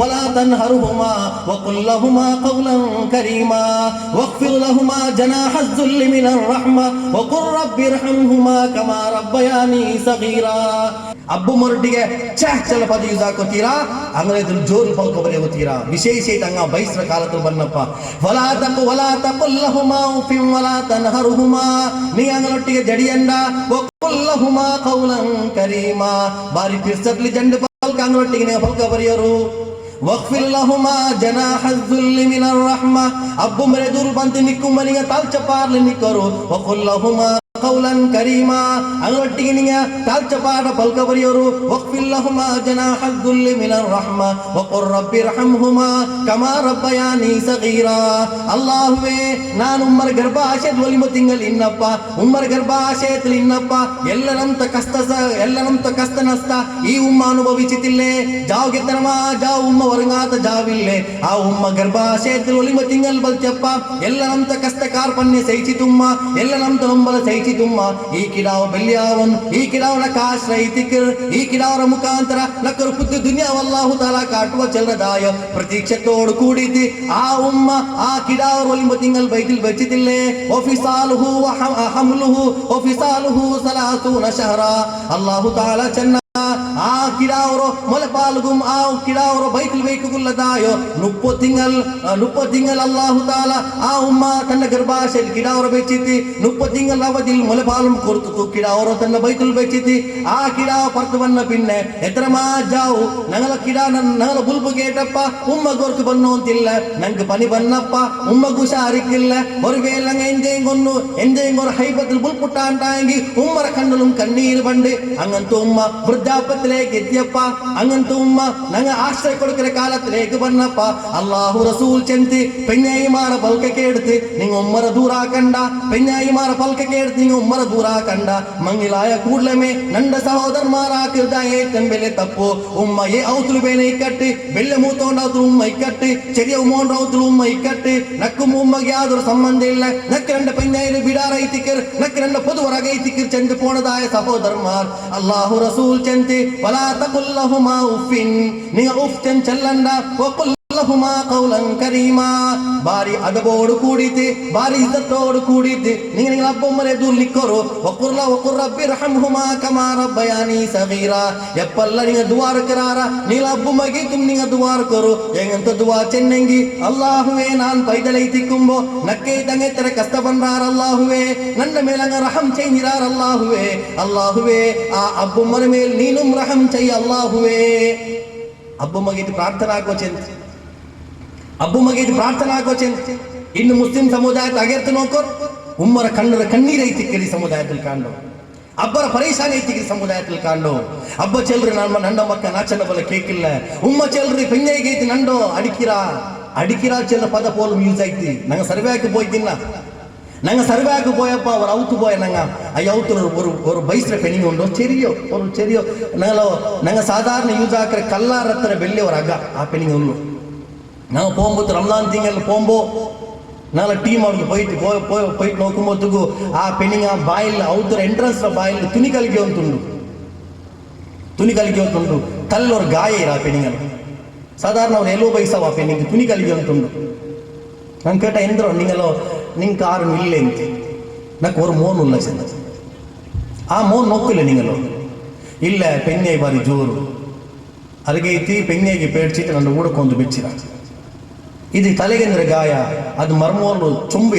ولا تنهرهما وقل لهما قولا كريما واخفض لهما جناح الذل من الرحمة وقل رب ارحمهما كما ربياني صغيرا. ಅಬ್ಬು ಮೊರಟಿಗೆ ಚಲ ಪದ ಯೂಸ್ ಹಾಕೋತೀರಾ, ಅಂಗ್ರೇದ್ರ ಜೋರು ಪಲ್ಕ ಬರೆಯೋತೀರಾ. ವಿಶೇಷ ಅಂಗ ಬೈಸ್ರ ಕಾಲತ್ರ ಬನ್ನಪ್ಪ ವಲಾ ತಕುಲ್ಲಹುಮಾ ಉಫಿಂ ವಲಾ ತನ್ಹರುಹುಮಾ, ನೀ ಅಂಗಲೊಟ್ಟಿಗೆ ಜಡಿಯಂಡ ವಕುಲ್ಲಹುಮಾ ಕೌಲನ್ ಕರೀಮಾ, ಬಾರಿ ಪಿರ್ಸತ್ಲಿ ಜಂಡು ಪಲ್ಕ ಅಂಗಲೊಟ್ಟಿಗೆ ನೀವು ಪಲ್ಕ ಬರೆಯೋರು. ವಕ್ಫಿರ್ ಲಹುಮಾ ಜನಾಹಲ್ ದುಲ್ಲಿ ಮಿನರ್ ರಹ್ಮಾ, ಅಬ್ಬು ಮರೆ ದೂರು ಬಂತು ನಿಕ್ಕುಮ್ಮನಿಗೆ ತಾಲ್ಚಪಾರ್ಲಿ ನಿಕ್ಕರು. ವಕುಲ್ ಲಹುಮಾ ಕೌಲನ್ ಕರೀಮಾ, ಅಂಗಲೊಟ್ಟಿಗೆ ನಿಂಗೆ ತಾಲ್ಚಪಾಡ ಪಲ್ಕ ಬರೆಯೋರು. ವಕ್ಫಿರ್ ಲಹುಮಾ ಜನಾಹಲ್ ದುಲ್ಲಿ ಮಿನರ್ ರಹ್ಮಾ ವಕುರ್ ರಬ್ಬಿರ್ಹಮ್ಹುಮಾ ಕಮಾ ರಬ್ಬಯಾನಿ ಸಗೀರಾ. ಅಲ್ಲಾಹುವೇ, ನಾನು ಉಮ್ಮರ ಗರ್ಭಾಶಯದ ಒಲಿಮ ತಿಂಗಳು ಇನ್ನಪ್ಪ, ಉಮ್ಮರ ಗರ್ಭಾಶಯದಲ್ಲಿ ಇನ್ನಪ್ಪ ಎಲ್ಲನಂತ ಕಷ್ಟ ನಷ್ಟ ಈ ಉಮ್ಮ ಅನುಭವಿಸಿತಿಲ್ಲೇ. ಜಾವ್ ಗೆತ್ತನಮ ಜಾವ್ ಉಮ್ಮ ವರಂಗಾತ ಜಾವಿಲ್ಲೇ, ಆ ಉಮ್ಮ ಗರ್ಭಾಶಯದಲ್ಲಿ ಒಲಿಮ ತಿಂಗಳು ಬಲ್ಚಪ್ಪ ಎಲ್ಲನಂತ ಕಷ್ಟ ಕಾರ್ಪಣ್ಯ ಸೈಚಿ ತುಮ್ಮ ಎಲ್ಲನಂತ ನೊಂಬಲ ಸೈಚಿ ತುಮ್ಮ. ಈ ಕಿಡಾವ ಬೆಲ್ಯಾವನ್ ಈ ಕಿಡಾವನ ಕಾಶ್ರೈತಿಕರ್ ಈ ಕಿಡಾವರ ಮುಖಾಂತರ ನಕ್ಕರು ಪುದ್ದು ದುನಿಯಾವಲ್ಲಾಹು ತಾಲಾ ಕಾಟುವ ಚಲದಾಯ ಪ್ರತೀಕ್ಷತೋಡು ಕೂಡಿತಿ ಆ ಉಮ್ಮ ಆ ಕಿಡಾವರ ಒಲಿಮ ತಿಂಗಳು ಬೈತಿಲ್ ಬಚ್ಚಿತಿಲ್ಲೇ. ಒಫಿಸಾಲುಹು ಹಮ್ಲುಹು ಒಫಿಸಾಲುಹು ಸಲಾಸೂನ ಶಹರ. ಅಲ್ಲಾಹು ತಾಲಾ ಚೆನ್ನ ಆ ಕಿಡಾವರೋ ಮೊಲೆಪಾಲ್ಗುಂ ಆ ಕಿಡಾವರೋ ಬೈಕಲ್ ಬೈಕುಗುಲ್ಲದಾಯೋ ನುಪ್ಪೊ ತಿಂಗಲ್ ಅಲ್ಲಾಹು ತಾಲ ಆ ಉಮ್ಮ ತನ್ನ ಗರ್ಭಾಶಯಲ್ಲಿ ಕಿಡಾವರ ಬೆಚ್ಚಿತಿ. ನುಪ್ಪೊ ತಿಂಗಲ್ ಅವಧಿಲ್ ಮೊಲೆಪಾಲಂ ಕೊರ್ತು ಕಿಡಾವರೋ ತನ್ನ ಬೈಕಲ್ ಬೆಚ್ಚಿತಿ. ಆ ಕಿಡಾವ ಪರ್ತವನ್ನ ಪಿನ್ನೆ ಎತ್ತರಮಾ ಜಾವು ನಂಗಲ ಕಿಡಾ ನಂಗಲ ಬುಲ್ಬು ಗೇಟಪ್ಪ ಉಮ್ಮ ಗೊರ್ಕು ಬನ್ನು ಅಂತಿಲ್ಲ ನಂಗೆ ಪನಿ ಬನ್ನಪ್ಪ ಉಮ್ಮ ಗುಷಾರಿಕ್ಕಿಲ್ಲ ಹೊರಗೆ ನಂಗೆ ಎಂಜೆಂಗೊರು ಹೈಬತ್ತಲ್ ಬುಲ್ಪುಟ್ಟ ಅಂಟಾಂಗಿ ಉಮ್ಮರ ಕಣ್ಣಲು ಕಣ್ಣೀರು ಬಂಡೆ ಹಂಗಂತೂ ಉಮ್ಮ ವೃದ್ಧಾಪത്തിലേക്ക് എത്തിയപ്പ അങ്ങനത്തെ ഉമ്മ ഞങ്ങൾ ആശ്രയ കൊടുക്കുന്ന കാലത്തിലേക്ക് വന്നപ്പ അള്ളാഹു റസൂൽ ചെന്തി പെഞ്ഞായിമാരെ പൽക്കൊക്കെ എടുത്ത് നിങ്ങൾ ഉമ്മറ ദൂരാക്കണ്ട, പെഞ്ഞായിമാരെ പൽക്കൊക്കെ എടുത്ത് നിങ്ങൾ ഉമ്മറ ദൂരാക്കണ്ട. ಮಂಗಿಲಾಯ ಕೂಡ್ಲಮೆ ನಂಡ ಸಹೋದರಮಾರಾಕಿರ್ದ ಏತಂಬೆಲೆ ತಪ್ಪು ಉಮ್ಮ ಏ ಅವತುಲು ಬೇನೆ ಇಕ್ಕಟ್ಟು ಬೆಳ್ಳೆ ಮೂತೊಂಡವತುಲು ಉಮ್ಮ ಇಕ್ಕಟ್ಟು ಚೆರಿಯ ಉಮ್ಮೊಂಡವತುಲು ಉಮ್ಮ ಇಕ್ಕಟ್ಟು ನಕ್ಕು ಉಮ್ಮಗೆ ಯಾವ್ದಾರು ಸಂಬಂಧ ಇಲ್ಲ. ನಕ್ಕೆ ನಂಡ ಪೆഞ്ഞായിರು ಬಿಡಾರ ಐತಿಕರ್ ನಕ್ಕೆ ನಂಡ ಪೊದುವರಗ ಐತಿಕರ್ ಚೆಂದ ಪೋಣದಾಯ ಸಹೋದರಮಾರ್ ಅಲ್ಲಾಹು ರಸೂಲ್ ಚೆಂತಿ ವಲಾ ತಕುಲ್ಲಹುಮಾ ಉಫಿನ್ ನೀ ಉಫ್ ಚೆನ್ ಚೆಲ್ಲಂಡ ವಕುಲ್ ಲಹುಮಾ ಕೌಲನ್ ಕರೀಮಾ, ಬಾರಿ ಅದಬೋಡು ಕೂಡಿತಿ ಬಾರಿ ಇಜ್ಜತ್ತೋಡು ಕೂಡಿತಿ ನಿಂಗೆ ಅಬ್ಬೊಮ್ಮರೆ ದೂರ್ ನಿಕ್ಕೋರು. ವಕುರ್ ರಬ್ಬಿರ್ಹಮ್ಹುಮಾ ಕಮಾ ರಬ್ಬಯಾನಿ ಸಗೀರಾ, ಎಪ್ಪಲ್ಲ ನಿಂಗೆ ದುವಾರ ಕರಾರ ನೀಲ ಅಬ್ಬುಮಗೆ ತುಮ್ ನಿಂಗೆ ದುವಾರ ಕೊರು ಎಂಗಂತ ದುವಾ ಚೆನ್ನಂಗಿ. ಅಲ್ಲಾಹುವೇ ನಾನ್ ಪೈದಲೈತಿಕ್ಕುಂಬೋ ನಕ್ಕೆ ತಂಗೆತ್ತರ ಕಷ್ಟ ಬಂದಾರ ಅಲ್ಲಾಹುವೇ ನನ್ನ ಮೇಲಂಗ ರಹಂ ಚೈನಿರಾರ ಅಲ್ಲಾಹುವೇ ಆ ಅಬ್ಬುಮ್ಮರ ಮೇಲೆ ನೀನು ರಹಂ ಚೈ ಅಲ್ಲಾಹುವೇ. ಅಬ್ಬುಮಗೆ ಇದು ಪ್ರಾರ್ಥನಾ ಆಗೋ ಚೆಂತ ಅಬ್ಬುಮಗೆ ಇದು ಪ್ರಾರ್ಥನಾ ಆಗೋ ಚೆಂತ. ಇನ್ನು ಮುಸ್ಲಿಂ ಸಮುದಾಯದ ಅಗೆರ್ತು ನೋಕೋರ್ ಉಮ್ಮರ ಕಣ್ಣರ ಕಣ್ಣೀರ್ ಐತಿಕ್ಕರಿ ಸಮುದಾಯದಲ್ಲಿ ಕಾಣೋ ಅಬ್ಬರ ಪರೇಶಾನಿ ಐತಿಕ್ಕರಿ ಸಮುದಾಯದಲ್ಲಿ ಕಾಣೋ. ಅಬ್ಬ ಚೆಲ್ರಿ ನಂಡ ಮಕ್ಕ ನಾಚನ ಬಲ ಕೇಕಿಲ್ಲ ಉಮ್ಮ ಚೆಲ್ರಿ ಪೆಂಜೈಗೆ ಐತಿ ನಂಡೋ ಅಡಿಕಿರಾ ಚೆಲ್ಲ ಪದ ಪೋಲು ಯೂಸ್ ಐತಿ. ನಂಗೆ ಸರ್ವೆ ಹಾಕಿ போய்தின்னா நாங்கள் சர்வாக்கு போயப்பா ஒரு அவுத்து போய நாங்கள் அவுத்துல ஒரு பைஸ்ல பெண்ணிங்க உண்டோ செரியோ நாங்கள் சாதாரண யூஸ் ஆக்கிற கல்லாரத்திர வெளியே ஒரு அக்கா ஆ பெண்ணிங்க உண்டு. நாங்கள் போகும்போது ரம்லான் திங்கள் போகும்போது நாங்கள் டீம் ಅವ್ರಿಗೆ போயிட்டு ನೋಕುம்போதுಗೂ ಆ ಪೆಣ್ಣಿಂಗ ಬಾಯಿಲ್ ಅವತರ ಎಂಟ್ರೆನ್ಸ್ ಬಾಯಿಲ್ ತುನಿ ಕಲಿಕೆ ಉಂಟುಂಡು ತಲ್ಲಿ ಅವ್ರ ಗಾಯ ಇರ ಆ ಪೆಣ್ಣಿಂಗ ಸಾಧಾರಣ ಅವ್ರು ಎಲ್ಲೋ ಬೈಸವ ಆ ಪೆಣ್ಣಿಂಗ ತುನಿ ಕಲಿಕೆ ಉಂಟುಂಡು. ನಾನು ಕೇಟ ಎಂದ್ರೋ ನಿಂಗೆ ಕಾರು ಇಲ್ಲೇ ಅಂತ ನಕ್ಕೆ ஒரு ಮೋನ್ ಉಲ್ಲ ಚೆಂದ ಆ ಮೋನ್ ನೋಕ್ಕಿಲ್ಲ ನಿಂಗಲು ಇಲ್ಲ ಪೆಣ್ಣೆ ಬಾರಿ ಜೋರು ಅಲ್ಲಿಗೆ ಐತಿ ಪೆಣ್ಣೆಗೆ ಪೇಡ್ಚಿಟ್ಟು ನನ್ನ ಊಡಕ್ಕೊಂದು ಬೆಚ್ಚಿರ ಇದು ತಲೆಗೆಂದ್ರೆ ಗಾಯ ಅದು ಮರ್ಮೋಲು ಚೊಂಬು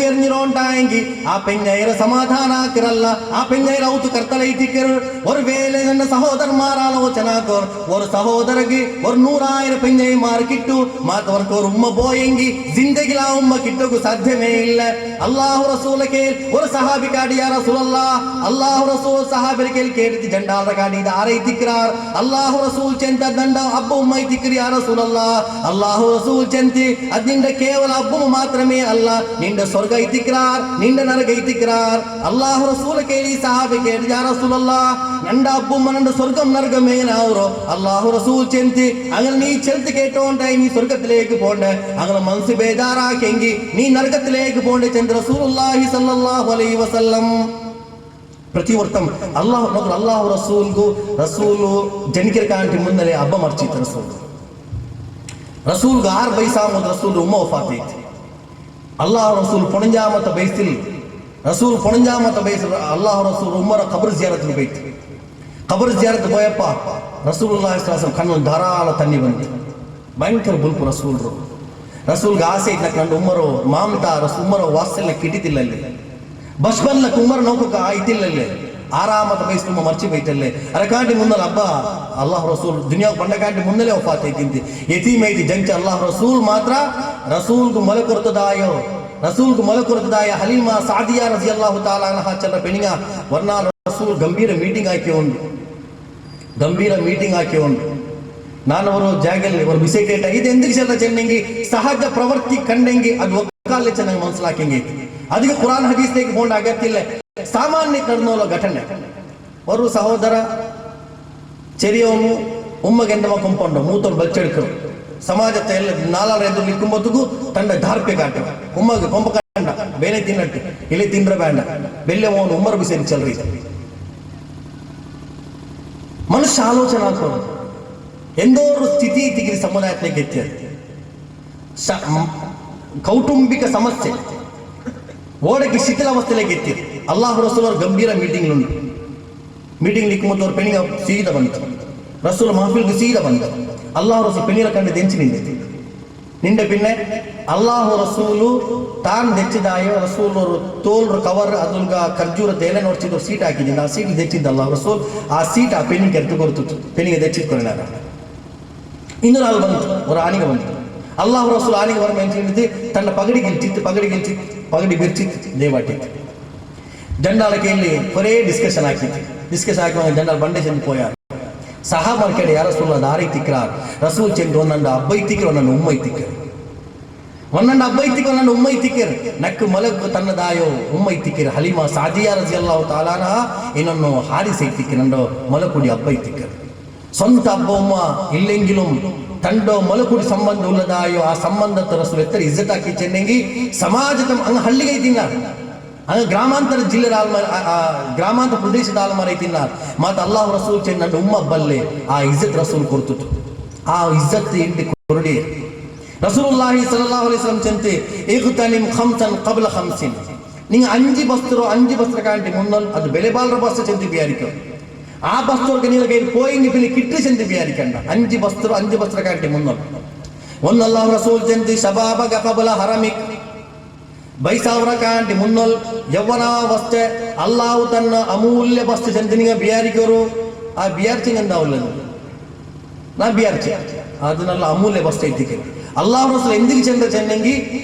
ಎರ್ನಿರೋ ಅಂಟಾಂಗಿ ಆ ಪೆಂಜೈರ ಸಮಾಧಾನ ಹಾಕಿರಲ್ಲ ಆ ಪೆಂಜೈರ ಅವತ್ತು ಕರ್ತಲೈತಿಕ್ಕರು ஒரு வேளை ನನ್ನ ಸಹೋದರಮಾರ ಆಲೋಚನಾ ಕೋರ್ ஒரு ಸಹೋದರಗೆ ஒரு 100,000 ಪೆಂಜೈ ಮಾರ್ಕಿಟ್ಟು ಮಾತವರ್ಕ ஒரு ಉಮ್ಮ போயங்கி जिंदगीला ಉಮ್ಮ ಕಿಟ್ಟೋಕು ಸಾಧ್ಯವೇ ಇಲ್ಲ. ಅಲ್ಲಾಹು ರಸೂಲಕ್ಕೆ ஒரு ಸಹಾಬಿ ಕಾಡಿ ಯಾ ರಸೂಲಲ್ಲಾಹ್ ಅಲ್ಲಾಹು ರಸೂಲ್ ಸಹಾಬಿಗೆ ಕೇಳಿದ ಜಂಡಾರ ಕಾಡಿ ಆರೈತಿಕ್ರಾರ್ ಅಲ್ಲಾಹು ರಸೂಲ್ ಚೆಂತ ದಂಡ ಅಬ್ಬ ಉಮ್ಮ ಐತಿಕ್ರಿ ಯಾ ರಸೂಲಲ್ಲಾಹ್ ಅಲ್ಲಾಹು ರಸೂಲ್ ಚೆಂತಿ ಅದಿಂದ ಕೇವಲ ಅಬ್ಬು ಮಾತ್ರಮೇ ಅಲ್ಲ ನಿಂದ ಸ್ವರ್ಗ ಐತಿಕ್ರಾರ್ ನಿಂದ ನರಕ ಐತಿಕ್ರಾರ್. ಅಲ್ಲಾಹು ರಸೂಲ ಕೇಳಿ ಸಹಾಬಿ ಕೇಳಿ ಯಾ ರಸೂಲಲ್ಲಾಹ್ ನಂಡ ಅಬ್ಬುಮ್ಮ ನಂಡ ಸ್ವರ್ಗಂ നരകമേന അവരോ അല്ലാഹു റസൂൽ ചെന്തി അങ്ങനെ നീ ചെലുത്ത് കേട്ടോണ്ടായി നീ സ്വർഗത്തിലേക്ക് പോണ്ടേ അങ്ങനെ മനസ്സ് ബേജാറാക്കെങ്കിൽ നീ നരകത്തിലേക്ക് പോണ്ടേ ചെന്ന് റസൂലുള്ളാഹി സ്വല്ലല്ലാഹു അലൈഹി വസല്ലം ಪ್ರತಿ ವರ್ತಂ ಅಲ್ಲಾಹು ರಸೂಲು ಜನಿಕರ ಕಾಂಟಿ ಮುನ್ನಲೆ ಹಬ್ಬ ಮರ್ಚಿತ್ತು ರಸೂಲ್ಗೆ 6 ಬೈಸಾಮದ ರಸೂಲ್ ಉಮ್ಮ ವಫಾತ್ ಐತಿ ಅಲ್ಲಾಹು ರಸೂಲ್ ಪೊಣಂಜಾಮತ ಬೈಸಿಲ್ ರಸೂಲ್ ಪೊಣಂಜಾಮತ ಬೈಸಿಲ್ ಅಲ್ಲಾಹು ರಸೂಲ್ ಉಮ್ಮರ ಕಬರ್ ಜಿಯಾರತ್ ಬೈತಿ ಕಬರ್ ಜಿಯಾರತ್ ಬೋಯಪ್ಪ ರಸೂಲುಲ್ಲಾಹಿ ಸ್ವಲ್ಲಲ್ಲಾಹು ಅಲೈಹಿ ವಸಲ್ಲಂ ಕಣ್ಣು ಧಾರಾಳ ತಣ್ಣಿ ಬಂತು ಭಯಂಕರ ಬುಲ್ಪು ರಸೂಲ್ಗೆ ಆಸೆ ಇದ್ದ ಕಂಡು ಉಮ್ಮರು ಮಾಮತಾ ಉಮ್ಮರ ವಾತ್ಸಲ್ಯ ಕಿಟಿತಿಲ್ಲಲ್ಲಿ ಬಸ್ಬನ್ಲಕ್ಕೆ ಉಮ್ಮರ ನೌಕಕ ಆಯ್ತಿಲ್ಲಲ್ಲಿ ಆರಾಮತ ಬೈಸ್ತು ಮರ್ಚಿ ಬೈತಲ್ಲೇ ಅರಕಾಂಟಿ ಮುನ್ನಲ ಹಬ್ಬ ಅಲ್ಲಾಹ್ ರಸೂಲ್ ದುನಿಯಾ ಬಂಡಕಾಂಟಿ ಮುನ್ನಲೇ ವಫಾತ್ ಐತಿ ಯತೀಮೈತಿ ಜಂಚ ಅಲ್ಲಾಹ್ ರಸೂಲ್ ಮಾತ್ರ ರಸೂಲ್ಗೂ ಮೊಲಕೊರ್ತದಾಯ ಹಲೀಮಾ ಸಾದಿಯಾ ರಜಿಯಲ್ಲಾಹು ತಾಲಾ ಅನ್ಹಾ ಚಂದ್ರ ಪೆಣಿಗ ವರ್ನಾಲ್ ರಸೂಲ್ ಗಂಭೀರ ಮೀಟಿಂಗ್ ಹಾಕಿ ಉಂಡು ನಾನವರು ಜಾಗಲ್ಲಿ ಅವರು ಬಿಸೇಟೇಟ ಇದು ಎಂದಿಗೆ ಚೆಲ್ಲ ಚೆನ್ನಂಗಿ ಸಹಜ ಪ್ರವೃತ್ತಿ ಕಂಡಂಗಿ ಅದು ಒಕ್ಕಾಲೆ ಚೆನ್ನಾಗಿ ಮನಸ್ಲಾಕಂಗಿ ಅದಕ್ಕೆ ಕುರಾನ್ ಹದೀಸ್ಗೆ ಹೋಂಡ ಅಗತ್ಯಿಲ್ಲ ಸಾಮಾನ್ಯ ನಡೆದೋಲ ಘಟನೆ ಅವರು ಸಹೋದರ ಚೆರಿಯವನು ಉಮ್ಮಗೆಂದಮ ಕೊಂಪೊಂಡು ಮೂತರು ಬಚ್ಚೆಡ್ಕರು ಸಮಾಜത്തെ ಎಲ್ಲ ನಾಲಾರ ಎದುರು ನಿಕ್ಕುಂಬತ್ತಿಗೂ ತಂಡ ಧಾರ್ಪಿಕ ಆಟ ಉಮ್ಮಗೆ ಕೊಂಪ ಕಂಡ ಬೇನೆ ತಿನ್ನಟ್ಟು ಇಲ್ಲಿ ತಿಂಡ್ರ ಬೇಡ ಬೆಲ್ಲೆ ಅವನು ಉಮ್ಮರ ಬಿಸಿ ಚಲ್ರಿ ಮನುಷ್ಯ ಆಲೋಚನೆ ಆಗ್ತದೆ ಎಂದೋರು ಸ್ಥಿತಿ ತಿಗಿರಿ ಸಮುದಾಯಕ್ಕೆ ಗೆತ್ತಿದೆ ಕೌಟುಂಬಿಕ ಸಮಸ್ಯೆ ಓಡಕ್ಕೆ ಶಿಥಿಲಾವಸ್ಥೆಲೆ ಗೆತ್ತಿದೆ ಅಲ್ಲಾಹು ರಸೂಲ್ ಅವ್ರ ಗಂಭೀರ ಮೀಟಿಂಗ್ ನಿಕ್ಕುಮತ್ತು ಅವ್ರ ಪೆಣಿಗ ಸೀದ ಬಂತು ರಸೂಲ್ ಮಹಫಿಲ್ಗೆ ಸೀದ ಬಂತು ಅಲ್ಲಾಹು ರಸೂಲ್ ಪೆಣಿರ ಕಂಡು ದೆಂಚಿ ನಿಂಡೆ ಪಿನ್ನೆ ಅಲ್ಲಾಹು ರಸೂಲು ತಾನು ದೆಚ್ಚಿದಾಯೋ ರಸೂಲ್ ಅವರು ತೋಲ್ರ ಕವರ್ ಅದ್ರಗ ಖರ್ಜೂರ ತೇಲೆ ನೋಡ್ತಿದ್ರು ಸೀಟ್ ಹಾಕಿದ್ದೀನಿ ಆ ಸೀಟ್ ದೆಚ್ಚಿದ್ದ ಅಲ್ಲಾಹು ರಸೂಲ್ ಆ ಸೀಟ್ ಆ ಪೆಣಿಗೆ ಕೆರೆತು ಕೊಡ್ತಿತ್ತು ಪೆಣಿಗೆ ದೆಚ್ಚಿಟ್ಕೊಂಡ ಇನ್ನೂ ನಾಲ್ ಬಂತು ಅವ್ರ ಆನಿಗೆ ಬಂತು ಅಲ್ಲಾಹು ರಸೂಲ್ ಆನಿಗೆ ಬರ ಮೆಂಚಿದ್ದು ತನ್ನ ಪಗಡಿ ಬಿರ್ಚಿತ್ತು ದೇವಾಟಿತ್ತು ಜಂಡಾಲಕೆಯಲ್ಲಿ ಕೊರೇ ಡಿಸ್ಕಷನ್ ಹಾಕಿ ಜಂಡಾಲ್ ಬಂಡೆ ಚೆಂದು ಪೋಯಾರು ಸಹಾಬರ್ ಕೇಳಿ ಯಾರ ರಸೂಲ್ ದಾರಿ ತಿಕ್ರಾರ್ ರಸೂಲ್ ಚೆಂದು ಒಂದೊಂದು ಅಬ್ಬೈ ತಿಕ್ಕರು ಒಂದೊಂದು ಉಮ್ಮೈ ತಿಕ್ಕರು ನಕ್ಕು ಮಲಗು ತನ್ನದಾಯೋ ಉಮ್ಮೈ ತಿಕ್ಕರು ಹಲೀಮಾ ಸಾದಿಯಾ ರಜಿಯಲ್ಲಾಹು ತಾಲಾ ಅನ್ಹಾ ಇನ್ನೊಂದು ಹಾರಿಸೈ ತಿಕ್ಕರು ನಂದು ಮಲಕುಡಿ ಅಬ್ಬೈ ತಿಕ್ಕರು ಸ್ವಂತ ಹಬ್ಬ ಉಮ್ಮ ಇಲ್ಲೆಂಗಿಲುಂ ತಂಡೋ ಮಲಕುಡಿ ಸಂಬಂಧ ಉಳ್ಳದಾಯೋ ಆ ಸಂಬಂಧದ ರಸೂಲ್ ಎತ್ತರ ಇಜ್ಜತ್ ಹಾಕಿ ಚೆನ್ನಂಗಿ ಸಮಾಜದ ಹಂಗ ಹಳ್ಳಿಗೆ ಐತಿನ್ನ ಹಂಗ ಗ್ರಾಮಾಂತರ ಜಿಲ್ಲೆ ಗ್ರಾಮಾಂತರ ಪ್ರದೇಶದ ಆಲ್ಮಾರ ಐತಿನ್ನ ಮಾತು ಅಲ್ಲಾಹು ರಸೂಲ್ ಚೆನ್ನ ನನ್ನ ಉಮ್ಮ ಬಲ್ಲೆ ಆ ಇಜ್ಜತ್ ರಸೂಲ್ ಕೊಡ್ತು ಆ ಇಜ್ಜತ್ ಇಂಡಿ ಕೊರಡಿ ರಸೂಲುಲ್ಲಾಹಿ ಸಲ್ಲಲ್ಲಾಹು ಅಲೈಹಿ ವಸಲ್ಲಂ ಚೆಂತೆ ಇಗ್ತನಿಮ್ ಖಮ್ಸನ್ ಕಬ್ಲ ಖಮ್ಸಿನ್ ನಿಂಗೆ 5 ಬಸ್ತ್ರ ಕಾಂಟಿ ಮುನ್ನಲ್ ಅದು ಬೆಲೆ ಬಾಲ್ರ ಬಸ್ತ ಚೆಂತಿ ಬಿಯಾರಿಕೋ ಆ ಬಸ್ತೋರ್ಗೆ ನೀರಿಗೆ ಪೋಯಿಂಗ್ ಬಿಲಿ ಕಿಟ್ರಿ ಚೆಂತಿ ಬಿಯಾರಿಕಂಡ 5 ಬಸ್ತ್ರ ಕಾಂಟಿ ಮುನ್ನಲ್ ಒಂದು ಅಲ್ಲಾಹು ರಸೂಲ್ ಚೆಂತಿ ಶಬಾಬಗ ಕಬ್ಲ ಹರಮಿಕ್ 2000 ಕಾಂಟಿ ಮುನ್ನಲ್ ಯೌವನಾವಸ್ಥೆ ಅಲ್ಲಾಹು ತನ್ನ ಅಮೂಲ್ಯ ಬಸ್ತು ಚೆಂತಿನಿಗೆ ಬಿಯಾರಿಕೋರು ಆ ಬಿಯಾರ್ಚಿಂಗಂದ ಅವಲ್ಲದು ನಾ ಬಿಯಾರ್ಚಿ ಅದನ್ನೆಲ್ಲ ಅಮೂಲ್ಯ ಬಸ್ತು ಐತಿಕೆ ಅಲ್ಲಾಹು ರಸೂಲ್ ಎಂದಿಗೆ ಚೆನ್ನಂಗಿ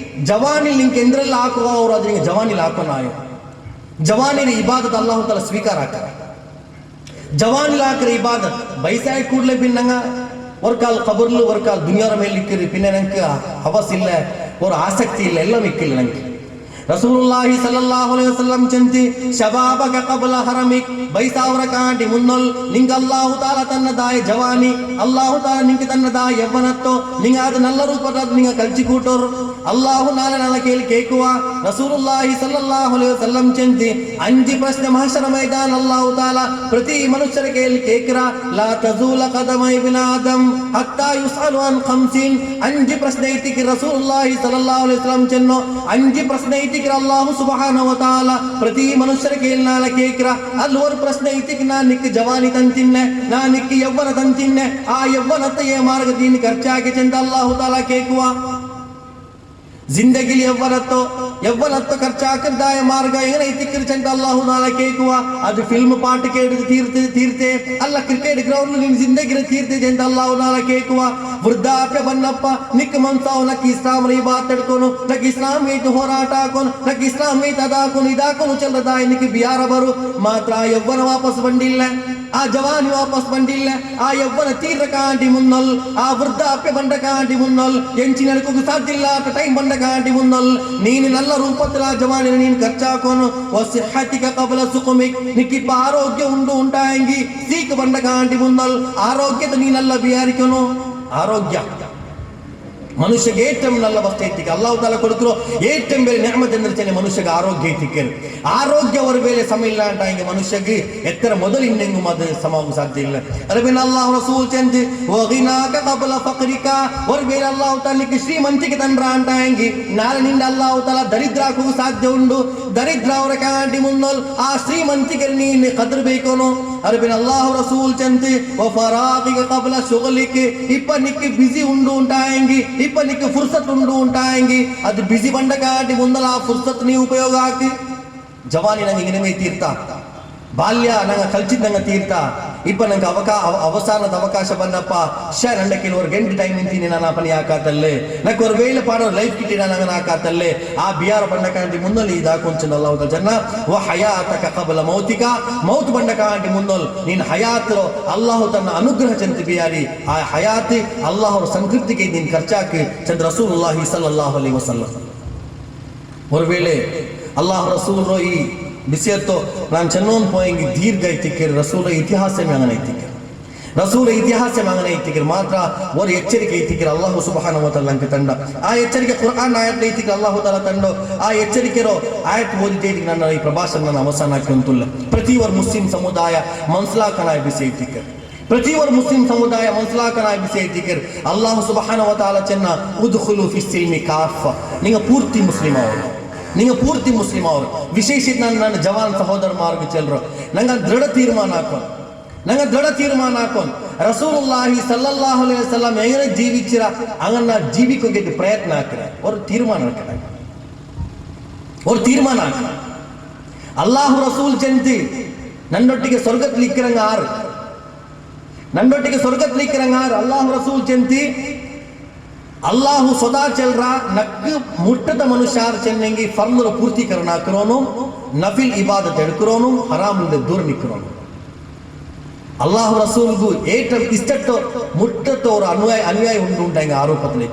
ಜವಾನಿ ಲಿಂಕ್ ಎಂದ್ರೆಲ್ಲ ಹಾಕುವ ಅವರು ಅದಕ್ಕೆ ಜವಾನಿಲಿ ಹಾಕೋಣ ಜವಾನಿನ ಇಬಾದತ್ ಅಲ್ಲಾಹು ತಾಲ ಸ್ವೀಕಾರ ಹಾಕ ಜವಾನಿಲ್ ಹಾಕ್ರೆ ಇಬಾದತ್ ಬೈಸಾಯ ಕೂಡ್ಲೆ ಪಿನ್ನಂಗ ವರ್ಕಾಲ್ ಕಬರ್ಲು ವರ್ಕಾಲ್ ದುನಿಯಾರ ಮೇಲೆ ಇಕ್ಕಿರಿ ಪಿನ್ನ ನಂಗೆ ಹವಸ್ ಇಲ್ಲ ಅವ್ರ ಆಸಕ್ತಿ ಇಲ್ಲ ಎಲ್ಲ ಮಿಕ್ಕಿಲ್ಲ ನಂಗೆ ರಸೂಲುಲ್ಲಾಹಿ ಸಲ್ಲಲ್ಲಾಹು ಅಲೈಹಿ ವಸಲ್ಲಂ ಚೆಂತಿ ಶಬಾಬಕ ಕಬ್ಲ ಹರಮಿಕ್ 2000 ಕಾಂಟಿ ಮುನ್ನಲ್ ನಿಂಗ ಅಲ್ಲಾಹು ತಾಲ ತನ್ನ ದಾಯ ಜವಾನಿ ಅಲ್ಲಾಹು ತಾಲ ನಿಂಗೆ ತನ್ನ ದಾಯ ಯವ್ವನತ್ತೋ ನಿಂಗ ಅದು ನಲ್ಲ ರೂಪದ ನಿಂಗ ಕಲ್ಚಿ ಕೂಟೋರು ಅಲ್ಲಾಹು ನಾಲ ಕೇಳಿ ಕೇಕುವ ರಸೂಲುಲ್ಲಾಹಿ ಸಲ್ಲಲ್ಲಾಹು ಅಲೈಹಿ ವಸಲ್ಲಂ ಚೆಂತಿ 5 ಪ್ರಶ್ನೆ ಮಹಶರ ಮೈದಾನ ಅಲ್ಲಾಹು ತಾಲ ಪ್ರತಿ ಮನುಷ್ಯರ ಕೇಳಿ ಕೇಕ್ರ ಲಾ ತಜೂಲ ಕದಮ ಇಬ್ನ ಆದಮ್ ಹತ್ತಾ ಯುಸ್ಅಲು ಅನ್ 5 ಪ್ರಶ್ನೆ ಐತಿಗೆ ರಸೂಲುಲ್ಲಾಹಿ ಸಲ್ಲಲ್ಲಾಹು ಅಲೈಹಿ ವಸಲ್ಲಂ ಚೆನ್ನೋ 5 ಪ್ರಶ್ನೆ ಅಲ್ಲಾಹು ಸುಬ್ಹಾನಹು ವ ತಆಲ ಪ್ರತಿ ಮನುಷ್ಯರ ಕೇಳ್ನಾಲ ಕೇಕ್ರ ಅಲ್ಲಿ ಒಂದು ಪ್ರಶ್ನೆ ಐತಿಗೆ ನಾ ನಿಕ್ಕ ಜವಾನಿ ತಂತಿನ್ನೆ ನಾ ನಿಕ್ಕಿ ಯವ್ವನ ತಂತಿನ್ನೆ ಆ ಯವ್ವನತೆಯ ಮಾರ್ಗ ದೀನ್ ಖರ್ಚಾಗಿ ಚೆಂದ ಅಲ್ಲಾಹು ತಾಲ ಕೇಕುವ ಜಿಂದಗಿಲಿ ಯವ್ವನತ್ತೋ ಖರ್ಚಾಕದ್ದಾಯ ಮಾರ್ಗ ಏನೈತಿಕ್ಕರ್ ಚೆಂದ ಅಲ್ಲಾಹು ತಾಲ ಕೇಕುವ ಅದು ಫಿಲ್ಮ್ ಪಾಠ ಕೇಳಿದ ತೀರ್ತೆ ಅಲ್ಲ ಕ್ರಿಕೆಟ್ ಗ್ರೌಂಡ್ ನಿನ್ ಜಿಂದಗಿರ ತೀರ್ತೆ ಚೆಂದ ಅಲ್ಲಾಹು ತಾಲ ಕೇಕುವ ವೃದ್ಧಾಪ್ಯ ಬನ್ನಪ್ಪ ನಿಕ್ ಮನ್ಸಾವ್ ನಕ್ ಇಸ್ಲಾಂ ರೀ ಬಾತಡ್ಕೊನು ನಕ್ ಇಸ್ಲಾಂ ಐತು ಹೋರಾಟ ಹಾಕೋನು ನಕ್ ಇಸ್ಲಾಂ ಐತು ಅದಾಕೋನು ಇದಾಕೋನು ಚೆಲ್ಲದಾಯ ನಿಕ್ ಬಿಯಾರ ಬರು ಮಾತ್ರ ಆ ಯವ್ವನ ವಾಪಸ್ ಬಂದಿಲ್ಲ ಆ ಜವಾನಿ ವಾಪಸ್ ಬಂದಿಲ್ಲ ಆ ಯವ್ವನ ತೀರ್ರ ಕಾಂಟಿ ಮುನ್ನಲ್ ಆ ವೃದ್ಧಾಪ್ಯ ಬಂಡ ಕಾಂಟಿ ಮುನ್ನಲ್ ಎಂಚಿನ ಸಾಧ್ಯ ಇಲ್ಲ ಟೈಮ್ ಬಂಡ ಕಾಂಟಿ ಮುನ್ನಲ್ ನೀನು ನಲ್ಲ ರೂಪത്തിൽ ಆ ಜವಾನಿ ನೀನು ಖರ್ಚಾಕೋನು ವಸಿಹತಿಕ ಕಬಲ ಸುಕುಮಿಕ್ ನಿಕ್ಕಿಪ್ಪ ಆರೋಗ್ಯ ಉಂಟಾಯಂಗಿ ಸೀಕ್ ಬಂಡ ಕಾಂಟಿ ಮುನ್ನಲ್ ಆರೋಗ್ಯದ ನೀನಲ್ಲ ಬಿಯಾರಿಕೋನು ಆರೋಗ್ಯ மனுஷக்கு ஏற்றம் நல்ல வஸ்து ஐத்திக்கு அல்லாஹ் தாலா கொடுக்கிறோம் ஏற்றம் வேலை நியமத் ಎಂದ್ರೆ ಮನುಷ್ಯಗೆ ಆರೋಗ್ಯ ಐತಿಕ್ಕೆ ಆರೋಗ್ಯ ஒரு வேளை சம இல்ல இங்க மனுஷக்கு எத்தனை முதல் இன்னெங்கும் அது சமாவும் சாத்தியம் இல்ல ரபின் அல்லாஹ் ரசூல் செஞ்சு வகினாக கபல ஃபக்ரிக ஒரு வேளை அல்லாஹ் தாலிக்கு ಶ್ರೀಮಂತಿಕೆ ತಂದ್ರಾಂಟಾಂಗಿ ನಾಳೆ ನಿಂದ ಅಲ್ಲಾಹ್ ತಾಲಾ ದರಿದ್ರಕ್ಕೂ ಸಾಧ್ಯ ಉಂಟು ದರಿದ್ರ ಅವರ ಕಾಂಟಿ ಮುನ್ನೋಲ್ ಆ ಶ್ರೀಮಂತಿಕೆ ನೀನು ಕದರ್ ಬೇಕೋನು ರಬಿನ್ ಅಲ್ಲಾಹ್ ರಸೂಲ್ ಚಂತಿ ವಫರಾಗಿಗ ಕಬಲ ಶುಗಲಿಕ್ಕೆ ಇಪ್ಪ ನಿಕ್ಕೆ ಬಿಸಿ ಉಂಡು ಉಂಟಾಂಗಿ ಇಪ್ಪ ನಿಕ್ಕೆ ಫುರ್ಸತ್ ಉಂಡು ಉಂಟಾಂಗಿ ಅದು ಬಿಸಿ ಬಂಡ ಕಾಟಿ ಮುಂದಲ ಆ ಫುರ್ಸತ್ ನೀವು ಉಪಯೋಗ ಹಾಕಿ ಜವಾನಿ ನಂಗೆ ಇನಿಮೆ ತೀರ್ಥ ಬಾಲ್ಯ ನಂಗೆ ಕಲ್ಚಿದ್ ನಂಗೆ ತೀರ್ಥ ಇಪ್ಪ ನಂಗೆ ಅವಸಾನದ ಅವಕಾಶ ಬಂದಪ್ಪ ನಂಗೆ ಕೆಲವರು ಗಂಟೆ ಟೈಮ್ ನಿಂತೀನಿ ನಾನು ಪನಿ ಹಾಕಾತಲ್ಲೇ ನಂಗೆ ஒரு வேளை பாட ಲೈಫ್ ಕಿಟ್ಟಿ ನಾನು ಹಾಕಾತಲ್ಲೇ ಆ ಬಿಯಾರ ಬಂಡ ಕಾಂಟಿ ಮುನ್ನೋಲ್ ಇದು ಹಾಕೊಂಚು ಅಲ್ಲಾಹ್ ಜನ್ನ ವ ಹಯಾತಕ ಕಬಲ ಮೌತಿಕ ಮೌತ್ ಬಂಡ ಕಾಂಟಿ ಮುನ್ನೋಲ್ ನೀನು ಹಯಾತ್ ಅಲ್ಲಾಹ್ ತನ್ನ ಅನುಗ್ರಹ ಚಂತಿ ಬಿಯಾರಿ ಆ ಹಯಾತ್ ಅಲ್ಲಾಹ್ ಅವರ ಸಂತೃಪ್ತಿಗೆ ನೀನು ಖರ್ಚಾಕಿ ಚಂದ ರಸೂಲುಲ್ಲಾಹಿ ಸಲ್ಲಲ್ಲಾಹು ಅಲೈಹಿ ವಸಲ್ಲಂ ஒரு வேளை ಅಲ್ಲಾಹ್ ರಸೂಲ್ ಈ ಬಿಸಿಯತ್ತೋ ನಾನು ಚೆನ್ನೋನ್ ಪೋಯಂಗಿ ದೀರ್ಘ ಐತಿಕ್ಕೆ ರಸೂಲ ಇತಿಹಾಸ ಮ್ಯಾಂಗನ ಐತಿಕ್ಕೆ ರಸೂಲ ಇತಿಹಾಸ ಮ್ಯಾಂಗನ ಐತಿಕ್ಕೆ ಮಾತ್ರ ಒಂದು ಎಚ್ಚರಿಕೆ ಐತಿಕ್ಕೆ ಅಲ್ಲಾಹು ಸುಬ್ಹಾನಹು ವ ತಆಲಾ ಅಂಕ ತಂಡ ಆ ಎಚ್ಚರಿಕೆ ಕುರ್ಆನ್ ಆಯತ್ ಐತಿಕ್ಕೆ ಅಲ್ಲಾಹು ತಾಲಾ ತಂಡೋ ಆ ಎಚ್ಚರಿಕೆರೋ ಆಯತ್ ಓದಿದೆ ನನ್ನ ಈ ಪ್ರಭಾಷಣ ಅವಸಾನ ಹಾಕಂತುಲ್ಲ ಪ್ರತಿ ಒಂದು ಮುಸ್ಲಿಂ ಸಮುದಾಯ ಮನ್ಸಲಾಕನ ಬಿಸಿ ಐತಿಕ್ಕೆ ಪ್ರತಿ ಒಂದು ಮುಸ್ಲಿಂ ಸಮುದಾಯ ಮನ್ಸಲಾಕನ ಬಿಸಿ ಐತಿಕ್ಕೆ ಅಲ್ಲಾಹು ಸುಬ್ಹಾನಹು ವ ತಆಲಾ ಚೆನ್ನ ಉದ್ಖುಲು ಫಿ ಸಿಲ್ಮಿ ಕಾಫ ನೀವು ಪೂರ್ತಿ ಮುಸ್ಲಿಂ ಅವರು ನೀವು ಪೂರ್ತಿ ಮುಸ್ಲಿಂ ಅವರು ವಿಶೇಷಿತ ನನ್ನ ಜವಾನ್ ಸಹೋದರ ಮಾರ್ಗ ಚೆಲ್ರು ನಂಗೆ ದೃಢ ತೀರ್ಮಾನ ಹಾಕೊಂಡು ರಸೂಲುಲ್ಲಾಹಿ ಸಲ್ಲಲ್ಲಾಹು ಅಲೈಹಿ ವಸಲ್ಲಂ ಹೆಂಗನೆ ಜೀವಿಸಿರ ಹಂಗನ್ನ ಜೀವಿಕೋಗೆ ಪ್ರಯತ್ನ ಹಾಕಿದ್ರೆ ஒரு ತೀರ್ಮಾನ ಅಲ್ಲಾಹು ರಸೂಲ್ ಜಂತಿ ನನ್ನೊಟ್ಟಿಗೆ ಸ್ವರ್ಗದಲ್ಲಿ ಇಕ್ಕಿರಂಗ ಆರು ಅಲ್ಲಾಹು ರಸೂಲ್ ಜಂತಿ ಅಲ್ಲಾಹು ಸದಾ ಚಲ್ರ ನಕ್ಕು ಮುಟ್ಟದ ಮನುಷ್ಯಾರ ಚೆನ್ನಂಗಿ ಫರ್ಲರ ಪೂರ್ತೀಕರಣ ಹಾಕಿರೋನು ನಫಿಲ್ ಇಬಾದತ್ ಎಡ್ಕಿರೋನು ಹರಾಮಿಂದ ದೂರ ನಿಕ್ಕಿರೋನು ಅಲ್ಲಾಹು ರಸೂಲ್ಗೂ ಇಷ್ಟಟ್ಟು ಮುಟ್ಟತ್ತು ಅವರ ಅನ್ಯಾಯ ಉಂಟು ಹಿಂಗೆ ಆರೋಪದಲ್ಲಿ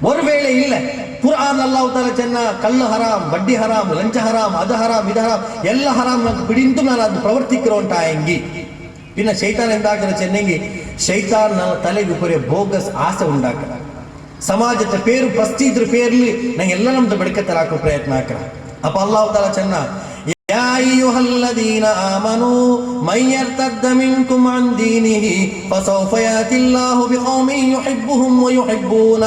ஒரு வேளை இல்லை குர்ஆன் அல்லாஹ் தாலா ಚೆನ್ನ ಕಳ್ಳು ಹರಾಮ್ ಬಡ್ಡಿ ಹರಾಮ್ ಲಂಚ ಹರಾಮ್ ಅದು ಹರಾಮ್ ಇದು ಹರಾಮ್ ಎಲ್ಲ ಹರಾಮ್ ನಂಗೆ ಬಿಡಿಂದು ನಾನು ಅದು ಪ್ರವರ್ತಿக்கிறோன்ಟಾ ಹೆಂಗಿ ಪಿನ್ನ ಶೈತಾನ್ ಎಂದಾಕಿರೋ ಚೆನ್ನಂಗಿ ಶೈತಾನ್ ನನ್ನ ತಲೆಗೆ ಉಪರಿ ಬೋಗಸ್ ಆಸೆ ಉಂಟಾಕ ಸಮಾಜದ ಪೇರು ಪ್ರಸ್ತಿದ್ರ ಪೇರ್ಲಿ ನಂಗೆ ಎಲ್ಲ ನಮ್ದು ಬೆಳಕತ್ತರ ಹಾಕೋ ಪ್ರಯತ್ನ ಹಾಕ ಅಪ್ಪ ಅಲ್ಲಾಹ್ ತಾಲಾ ಚೆನ್ನ ಯಾ ಅಯ್ಯುಹಲ್ಲದೀನ ಆಮನೂ ಮನ್ ಯರ್ತದ್ದ ಮಿನ್ಕುಮ್ ಅನ್ ದೀನಿಹಿ ಫಸೌಫ ಯಾತಿಲ್ಲಾಹು ಬಿಕೌಮಿನ್ ಯುಹಿಬ್ಬುಹುಂ ವ ಯುಹಿಬ್ಬೂನ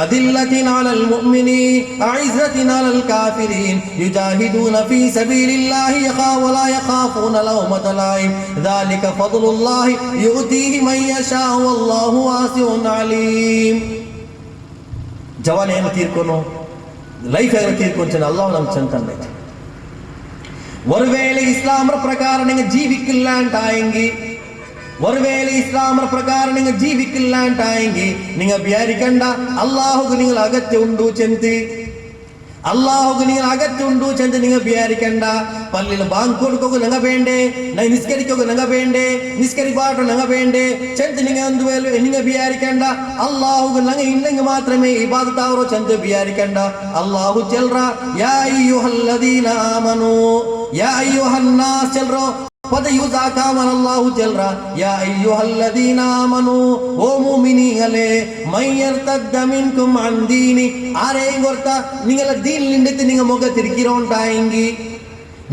ಅದಿಲ್ಲತಿನ್ ಅಲಲ್ ಮುಅ್ಮಿನೀನ್ ಅಇzzatiನ್ ಅಲಲ್ ಕಾಫಿರೀನ್ ಯುಜಾಹಿದೂನ ಫೀ ಸಬೀಲಿಲ್ಲಾಹಿ ವಲಾ ಯಖಾಫೂನ ಲೌಮತ ಲಾಯಿಮ್ ذلك ಫದ್ಲುಲ್ಲಾಹಿ ಯುತೀಹಿ ಮನ್ ಯಶಾഉ ವಲ್ಲಾಹು ವಾಸಿഉನ್ ಅಲೀಮ್ ಜವಾನ್ ಏನು ತೀರ್ಕೊನು ಲೈಫ್ ಏನು ತೀರ್ಕೊಂಚನ ಅಲ್ಲಾಹ್ ನಮ್ಗೆ ಚಂತಂದೈತೆ ஒருவேளை இஸ்லாமர் பிரகார நீங்க ஜீவிக்கலான்டாயங்கி நீங்க பியாரிக்கண்ட அல்லாஹுக்கு நீங்கள் அகತ್ಯ ಉಂಡು ಚೆಂತಿ நீங்க பியாரிக்கண்ட பள்ளியில பாங்க் கொடுக்கோகு நங்க வேண்டே நான் நிஸ்கரிக்கோகு நங்க வேண்டே நிஸ்கரி பாட்டு நங்க வேண்டே ಚೆಂತಿ நீங்க ಒಂದು நீங்க பியாரிக்கண்ட அல்லாஹுக்கு நங்க இன்னங்க மாத்திரமே இபாதத் அவரோ ಚೆಂತಿ பியாரிக்கண்ட அல்லாஹு ಚೆಲ್ರಾ ಯಾ ಅಯ್ಯುಹಲ್ಲದೀನ ಆಮನೂ ಯಾ ಅಯ್ಯುಹನ್ನಾಸ್ ಚೆಲ್ರೋ ಪದ ಯೂಸ್ ಆಕಾಮನ ಅಲ್ಲಾಹು ಚೆಲ್ರಾ ಯಾ ಅಯ್ಯುಹಲ್ಲದೀನ ಆಮನೂ ಓ ಮುಮಿನೀಗಳೇ ಮನ್ ಯರ್ತದ್ದ ಮಿನ್ಕುಮ್ ಅನ್ ದೀನಿ ಆರೇ ಗೊರ್ತ ನಿಂಗೆಲ್ಲ ದೀನ್ ನಿಂದಿತ್ತು ನಿಂಗೆ ಮೊಗ ತಿರುಕಿರೋಂಟಾಯಂಗಿ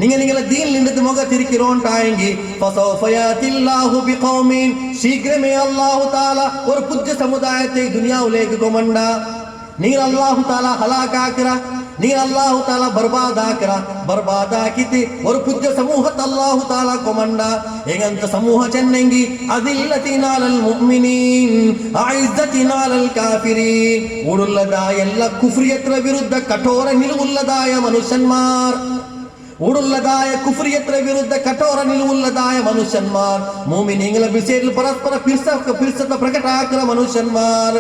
നിങ്ങളെ ദീനിൽ നിന്ന് മുഖ തിരിക്കിറോണ്ടായെങ്കിൽ ഫസൗഫ യാതില്ലാഹു ബിഖൗമിൻ ശീഘ്രമേ അല്ലാഹു തആല ഒരു പുതിയ സമുദായത്തെ ദുനിയാവിലേക്ക് കൊമണ്ട നിങ്ങൾ അല്ലാഹു തആല ഹലാകാക്കിറ നിങ്ങൾ അല്ലാഹു തആല ബർബാദാക്കിത്തി ഒരു പുതിയ സമൂഹത്തെ അല്ലാഹു തആല കൊമണ്ട എങ്ങനത്തെ സമൂഹ ചെന്നെങ്കിൽ അതില്ലതിനാലൽ മുഅ്മിനീൻ അഇzzatiനാലൽ കാഫിരീൻ ഉടുള്ളതായ എല്ലാ കുഫ്രിയത്ര വിരുദ്ധ കഠോര നിലവുള്ളതായ മനുഷ്യന്മാർ ಉಡುಲ್ಲದಾಯ ಕುಫ್ರಿಯತ್ರ ವಿರುದ್ಧ ಕಠೋರ ನಿಲುವುಲ್ಲದಾಯ ಮನುಷ್ಯನ್ಮಾರ್ ಮೂಮಿನೀಗಳ ವಿಷಯದಲ್ಲಿ ಪರಸ್ಪರ ಪಿರ್ಸತ ಪ್ರಕಟ ಹಾಕಿದ ಮನುಷ್ಯನ್ಮಾರ್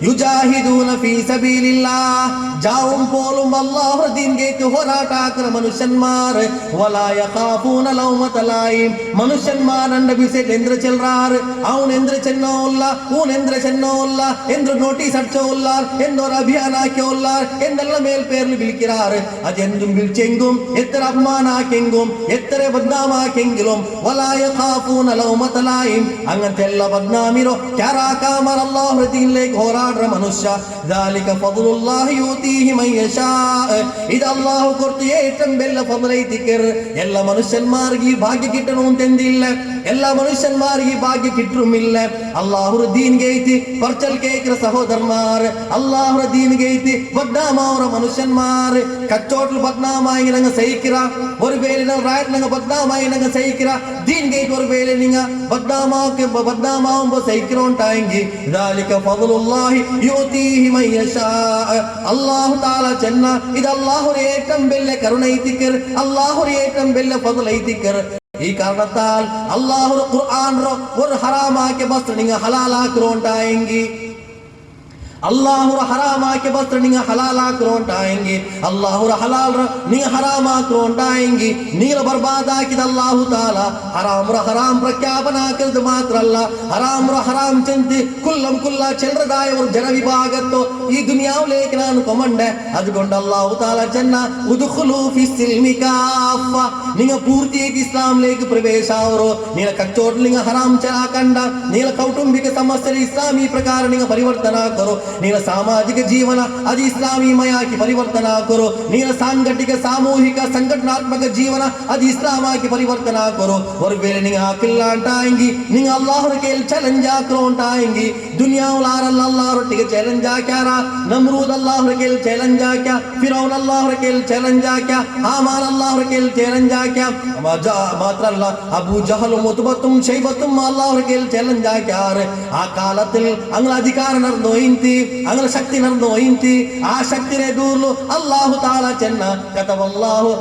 ಯುಜಾಹಿದೂನ ಫೀ ಸಬೀಲಿಲ್ಲಾಹ್ ಜಾವುಂ ಪೋಲುಂ ಅಲ್ಲಾಹ್ ದೀನ್ಗೆ ಹೋರಾಟ ಹಾಕಿದ ಮನುಷ್ಯನ್ಮಾರ್ ವಲಾ ಯಖಾಫೂನ ಲೌಮತ ಲಾಯಿಮ್ ಮನುಷ್ಯನ್ಮಾರ್ ಅಂಡ ವಿಷಯದಲ್ಲಿ ಎಂದ್ರ ಚೆಲ್ರಾರ್ ಅವನ್ ಎಂದ್ರ ಚೆನ್ನೋಲ್ಲ ಊನ್ ಎಂದ್ರ ಚೆನ್ನೋಲ್ಲ ಎಂದ್ರ ನೋಟಿಸ್ ಅಡ್ಚೋಲ್ಲಾರ್ ಎಂದೋರ್ ಅಭಿಯಾನ ಹಾಕ್ಯೋಲ್ಲಾರ್ ಎಂದೆಲ್ಲ ಮೇಲ್ ಪೇರ್ಲು ಬಿಲ್ಕಿರಾರ್ ಅದೆಂದುಂ ಬಿಲ್ಚೆಂಗುಂ ಎತ್ತರ ബഹുമാനാക്കെങ്കും എത്ര ബദ്നാമാക്കെങ്കിലും വലായ ഖാഫൂന ലൗമത ലായിം അങ്ങനത്തെ എല്ലാ ബദ്നാമിരോ ക്യാറാക്കാമർ അല്ലാഹുവിന്റെ ദീനിലേക്ക് പോരാടുന്ന മനുഷ്യ ദാലിക ഫദ്ലുല്ലാഹി യൂതീഹി മൻ യശാ ഇത് അല്ലാഹു കൊടുത്ത ഏറ്റവും വലിയ ഫദ്ലൈതിക്കർ എല്ലാ മനുഷ്യന്മാർക്ക് ഈ ഭാഗ്യം കിട്ടണമെന്നില്ല എല്ലാ മനുഷ്യന്മാർക്ക് ഈ ഭാഗ്യം കിട്ടുമില്ല അല്ലാഹുവിന്റെ ദീനിಗೆ ಐತಿ ಪರ್ಚಲ್ ಕೇಕ್ರ ಸಹೋದರಮಾರ್ ಅಲ್ಲಾಹ್ರ ದೀನಿಗೆ ಐತಿ ಬದ್ನಾಮವರ ಮನುಷ್ಯನ್ಮಾರ್ ಕಚ್ಚೋಟ್ಲು ಬದ್ನಾಮಾಯಿ ನಂಗ ಸೈಕಿರ ഒരു വേല നിങ്ങൾ റായത്ത് നിങ്ങൾ ബദ്നാമായി നിങ്ങൾ സഹിക്കിற ദീനിಗೆ ഒരു വേല നിങ്ങൾ ബദ്നാമാവുമ്പോ സഹിக்கிறോണ്ടായെങ്കിൽ ذلك فضل الله يؤتيه من يشاء അല്ലാഹു തആല ചെന്ന ഇത് അല്ലാഹുവിന്റെ ഏറ്റവും വലിയ കരുണൈതിക്കർ അല്ലാഹുവിന്റെ ഏറ്റവും വലിയ ഫദ്ലൈതിക്കർ ഈ കാരണത്താൽ അല്ലാഹു ഖുർആൻ ഒരു ഹറാമാക്കിയ വസ്തു നിങ്ങൾ ഹലാലാക്കുറോണ്ടായെങ്കിൽ അല്ലാഹുര ഹറാമാക്കിയ വസ്തു നിങ്ങൾ ഹലാലാക്കുറോണ്ടായെങ്കിൽ അല്ലാഹുര ഹലാൽ നീ ഹറാമാക്കുറോണ്ടായെങ്കിൽ നിങ്ങൾ ബർബാദാക്കിയത് അല്ലാഹു തആല ഹറാമുര ഹറാം പ്രഖ്യാപനാക്കുന്നത് മാത്രമല്ല ഹറാമുര ഹറാം ചെന്ന് കുല്ല ചെല്ലതായ ഒരു ജനവിഭാഗത്തോ ഈ ദുനിയാവിലേക്ക് ನಾನು കൊമണ്ടേ അതുകൊണ്ട് അല്ലാഹു തആല ചെന്ന ഉദ്ഖുലു ഫിസ്സിൽമി കാഫ നിങ്ങൾ പൂർത്തിയാക്കി ഇസ്ലാമിലേക്ക് പ്രവേശാവറോ നിങ്ങൾ കച്ചോട്ട് നിങ്ങൾ ഹറാം ചലാക്കണ്ട നിങ്ങൾ കൗಟುಂಬಿಕ ಸಮಸ್ಯೆ ಇಸ್ಲಾಮಿ ಪ್ರಕಾರ നിങ്ങൾ ಪರಿವರ್ತನ ಕರೋ ನೀನು ಸಾಮಾಜಿಕ ಜೀವನ ಅದು ಇಸ್ಲಾಮೀಮಯಾಗಿ ಪರಿವರ್ತನಾ ಕರೋ ನೀನು ಸಾಂಘಟಿಕ ಸಾಮೂಹಿಕ ಸಂಘಟನಾತ್ಮಕ ಜೀವನ ಅದು ಇಸ್ಲಾಮಾಗಿ ಪರಿವರ್ತನಾ ಕರೋ ஒரு வேளை நீங்க ஆக்கில்ல ಅಂಟಾಂಗಿ நீங்க ಅಲ್ಲಾಹ்ರ ಕೇಲ್ ಚಾಲೆಂಜ್ ಆಕ್ರೋ ಅಂಟಾಂಗಿ ದುನಿಯಾವುಲ ಅಲ್ಲಾಹ್ರೊಟ್ಟಿಗೆ ಚಾಲೆಂಜ್ ಆಕ್ಯಾರ ನಮ್ರೂದ್ ಅಲ್ಲಾಹ್ರ ಕೇಲ್ ಚಾಲೆಂಜ್ ಆಕ್ಯ ಫಿರೌನ್ ಅಲ್ಲಾಹ್ರ ಕೇಲ್ ಚಾಲೆಂಜ್ ಆಕ್ಯ ಹಾಮಾನ್ ಅಲ್ಲಾಹ್ರ ಕೇಲ್ ಚಾಲೆಂಜ್ ಆಕ್ಯ ಮಾತ್ರ ಅಲ್ಲ ಅಬೂ ಜಹಲ್ മുതുബത്തും ശൈബത്തും അല്ലാഹുവിന്റെ കീഴിൽ ചലഞ്ച് ആക്കിയാർ ആ കാലത്തിൽ അങ്ങനെ അധികാരം നടന്നു പോയിന്തി അങ്ങനെ ശക്തി നടന്നു പോയിന്തി ആ ശക്തിനെ ദൂർಲು അല്ലാഹു തആല ചെന്ന കതബല്ലാഹു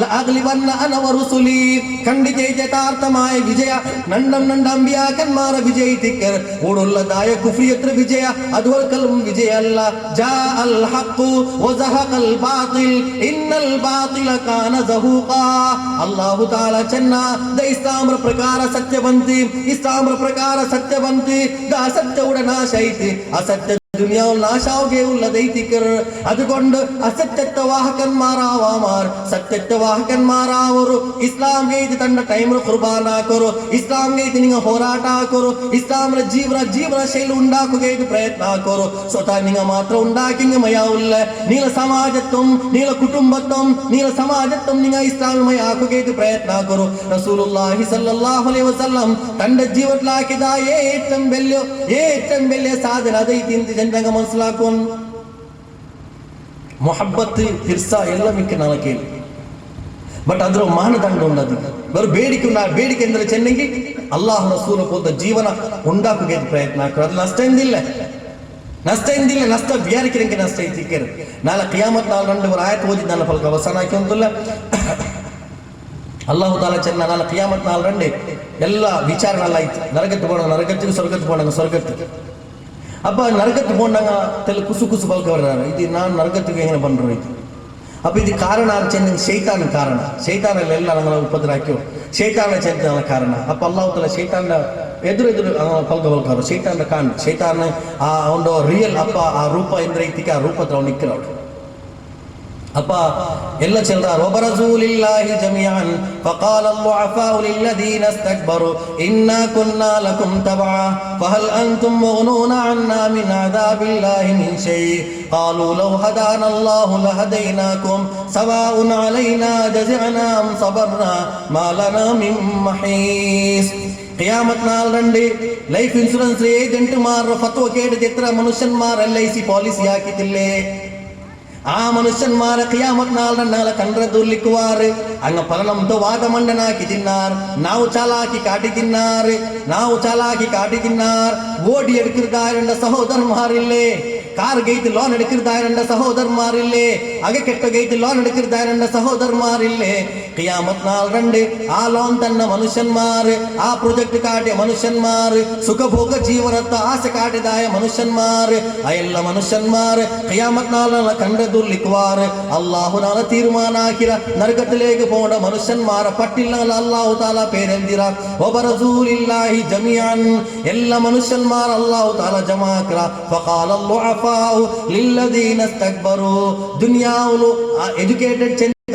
ലഅഗ്ലിബന്ന അന വറുസുലി ಖಂಡಿತ ಯഥാರ್ಥമായ വിജയ നണ്ട അമ്പിയാക്കന്മാര വിജയിത്തിക്കർ ഓടുള്ളതായ കുഫ്രിയത്ര വിജയ അതുപോൽക്കലും വിജയല്ല ജാ അൽ ഹഖ് വസഹഖൽ ബാതിൽ ഇന്നൽ ബാതില കാന സഹൂഖാ അല്ലാഹു തആല ചെന്ന ഇസ്ലാമರ ಪ್ರಕಾರ ಸತ್ಯ ಬಂತಿ ಇಸ್ಲಾಮರ ಪ್ರಕಾರ ಸತ್ಯ ಬಂತಿ ಅಸತ್ಯ ಉಡ ನಾಶ ಐತಿ ಅಸತ್ಯ ദുനിയാവിൽ നാശാവുകയെ ഉള്ളതൈത്തിക്കർ അതുകൊണ്ട് അസത്യത്തെ വാഹകന്മാരാവാമാർ സത്യത്തെ വാഹകന്മാരാവರು ഇസ്ലാം ഗൈതി തന്റെ ടൈം ഖുർബാനാക്കರು ಇಸ್ಲಾಂ ಗೈತಿ ನಿಂಗ ಹೋರಾಟ ಹಾಕೋರು ಇಸ್ಲಾಮರ ಜೀವನ ಶೈಲಿ ഉണ്ടാക്കുകയായിട്ട് പ്രയത്ന ಹಾಕೋರು സ്വതः നിങ്ങ മാത്ര ഉണ്ടാക്കിങ്ങ മയാവുല്ല നീല സമാജത്വം നീല കുടുംബത്വം നീല സമാജത്വം നിങ്ങ ഇസ്ലാമയ ആക്കുകയായിട്ട് പ്രയത്ന ಹಾಕೋರು റസൂലുള്ളാഹി സ്വല്ലല്ലാഹു അലൈഹി വസല്ലം തന്റെ ജീവിതത്തിൽ ആക്കിയ ഏറ്റവും വലിയ സാധന അതൈತಿ ಜನರಂಗ മനസ്സിലാക്കും ಮೊಹಬ್ಬತ್ ಹಿರ್ಸ ಎಲ್ಲ ಮಿಕ್ಕ ನನಗೆ ಬಟ್ ಅದರ ಮಾನದಂಡ ಉಂಟದು ಬರು ಬೇಡಿಕೆ ಅಂದರೆ ಚೆನ್ನಾಗಿ ಅಲ್ಲಾಹ್ ರಸೂಲ ಹೋದ ಜೀವನ ಉಂಡಾಕುಗೆ ಪ್ರಯತ್ನ ಅದು ನಷ್ಟ ಬ್ಯಾರಿಕೆ ನಷ್ಟ ಐತಿಕ್ಕರು ನಾಳೆ ಕಿಯಾಮತ್ ನಾಲ್ ರಂಡು ಆಯತ್ ಓದಿದ್ದು ನನ್ನ ಫಲಕ ಅವಸಾನ ಆಯ್ಕೆ ಅಂತಲ್ಲ ಅಲ್ಲಾಹು ತಾಲ ಚೆನ್ನ ನಾಳೆ ಕಿಯಾಮತ್ ನಾಲ್ ರಂಡೆ ಎಲ್ಲ ವಿಚಾರಣೆ ಎಲ್ಲ ಆಯ್ತು ನರಗತ್ತು போன ನರಗತ್ತಿಗೆ ಸ್ವರ್ಗತ್ತು போனாங்க ಸ್ವರ್ಗತ್ತು அப்போ நரகத்துக்கு போனாங்க தெல குசு பல்க வர்றாரு இது நான் நரகத்துக்கு எங்கே பண்ணுறோம் இது அப்போ இது ಕಾರಣ ಚೆನ್ನ ಶೈತಾನ ಕಾರಣ ಶೈತಾನಲ್ಲಿ ಎಲ್ಲ ನಮ್ಮನ್ನು ಉಪದ್ರ ಹಾಕಿ ಶೈತಾನ ಚೆನ್ನ ಕಾರಣ ಅಪ್ಪ ಅಲ್ಲಾಹು ತಾಲ ಶೈತಾನ ಎದುರು ಪಲ್ಕ ಶೈತಾನ ಕಾರಣ ಶೈತಾನ ಆ ಒಂದು ರಿಯಲ್ ಅಪ್ಪ ಆ ರೂಪ ಎಂದ್ರೆ ಐತಿಕೆ ಆ ರೂಪದ ಅವ್ನು ನಿಕ್ಕಿರೋರು ಅಪ್ಪ ಎಲ್ಲ ಚೆಲ್ಲಾರು ವಬರಜೂಲಿಲ್ಲಾಹಿ ಜಮಿಅನ್ ಫಕಾಲ الضعفاء للذين استكبروا إنا كنا لكم تبعا فهل أنتم مغنون عنا من عذاب الله من شيء قالوا لو هدانا الله لهديناكم سواء علينا جزعنا أم صبرنا ما لنا من محيص ഖിയാമത്ത് നാൾ രണ്ട് ലൈഫ് ഇൻഷുറൻസ് ഏജന്റുമാരുടെ ഫത്വ കേട്ടിട്ട് എത്ര മനുഷ്യന്മാർ LIC പോളിസി ആക്കിയിട്ടില്ലേ ആ മനുഷ്യന്മാരെ ഖിയാമത്ത് നാളെ കണ്ടറെ ദുർലിക്കുവാറ് അങ്ങ് പലനംతో വാദമണ്ഡനാക്കി തിന്നാർ ನಾವು ಚಾಲಾಕಿ ಕಾಟಿ ತಿನ್ನಾರ್ ಓಡಿ എടുക്കുന്നതായ സഹോദരന്മാരില്ലേ കാർ ഗേറ്റ് ലോൺ എടുക്കുന്നതായ സഹോദരന്മാരില്ലേ അകെ കെട്ട ഗേറ്റ് ലോൺ എടുക്കുന്നതായ സഹോദരന്മാരില്ലേ ഖിയാമത്ത് നാൾ രണ്ട് ആ ലോൺ തന്നെ മനുഷ്യന്മാർ ആ പ്രൊജക്ട് കാട്ടിയ മനുഷ്യന്മാർ സുഖഭോഗ ജീവനത്തെ ആശ കാട്ടിയതായ മനുഷ്യന്മാർ ആ എല്ലാ മനുഷ്യന്മാർ ഖിയാമത്ത് നാളെ കണ്ടെതുർലിക്കുവാർ അല്ലാഹുനാല തീരുമാനാക്കിയ നരകത്തിലേക്ക് പോകേണ്ട മനുഷ്യന്മാരെ പട്ടില്ല അല്ലാഹു താല പേരെന്തിര വബറസൂലില്ലാഹി ജമിഅൻ എല്ലാ മനുഷ്യന്മാർ അല്ലാഹു താല ജമാഅക്കറ ഫഖാല الضعفاء للذين استكبروا ദുനിയാവുൽ എഡ്യൂക്കേറ്റഡ്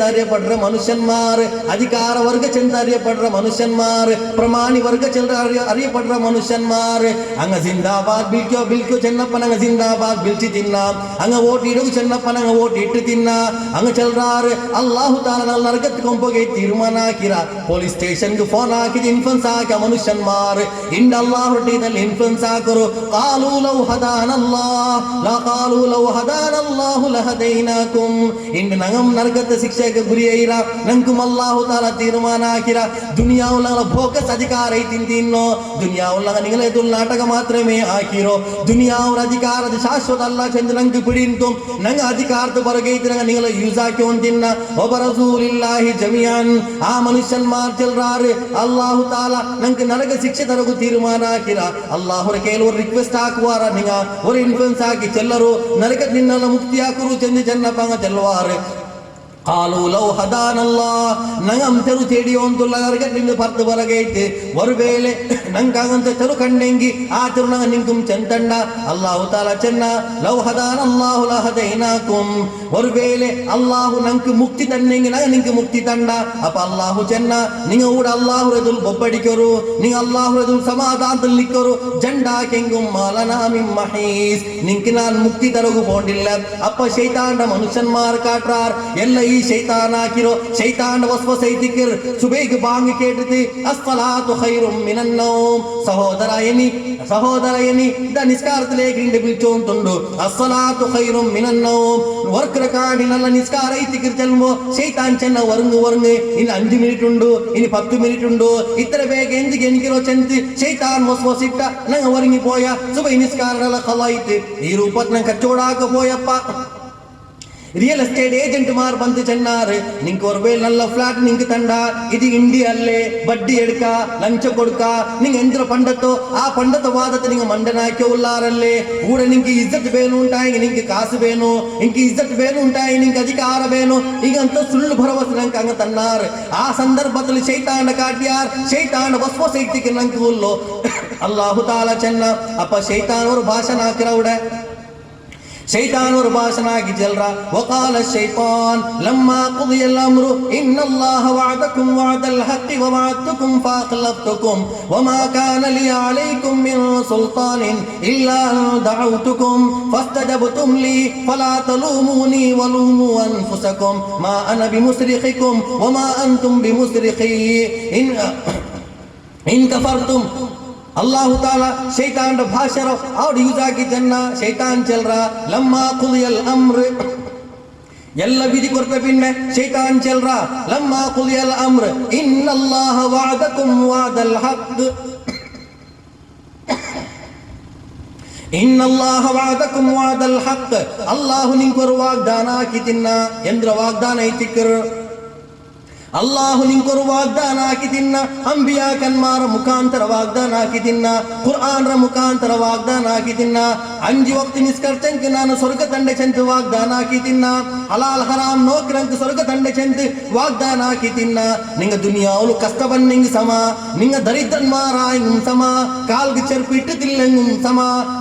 അറിയപ്പെടുന്ന മനുഷ്യന്മാർ, അധികാര വർഗ ചെന്ന് അറിയപ്പെടുന്ന മനുഷ്യന്മാർ, പ്രമാണി വർഗ ചെന്ന് അറിയപ്പെടുന്ന മനുഷ്യന്മാർ അങ്ങ് ജിന്ദാബാദ് ബിൽക്കോ ബിൽക്കോ ചെന്നപ്പൻ അങ്ങ് ജിന്ദാബാദ് ബിൽച്ച് തിന്നാം, അങ്ങ് വോട്ടിടുക ചെന്നപ്പൻ അങ്ങ് വോട്ടിട്ട് തിന്നാ അങ്ങ് ചെಲ್றாரு. ಅಲ್ಲಾಹು ತಾಲ ನಾವು ನರಕಕ್ಕೆ ಕೊಂಪೋಗೆ ತೀರ್ಮಾನ ಹಾಕಿರ, ಪೊಲೀಸ್ ಸ್ಟೇಷನ್ಗೆ ಫೋನ್ ಹಾಕಿದ ಇನ್ಫ್ಲುಯೆನ್ಸ್ ಹಾಕ ಮನುಷ್ಯನ್ಮಾರ್ ಇಂಡ ಅಲ್ಲಾಹ್ ಹೊಟ್ಟಿದಲ್ಲಿ ಇನ್ಫ್ಲುಯೆನ್ಸ್ ಹಾಕರು. ಕಾಲು ಲೌ ಹದಾನಲ್ಲಾಹ್ ಲಾ ಕಾಲು ಲೌ ಹದಾನಲ್ಲಾಹು ಲಹದೈನಾಕುಂ ಇಂಡ ನಂಗಂ ನರಕದ ಶಿಕ್ಷೆಗೆ ಗುರಿಯೈರ ನಂಕುಂ ಅಲ್ಲಾಹು ತಾಲ ತೀರ್ಮಾನ ಹಾಕಿರ. ದುನಿಯಾವುಲ್ಲ ಭೋಕಸ್ ಅಧಿಕಾರ ಐತಿಂತಿನ್ನೋ ದುನಿಯಾವುಲ್ಲ ನಿങ്ങളെ ನಾಟಕ ಮಾತ್ರಮೇ ಹಾಕಿರೋ. ದುನಿಯಾವ್ರ ಅಧಿಕಾರದ ಶಾಶ್ವತ ಅಲ್ಲ ಚಂದ ನಂಗೆ ಬಿಡಿಂತು ನಂಗೆ ಅಧಿಕಾರದ ಹೊರಗೈತಿ ನಂಗೆ ನಿങ്ങളെ ಯೂಸ್ ಹಾಕಿ ಒಂದಿನ್ನ ಒಬ್ಬ ರಸೂಲಿಲ್ಲಾಹಿ ಜಮಿಯಾನ್ ಆ ಮನುಷ್ಯನ್ಮಾರ್ ಚೆಲ್றாரு. ಅಲ್ಲಾಹು ತಾಲ ನಂಗೆ ನರಕ ಶಿಕ್ಷೆ ತರಗು ತೀರ್ಮಾನ ಹಾಕಿರ. ಅಲ್ಲಾಹುರ ಕೆಲವರು ರಿಕ್ವೆಸ್ಟ್ ಹಾಕುವಾರ ನಿಂಗ ஒரு ಇನ್ಫ್ಲುಯೆನ್ಸ್ ಹಾಕಿ ಚೆಲ್ಲರು ನರಕ ನಿನ್ನೆಲ್ಲ ಮುಕ್ತಿ ಹಾಕರು ಚೆಂದ ಚೆನ್ನಪ್ಪಂಗ ಚೆಲ್ವಾರು. ಕಾಲು ಲೌ ಹದಾನಲ್ಲಾಹ್ ನಂಗಂ ತೆರು ತೇಡಿಯೋಂತುಲ್ಲ ನರಕದಿಂದ ಪರ್ದು ಬರಗೈತೆ ಒರುವೇಳೆ ನಂಗಂತ ತೆರು ಕಂಡೆಂಗಿ ಆ ತೆರು ನಂಗ ನಿಂಕುಂ ಚೆಂತಂಡ ಅಲ್ಲಾಹು ತಾಲ ಚೆನ್ನ ಲೌ ಹದಾನಲ್ಲಾಹು ಲಹದೈನಾಕುಂ ಒರುವೇಳೆ ಅಲ್ಲಾಹು ನಂಗೆ ಮುಕ್ತಿ ತನ್ನೆಂಗಿ ನಂಗ ನಿಂಗೆ ಮುಕ್ತಿ ತಂಡ ಅಪ್ಪ ಅಲ್ಲಾಹು ಚೆನ್ನ ನಿಂಗ ಊಡ ಅಲ್ಲಾಹು ಎದುಲ್ ಬೊಬ್ಬಡಿಕೊರು ನಿಂಗ ಅಲ್ಲಾಹು ಎದುಲ್ ಸಮಾಧಾನದಲ್ಲಿ ನಿಕ್ಕರು ಜಂಡಾ ಕೆಂಗುಂ ಮಾಲನಾ ಮಿಂ ಮಹೀಸ್ ನಿಂಗೆ ನಾನು ಮುಕ್ತಿ ತರಗು ಹೋಂಡಿಲ್ಲ ಅಪ್ಪ ಶೈತಾಂಡ ಮನುಷ್ಯನ್ಮಾರ್ ಕಾಟ್ರಾರ್ ಎಲ್ಲ ಈ ಶೈತಾನ ಹಾಕಿರೋ ಶೈತಾನ ವಸ್ವಸೈತಿಕರ್ ಸುಬೇಗ ಬಾಂಗ್ ಕೇಟಿತಿ ಅಸ್ಸಲಾತು ಖೈರುಂ ಮಿನನ್ ನೌಮ್ ಸಹೋದರ ಎನಿ ದ ನಿಸ್ಕಾರത്തിലേക്ക് ಇಂಡ ಬಿಲ್ಚೋಂತುಂಡು ಅಸ್ಸಲಾತು ಖೈರುಂ ಮಿನನ್ ನೌಮ್ ವರ್ಕ್ರ ಕಾಡಿನಲ್ಲ ನಿಸ್ಕಾರ ಐತಿಕರ್ ಚೆಲ್ಮೋ ಶೈತಾನ್ ಚೆನ್ನ ವರ್ಂಗ್ ಇನ್ನು 5 ಮಿನಿಟ್ ಉಂಡು ಇನ್ನು 10 ಮಿನಿಟ್ ಉಂಡು ಇತರ ಬೇಗ ಎಂದಿಗೆ ಎಣಿಕಿರೋ ಚೆಂತಿ ಶೈತಾನ್ ವಸ್ವಸಿಟ್ಟ ನಂಗೆ ವರ್ಂಗಿ ಪೋಯ ಸುಬೈ ನಿಸ್ಕಾರಲ್ಲ ಖಲಾಯಿತಿ ಈ ರೂಪತ್ ನಂಗೆ ಕಚ್ಚೋಡಾಕ ಪೋಯಪ್ಪ. ರಿಯಲ್ ಎಸ್ಟೇಟ್ ಏಜೆಂಟ್ ಮಾರ್ ಬಂದು ಚೆನ್ನಾರು ನಿಂಗೆ ಒರ್ವೇಲ್ ನಲ್ಲ ಫ್ಲಾಟ್ ನಿಂಗೆ ತಂಡ ಇದು ಇಂಡಿಯಾ ಅಲ್ಲೇ ಬಡ್ಡಿ ಎಡ್ಕ ಲಂಚ ಕೊಡ್ಕ ನಿಂಗೆ ಎಂದ್ರ ಪಂಡತ್ತು ಆ ಪಂಡತ ವಾದத்தை ನಿಂಗೆ ಮಂಡನಾಕಿ ಉಲ್ಲಾರಲ್ಲೇ ಕೂಡ ನಿಂಗೆ ಇಜ್ಜತ್ ಬೇನು ಉಂಟಾಯಿ ನಿಂಗೆ ಕಾಸು ಬೇನು ನಿಂಗೆ ಇಜ್ಜತ್ ಬೇನು ಉಂಟಾಯಿ ನಿಂಗೆ ಅಧಿಕಾರ ಬೇನು ಈಗಂತ ಸುಳ್ಳು ಭರವಸೆ ನಂಗೆ ಹಂಗ ತನ್ನಾರು. ಆ ಸಂದರ್ಭದಲ್ಲಿ ಶೈತಾನ ಕಾಟ್ಯಾರ್ ಶೈತಾನ ವಸ್ವಸೈತಿಗೆ ನಂಗೆ ಹುಲ್ಲು ಅಲ್ಲಾಹು ತಾಲ ಚೆನ್ನ ಅಪ್ಪ ಶೈತಾನವರು ಭಾಷಣ ಹಾಕಿರವುಡ ಶೈತಾನವರು ಭಾಷಣ ಆಗಿ ಜಲ್ರ. ವಕಾಲ ಶೈತಾನ್ ಲಮ್ಮಾ ಕುದಿಯಲ್ ಅಮ್ರು ಇನ್ನಲ್ಲಾಹ ವಅದಕುಂ ವಅದಲ್ ಹಕ್ಕಿ ವವಅದ್ತುಕುಂ ಫಅಖ್ಲಫ್ತುಕುಂ ವಮಾ ಕಾನ ಲೀ ಅಲೈಕುಂ ಮಿನ್ ಸುಲ್ತಾನಿನ್ ಇಲ್ಲಾ ಅನ್ ದಅವ್ತುಕುಂ ಫಸ್ತಜಬ್ತುಂ ಲೀ ಫಲಾ ತಲೂಮೂನಿ ವಲೂಮೂ ಅನ್ಫುಸಕುಂ ಮಾ ಅನ ಬಿಮುಸ್ರಿಖಿಕುಂ ವಮಾ ಅಂತುಂ ಬಿಮುಸ್ರಿಖಿ ಇನ್ ಕಫರ್ತುಂ. ಅಲ್ಲಾಹು ತಾಲ ಶೈತಾನ್ ಭಾಷರ ಅವ್ರು ಯೂಸ್ ಆಗಿದ್ದನ್ನ ಶೈತಾನ್ ಚೆಲ್ರ ಲಮ್ಮಾ ಕುಲಿಯಲ್ ಅಮ್ರ ಎಲ್ಲ ವಿಧಿ ಕೊರತ ಪಿನ್ನೆ ಶೈತಾನ್ ಚೆಲ್ರ ಲಮ್ಮಾ ಕುಲಿಯಲ್ ಅಮ್ರ ಇನ್ನಲ್ಲಾಹ ವಅದಕುಂ ವಅದಲ್ ಹಕ್ ಇನ್ನಲ್ಲಾಹ ವಅದಕುಂ ವಅದಲ್ ಹಕ್ ಅಲ್ಲಾಹು ನಿಂಕೊರು ವಾಗ್ದಾನ ಹಾಕಿತಿನ್ನ ಎಂದ್ರ ವಾಗ್ದಾನ ಐತಿಕ್ಕರು ಅಲ್ಲಾಹು ನಿಂಕೊರು ವಾಗ್ದಾನ ಹಾಕಿತಿನ್ನ ಅಂಬಿಯಾ ಕನ್ಮಾರ ಮುಖಾಂತರ ವಾಗ್ದಾನ ಹಾಕಿತಿನ್ನ ಕುರ್ಆನ್ರ ಮುಖಾಂತರ ವಾಗ್ದಾನ ಹಾಕಿತಿನ್ನ 5 ವಕ್ತ ನಿಸ್ಕರ್ಚಂಕ ನಾನು ಸ್ವರ್ಗ ತಂಡೆ ಚೆಂತ ವಾಗ್ದಾನ ಹಾಕಿತಿನ್ನ ಹಲಾಲ್ ಹರಾಮ್ ನೋಕ್ರಂಕ ಸ್ವರ್ಗ ತಂಡೆ ಚೆಂತ ವಾಗ್ದಾನ ಹಾಕಿತಿನ್ನ ನಿಂಗ ದುನಿಯಾವುಲು ಕಷ್ಟ ಬನ್ನಿಂಗ್ ಸಮ ನಿಂಗ ದರಿದ್ರನ್ಮಾರ ಹಿಂಗ್ ಸಮ ಕಾಲ್ಗೆ ಚೆರ್ಪು ಇಟ್ಟುತ್ತಿಲ್ಲೆಂಗುಂ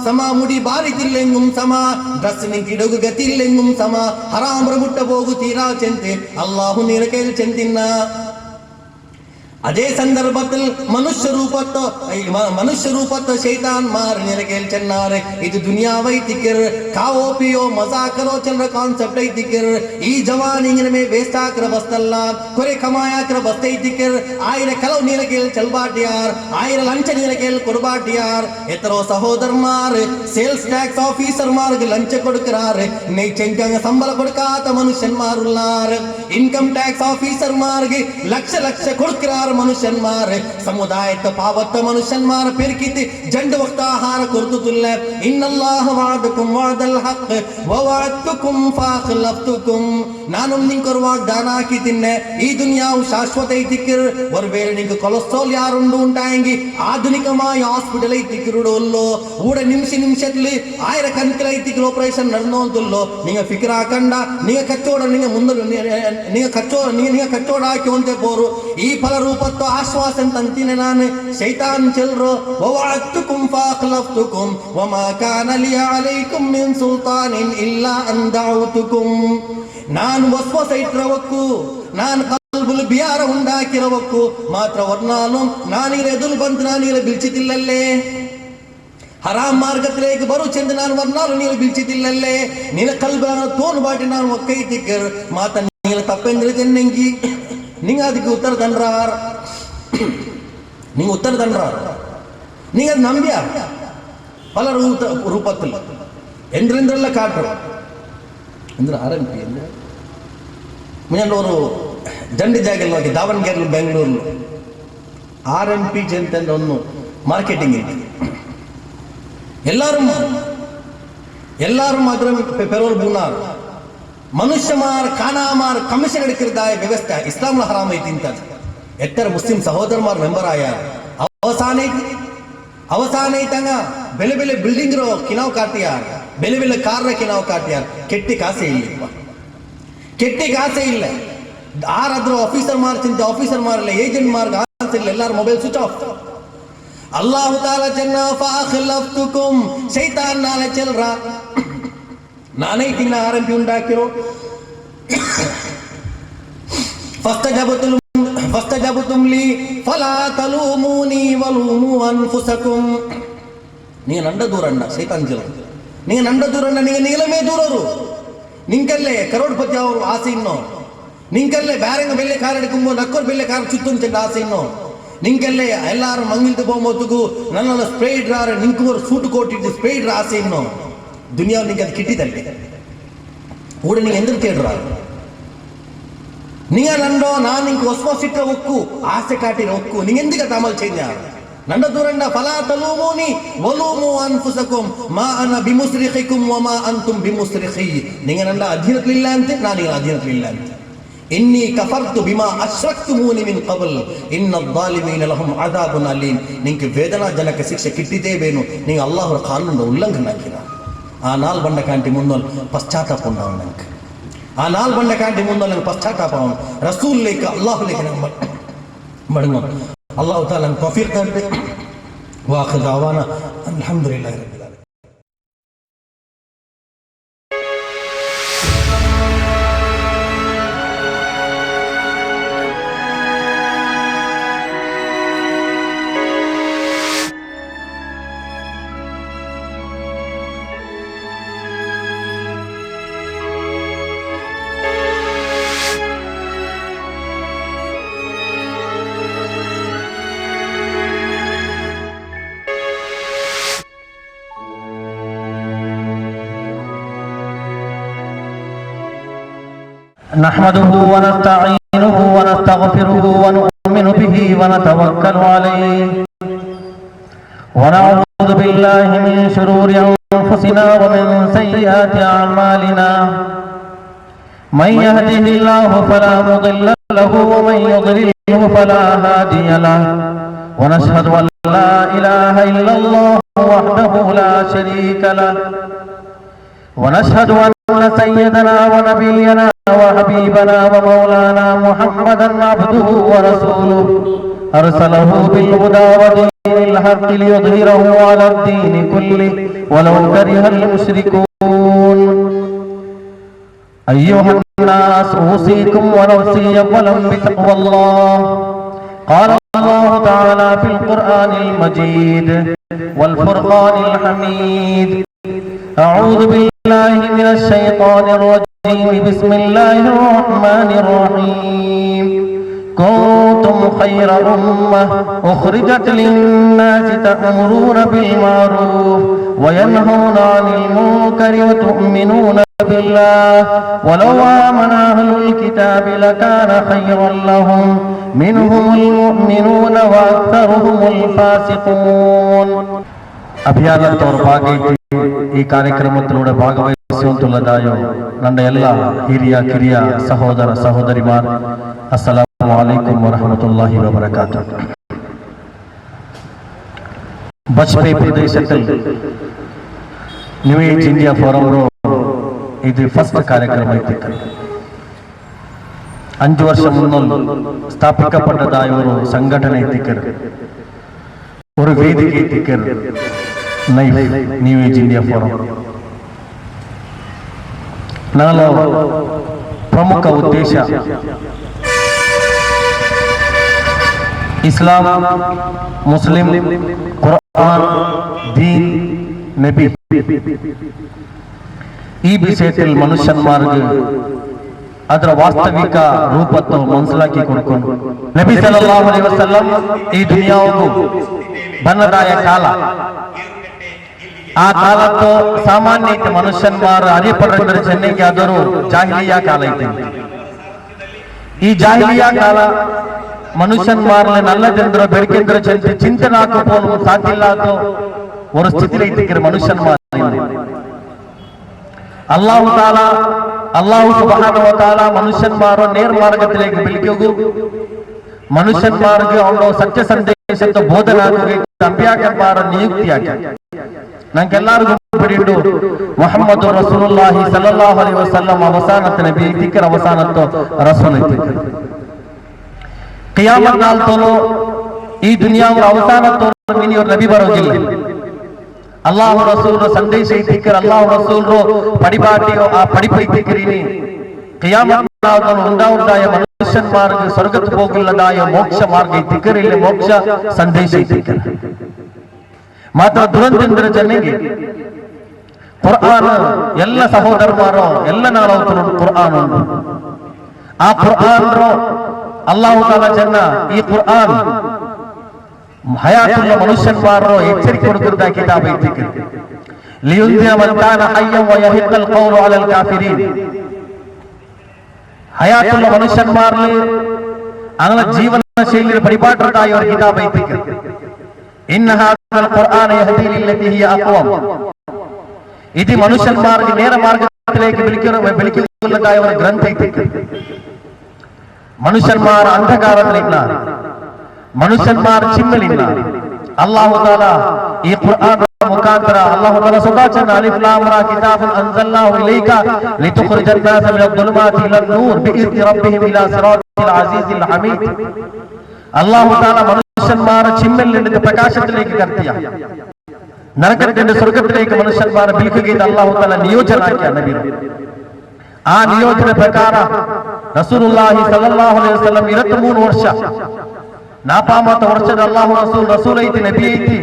ಸಮ ಮುಡಿ ಬಾರಿತಿಲ್ಲೆಂಗುಂ ಸಮ ಡ್ರೆಸ್ ನಿಂಗೆ ಇಡಗು ಗತಿಲ್ಲೆಂಗುಂ ಸಮ ಹರಾಮ್ರ ಮುಟ್ಟ ಹೋಗು ತೀರಾ ಚೆಂತೆ ಅಲ್ಲಾಹು ನೀರ ಕೈಲಿ ಚೆಂತಿನ್ನ. അതേ സന്ദർഭത്തിൽ മനുഷ്യ രൂപത്തെ ശൈതാൻമാർ നിരകേൽ ചെന്നാറ് ഇത് ദുനിയാവൈത്തിക്കർ കാവോ പിയോ മസാക്കറോ ചെന്ന ಕಾನ್ಸೆಪ್ಟ್ ಐತಿಕ್ಕರ್ ಈ ಜವಾನ್ ಇಂಗನೆ ವೇಸ್ಟ್ ಹಾಕ್ರ ಬಸ್ತಲ್ಲ ಕೊರೆ ಕಮಾಯಾಕ್ರ ಬಸ್ತೈತಿಕ್ಕರ್ ಆಯ್ರ ಕಲವು ನಿರಕೇಲ್ ಚಲ್ಬಾಟಿಯಾರ್ ಆಯ್ರ ಲಂಚ ನಿರಕೇಲ್ ಕೊಡ್ಬಾಟಿಯಾರ್ ಎತ್ತರೋ ಸಹೋದರಮಾರ್ ಸೇಲ್ಸ್ ಟ್ಯಾಕ್ಸ್ ಆಫೀಸರ್ ಮಾರ್ಗ ಲಂಚ ಕೊಡ್ಕರಾರ್ ನೈ ಚೆಂಕಂಗ ಸಂಬಳ ಕೊಡ್ಕಾತ ಮನುಷ್ಯನ್ಮಾರುಲ್ಲಾರ್ ಇನ್ಕಮ್ ಟ್ಯಾಕ್ಸ್ ಆಫೀಸರ್ ಮಾರ್ಗೆ ಲಕ್ಷ ಕೊಡ್ಕರಾರ್ ಮನುಷ್ಯನ್ಮಾರ್ ಸಮುದಾಯದ ಪಾವತ್ತ ಮನುಷ್ಯನ್ಮಾರ ಪೆರ್ಕಿತಿ ಜಂಡು ವಕ್ತ ಆಹಾರ ಕೊರ್ತುಲ್ಲ ಇನ್ನಲ್ಲಾಹ ವಅದಕುಂ ವಅದಲ್ ಹಕ್ ವವಅದ್ತುಕುಂ ಫಅಖ್ಲಫ್ತುಕುಂ ನಾನು ನಿಂಕೊರು ವಾಗ್ದಾನ ಹಾಕಿತಿನ್ನೆ ಈ ದುನಿಯಾವು ಶಾಶ್ವತ ಐತಿಕ್ಕರ್ ಒರ್ವೇಳೆ ನಿಂಗೆ ಕೊಲೆಸ್ಟ್ರಾಲ್ ಯಾರುಂಡು ಉಂಟಾಯಂಗಿ ಆಧುನಿಕമായ ಹಾಸ್ಪಿಟಲ್ ಐತಿಕ್ಕರುಡೊಲ್ಲೋ ಊಡ ನಿಮಿಷದಲ್ಲಿ ಆಯ್ರ ಕಂತಿಲ ಐತಿಕ್ಕರು ಆಪರೇಷನ್ ನಡೆದೋಂತುಲ್ಲೋ ನಿಂಗೆ ಫಿಕ್ರ ಹಾಕಂಡ ನಿಂಗೆ ಕಚ್ಚೋಡ ನಿಂಗೆ ಮುಂದೆ ನಿಂಗೆ ಕಚ್ಚೋಡ ಹಾಕಿ ಒಂತೆ ಬೋರು ಈ ಫಲ ರೂಪತ್ತು ಆಶ್ವಾಸನ್ ತಂತಿನೆ ನಾನು ಶೈತಾನ್ ಚೆಲ್ರೋ ವವಅದ್ತುಕುಂ ಫಅಖ್ಲಫ್ತುಕುಂ ವಮಾ ಕಾನ ಲೀ ಅಲೈಕುಂ ಮಿನ್ ಸುಲ್ತಾನಿನ್ ಇಲ್ಲಾ ಅನ್ ದಅವ್ತುಕುಂ ನಾನು ವಸ್ವಸ ಇಟ್ಟಿರವಕ್ಕು, ನಾನು ಕಲ್ಬುಲು ಬಿಯಾರ ಉಂಡಾಕಿರವಕ್ಕು ಮಾತ್ರ ವರ್ಣಾನು ನಾನೀರ ಎದುರು ಬಂತು ನಾನೀರ ಬಿಲ್ಚಿತಿಲ್ಲಲ್ಲೇ. ಹರಾಮ್ ಮಾರ್ಗത്തിലേക്ക് ಬರು ಚೆಂದ ನಾನು ವರ್ಣಾಲು ನೀರು ಬಿಲ್ಚಿತಿಲ್ಲಲ್ಲೇ. ನಿನ್ನ ಕಲ್ಬನ ತೋನು ಬಾಟಿ ನಾನು ಒಕ್ಕೈತಿಕ್ಕರ್ ಮಾತ ನೀರ ತಪ್ಪೆಂದ್ರೆ ಚೆನ್ನಂಗಿ. ನಿಂಗ ಅದಕ್ಕೆ ಉತ್ತರ ತಂದ್ರಾರ್, நீங்க உத்தர தன்றார். நீங்க அது நம்பியார் பல ரூபத்தில் என்றென்றெல்லாம் காட்டுறோம் ಅಂದ್ರೆ RMP ಅಂದ್ರೆ ಮುಂಜಾನೆ ಅವರು ಜಂಡಿ ಜಾಗಲ್ಲಿ ಹೋಗಿ ದಾವಣಗೆರೆ ಬೆಂಗಳೂರು RMP ಅಂತ ಒಂದು ಮಾರ್ಕೆಟಿಂಗ್ ಇದೆ. எல்லாரும் ಅದರ ಪೆರೋಲ್ ಬೂನಾರ್ ಮನುಷ್ಯಮಾರ್ ಖಾನಾಮಾರ್ ಕಮಿಷನ್ ಎಡಕಿರದಾಯ ವ್ಯವಸ್ಥೆ ಇಸ್ಲಾಂ ಹರಾಮ್ ಐತಿ ಅಂತ ಎತ್ತರ ಮುಸ್ಲಿಂ ಸಹೋದರಮಾರ್ ಮೆಂಬರ್ ಆಯಾರ. ಅವಸಾನ ಐತಂಗ ಬೆಲೆ ಬೆಲೆ ಬಿಲ್ಡಿಂಗ್ ರೋ ಕಿನಾವ್ ಕಾಟಿಯಾರ, ಬೆಲೆ ಬೆಲೆ ಕಾರ್ ಕಿನಾವ್ ಕಾಟಿಯಾರ. ಕೆಟ್ಟಿ ಕಾಸೆ ಇಲ್ಲ, ಕೆಟ್ಟಿ ಕಾಸೆ ಇಲ್ಲ. ಆರಾದ್ರೂ ಆಫೀಸರ್ ಮಾರ್ ಚಿಂತೆ ಆಫೀಸರ್ ಮಾರಲ್ಲ, ಏಜೆಂಟ್ ಮಾರ್ಗ ಇಲ್ಲ, ಎಲ್ಲಾರು ಮೊಬೈಲ್ ಸ್ವಿಚ್ ಆಫ್. ಅಲ್ಲಾಹು ತಾಲಾ ಜನ್ನ ಫಾಖಲಫ್ತುಕುಂ ಶೈತಾನ್ ನಾಳೆ ಚೆಲ್ರ ನಾನೇ ತಿನ್ನ RMP ಉಂಟಾಕಿರೋ. ಫಸ್ತಜಬತುಂ ಲೀ ಫಲಾ ತಲೂಮೂನಿ ವಲೂಮು ಅನ್ಫುಸಕುಂ. ನೀ ನಂಡ ದೂರಂಡ ಶೈತಾನ್ ಜಲ, ನೀ ನಂಡ ದೂರಂಡ, ನೀ ನೀಲಮೇ ದೂರರು. ನಿಂಕಲ್ಲೇ ಕರೋಡ್ಪತಿ ಅವರು ಆಸೆ ಇನ್ನೋ, ನಿಂಕಲ್ಲೇ ಬ್ಯಾರಂಗ ಬೆಲ್ಲೆ ಕಾರ್ ಎಡ್ಕೊಂಬೋ ನಕ್ಕೋರ್ ಬೆಲ್ಲೆ ಕಾರ್ ಚುತ್ತುಂ ಚೆಂದ ಆಸೆ ಇನ್ನೋ. ನಿಂಕಲ್ಲೇ ಎಲ್ಲಾರು ಮಂಗಿಲ್ದು ಬೋಮೊತ್ತುಗು ನನ್ನ ಸ್ಪ್ರೇ ಇಡ್ರಾರ ನಿಂಕೂರು ಸೂಟು ಕೋಟಿದ್ದು ಸ್ಪ್ರೇ ಇಡ್ರ ಆಸೆ ಇನ್ನೋ. ದುನಿಯಾವ್ ನಿಂಗೆ ಅದು ಕಿಟ್ಟಿದಲ್ಲಿ ಕೂಡ ನೀ ಎಂದ್ರು ಕೇಳ್ರ. ನೀ ನಂಡೋ ನಾನು ನಿಂಗೆ ಹೊಸ ಒಕ್ಕು ಆಸೆ ಕಾಟಿನ ಒಕ್ಕು ನಿಂಗೆಂದಿಗೆ ತಾಮಲ್ ಚೇಂಜ್ ನಂಡ ದೂರಂಡ ಫಲಾ ತಲೂಮೂನಿ ವಲೂಮು ಅನ್ಫುಸಕುಂ ಮಾ ಅನ ಬಿಮುಸ್ರಿಖಿಕುಂ ವಮಾ ಅಂತುಂ ಬಿಮುಸ್ರಿಖಿ. ನಿಂಗೆ ನಂಡ ಅಧೀನತ್ಲಿಲ್ಲ ಅಂತೆ, ನಾನೀಗ ಅಧೀನತ್ಲಿಲ್ಲ ಅಂತೆ. ಇನ್ನಿ ಕಫರ್ತು ಬಿಮಾ ಅಶ್ರಕ್ತುಮೂನಿ ಮಿನ್ ಕಬಲ್ ಇನ್ನ ದಾಲಿಮೀನ ಲಹುಂ ಅದಾಬುನ್ ಅಲೀಮ್. ನಿಂಗೆ ವೇದನಾಜನಕ ಶಿಕ್ಷೆ ಕಿಟ್ಟಿದ್ದೇವೇನು, ನಿಂಗೆ ಅಲ್ಲಾಹರ ಕಾನೂನ ಉಲ್ಲಂಘನೆ ಹಾಕಿನ. ಆ ನಾಲ್ ಬಂಡ ಕಾಂಟಿ ಮುಂದೊಲ್ ಪಶ್ಚಾತ್ತಾಪ ಉಂಡವನು ನಂಗೆ, ಆ ನಾಲ್ ಬಂಡ ಕಾಂಟಿ ಮುಂದೊಲ್ ಪಶ್ಚಾತ್ತಾಪ ಅವನು ರಸೂಲ್ ಲೇಖ ಅಲ್ಲಾಹು ಲೇಖ ಮಡಂಗ. ಅಲ್ಲಾಹು ತಾಲಾ ತೌಫೀಕ್ ತರಲಿ. ವಾಖಿರ್ ದಅವಾನಾ ಅಲ್ಹಮ್ದುಲಿಲ್ಲಾಹಿ ರಬ್ಬಿಲ್ ಆಲಮೀನ್. نحمده ونستعينه ونستغفره ونؤمن به ونتوكل عليه ونعوذ بالله من شرور أنفسنا ومن سيئات أعمالنا. من يهده الله فلا مضل له ومن يضلله فلا هادي له. ونشهد أن لا إله إلا الله وحده لا شريك له. ونشهد أن سيدنا ونبينا وحبيبنا ومولانا محمدا عبده ورسوله أرسله بالهدى ودين الحق ليظهره على الدين كله ولو كره المشركون. أيها الناس أوصيكم ونفسي أولا بتقوى الله. قال الله تعالى في القرآن المجيد والفرقان الحميد: أعوذ بالله من الشيطان الرجيم. بسم الله الرحمن الرحيم. كنتم خير أمة أخرجت للناس تأمرون بالمعروف وينهون عن المنكر وتؤمنون بالله ولو آمن أهل الكتاب لكان خيرا لهم منهم المؤمنون وأكثرهم الفاسقون. ಅಭಿಯಾನದ ಭಾಗಿ ಈ ಕಾರ್ಯಕ್ರಮದಲ್ಲೂടെ ಭಾಗವಹಿಸುವಂತುಳ್ಳದಾಯೋ ನನ್ನ ಎಲ್ಲ ಹಿರಿಯ ಕಿರಿಯ ಸಹೋದರ ಸಹೋದರಿಮಾರ್, ಅಸ್ಸಲಾಮು ಅಲೈಕುಂ ವರಹಮತುಲ್ಲಾಹಿ ವಬರಕಾತುಹು. ബജ്പേ പ്രദേശത്തിൽ ന്യൂ ഏജ് ഇന്ത്യ ഫോറം ഇത് ഫസ്റ്റ് ಕಾರ್ಯಕ್ರಮ. 5 ವರ್ಷ മുന്നേ സ്ഥാപിക്കപ്പെട്ടതായ ഒരു സംഘടന ഒരു വേദിക ന്യൂ ಏಜ್ ಇಂಡಿಯಾ ಫೋರಂ. ನಾನು ಪ್ರಮುಖ ಉದ್ದೇಶ ಇಸ್ಲಾಂ, ಮುಸ್ಲಿಂ, ഖുർആൻ, ദീൻ, നബി. ഈ വിഷയത്തിൽ മനുഷ്യന്മാർക്ക് ಅದರ ವಾಸ್ತವಿಕ ರೂಪವನ್ನು ಮನಸ್ಸಿಲಾಕಿ ಕೊಡ್ಕೊಂಡು ನಬಿ ಸಲ್ಲಲ್ಲಾಹು ಅಲೈಹಿ ವಸಲ್ಲಂ ಈ ದುನಿಯಾವು ಬನ್ನದಾಯ ಕಾಲ. ಆ ಕಾಲತ್ತು ಸಾಮಾನ್ಯ ಐತೆ ಮನುಷ್ಯನ್ಮಾರು ಅರಿಪಡ್ರೆ ಚೆನ್ನೈಗೆ ಆದರೂ ಜಾಹಿಲಿಯಾ ಕಾಲ ಐತೆ. ಈ ಜಾಹಿಲಿಯಾ ಕಾಲ ಮನುಷ್ಯನ್ಮಾರ್ಲೆ ನಲ್ಲದೆಂದ್ರೆ ಬೆಳಕೆಂದ್ರೆ ಚಿಂತನೆ ಹಾಕೋನು ಸಾಧ್ಯ ಇಲ್ಲ ಅದು ಒಂದು ಸ್ಥಿತಿಲಿ ಐತಿಕ್ಕಿರ ಮನುಷ್ಯನ್ಮಾರ್. അള്ളാഹു സുബ്ഹാനഹു വ തആല മനുഷ്യന്മാരെ നേർമാർഗത്തിലേക്ക് വിളിക്കുകയും മനുഷ്യന്മാർക്ക് അവരുടെ സത്യസന്ദേശത്തെ ബോധനാക്കുകയും അമ്പിയാക്കന്മാരെ നിയുക്തിയാക്കി. ഞങ്ങൾക്കെല്ലാവർക്കും പിടിയുണ്ട് മുഹമ്മദ് റസൂലുള്ളാഹി സ്വല്ലല്ലാഹു അലൈഹി വസല്ലം അവസാനത്തെ നബി ಐತಿಕ್ಕರ ಅವಸಾನത്തെ ರಸೂಲ್ ಐತಿಕ್ಕರ. ಕಿಯಾಮತ್ ನಾಲ್ ತೋಲು ಈ ದುನಿಯಾದ ಅವಸಾನತ್ತೋಲು ಇನಿ ಒಂದು ನಬಿ ಬರೋದಿಲ್ಲ. ಅಲ್ಲಾಹು ರಸೂಲ್ರ ಸಂದೇಶ ಐತಿಕ್ಕರ, ಅಲ್ಲಾಹು ರಸೂಲ್ರು ಪಡಿಪಾಟಿಯೋ ಆ ಪಡಿಪೈತಿಕ್ಕರಿನಿ ಕಿಯಾಮತ್ ನಾಲ್ ಉಂದಾಯ ಮನುಷ್ಯನ್ಮಾರ್ಗ ಸ್ವರ್ಗಕ್ಕೆ ಹೋಗಿಲ್ಲದಾಯ ಮೋಕ್ಷ ಮಾರ್ಗ ಐತಿಕ್ಕರ. ಇಲ್ಲಿ ಮೋಕ್ಷ ಸಂದೇಶ ಐತಿಕ್ಕರ. ಮಾತ್ರ ದುರಂತಿಂದ್ರ ಜನಗೆ ഖുർആൻ ಎಲ್ಲ ಸಹೋದರಮಾರೋ ಎಲ್ಲ ನಾಳವತರು ഖുർആൻ ಉಂಟು. ಆ ഖുർആನ್ ಅಲ್ಲಾಹು ತಾಲಾ ಜನ್ನ ಈ ഖുർആನ್ ಹಯಾತುಲ್ಲ ಮನುಷ್ಯನ್ಮಾರೋ ಎಚ್ಚರಿಕೆ ಕೊಡುತ್ತಿದ್ದ ಕಿತಾಬ್ ಐತಿಕ್ಕರ. ಲಿಯುಂದಿರ ಮನ್ ಕಾನ ಹಯ್ಯನ್ ವ ಯಹಿಕ್ಕಲ್ ಕೌಲು ಅಲಲ್ ಕಾಫಿರೀನ್. ಹಯಾತುಲ್ಲ ಮನುಷ್ಯನ್ಮಾರ್ಲಿ ಅಂಗಳ ಜೀವನ ಶೈಲಿಯ ಪರಿಪಾಠದಾಯ ಅವರ ಕಿತಾಬ್ ಐತಿಕ್ಕರ. ಇನ್ನ ಹಾದಲ್ ഖുർആൻ ಯಹದಿ ಲಿಲ್ಲತಿ ಹಿಯ ಅಕ್ವಮ್. ಇದು ಮನುಷ್ಯನ್ಮಾರ್ಗ ನೇರ ಮಾರ್ಗത്തിലേക്ക് വിളിക്കുന്നതായ ഒരു ഗ്രന്ഥ ಐತಿಕ್ಕರ. മനുഷ്യന്മാർ അന്ധകാരത്തിലില്ല, മനുഷ്യന്മാർ ചിമ്മലില്ല. അല്ലാഹു തആല ഈ ഖുർആൻ മുഖാന്തര അല്ലാഹു തആല സുദാചന അലിഫ് ലാം റാ കിതാബുൻ അൻസൽനാഹു ഇലൈക ലിതുഖ്രിജൻ നാസ മിനൽ ദുലുമാതി ഇലൻ നൂർ ബിഇذن റബ്ബിഹിം ഇലാ സിറാത്തിൽ അസീസിൽ ഹമീദ്. അല്ലാഹു തആല മനുഷ്യന്മാരെ ചിമ്മലിൽ നിന്ന് പ്രകാശത്തിലേക്ക് കടത്തിയ നരകത്തിന്റെ സ്വർഗത്തിലേക്ക് മനുഷ്യന്മാരെ വിളിക്കുകയും അല്ലാഹു തആല നിയോജനാക്കിയ നബി. ಆ ನಿಯೋಜನೆ ಪ್ರಕಾರ ರಸೂಲುಲ್ಲಾಹಿ ಸಲ್ಲಲ್ಲಾಹು ಅಲೈಹಿ ವಸಲ್ಲಂ 23 ವರ್ಷ ನಾಪಾಮತ ವರ್ಷದ ಅಲ್ಲಾಹು ರಸೂಲ್ ಐತಿ, ನಬಿ ಐತಿ.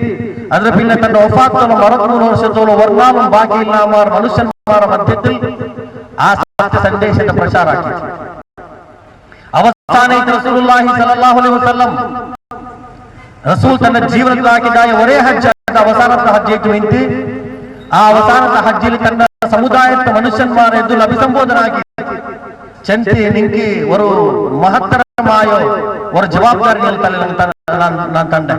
ಅದರ ಪಿನ್ನ ತನ್ನ ವಫಾತ್ತನ್ನು 63 ವರ್ಷದೋಳು ವರ್ಣಾನು ಬಾಕಿ ಇಲ್ಲ ಮನುಷ್ಯನ್ಮಾರ ಮಧ್ಯದಲ್ಲಿ ಆ ಸತ್ಯ ಸಂದೇಶದ ಪ್ರಚಾರ ಆಗಿದೆ. ಅವಸಾನ ಐತಿ ರಸೂಲುಲ್ಲಾಹಿ ಸಲ್ಲಲ್ಲಾಹು ಅಲೈಹಿ ವಸಲ್ಲಂ ರಸೂಲ್ ತನ್ನ ಜೀವನದ ಹಾಕಿದಾಯ ಒರೇ ಹಜ್ ಅವಸಾನದ ಹಜ್ ಐತಿ ನಿಂತು ಆ ಅವಸಾನದ ಹಜ್ಜಿಲಿ ತನ್ನ ಸಮುದಾಯದ ಮನುಷ್ಯನ್ಮಾರ ಎಂದು ಅಭಿಸಂಬೋಧನಾಗಿ ಚಂತಿ ನಿಂಕಿ ಒಂದು ಮಹತ್ತರಮಾಯೋ ಒಂದು ಜವಾಬ್ದಾರಿ ನಾನು ತಂದೆ.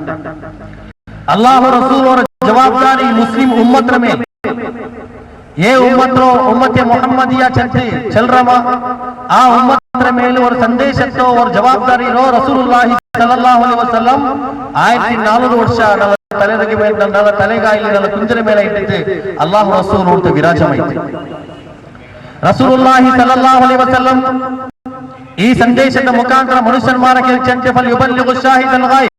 ಅಲ್ಲಾಹು ರಸೂಲ್ ಅವರ ಜವಾಬ್ದಾರಿ ಮುಸ್ಲಿಂ ಉಮ್ಮತ್ರ ಮೇಲೆ ಏ ಉಮ್ಮತ್ತೆ ಮೊಹಮ್ಮದಿಯಾ ಚಂತಿ ಚಲ್ರಮ ಆ ಉಮ್ಮತ್ರ ಮೇಲೆ ಒಂದು ಸಂದೇಶತ್ತೋ ಒಂದು ಜವಾಬ್ದಾರಿ ಇರೋ ರಸೂಲುಲ್ಲಾಹಿ ಸಲ್ಲಲ್ಲಾಹು ಅಲೈಹಿ ವಸಲ್ಲಂ 1400 ವರ್ಷ ತಲೆರಗಿ ಮೇಲೆ ನನ್ನ ತಲೆಗಾಯಿಲಿ ನನ್ನ ಕುಂಜರ ಮೇಲೆ ಇಟ್ಟಿದ್ದು ಅಲ್ಲಾಹು ರಸೂಲ್ ಅಂತ ವಿರಾಜಮಾಯಿತು. ರಸೂಲುಲ್ಲಾಹಿ ಸಲ್ಲಲ್ಲಾಹು ಅಲೈಹಿ ವಸಲ್ಲಂ ಈ ಸಂದೇಶದ ಮುಖಾಂತರ ಮನುಷ್ಯನ್ಮಾರಿಗೆ ಚಂತೆ ಫಲ್ ಯುಬಲ್ಲಿಗು ಶಾಹಿದಲ್ ಗಾಯಿಬ್.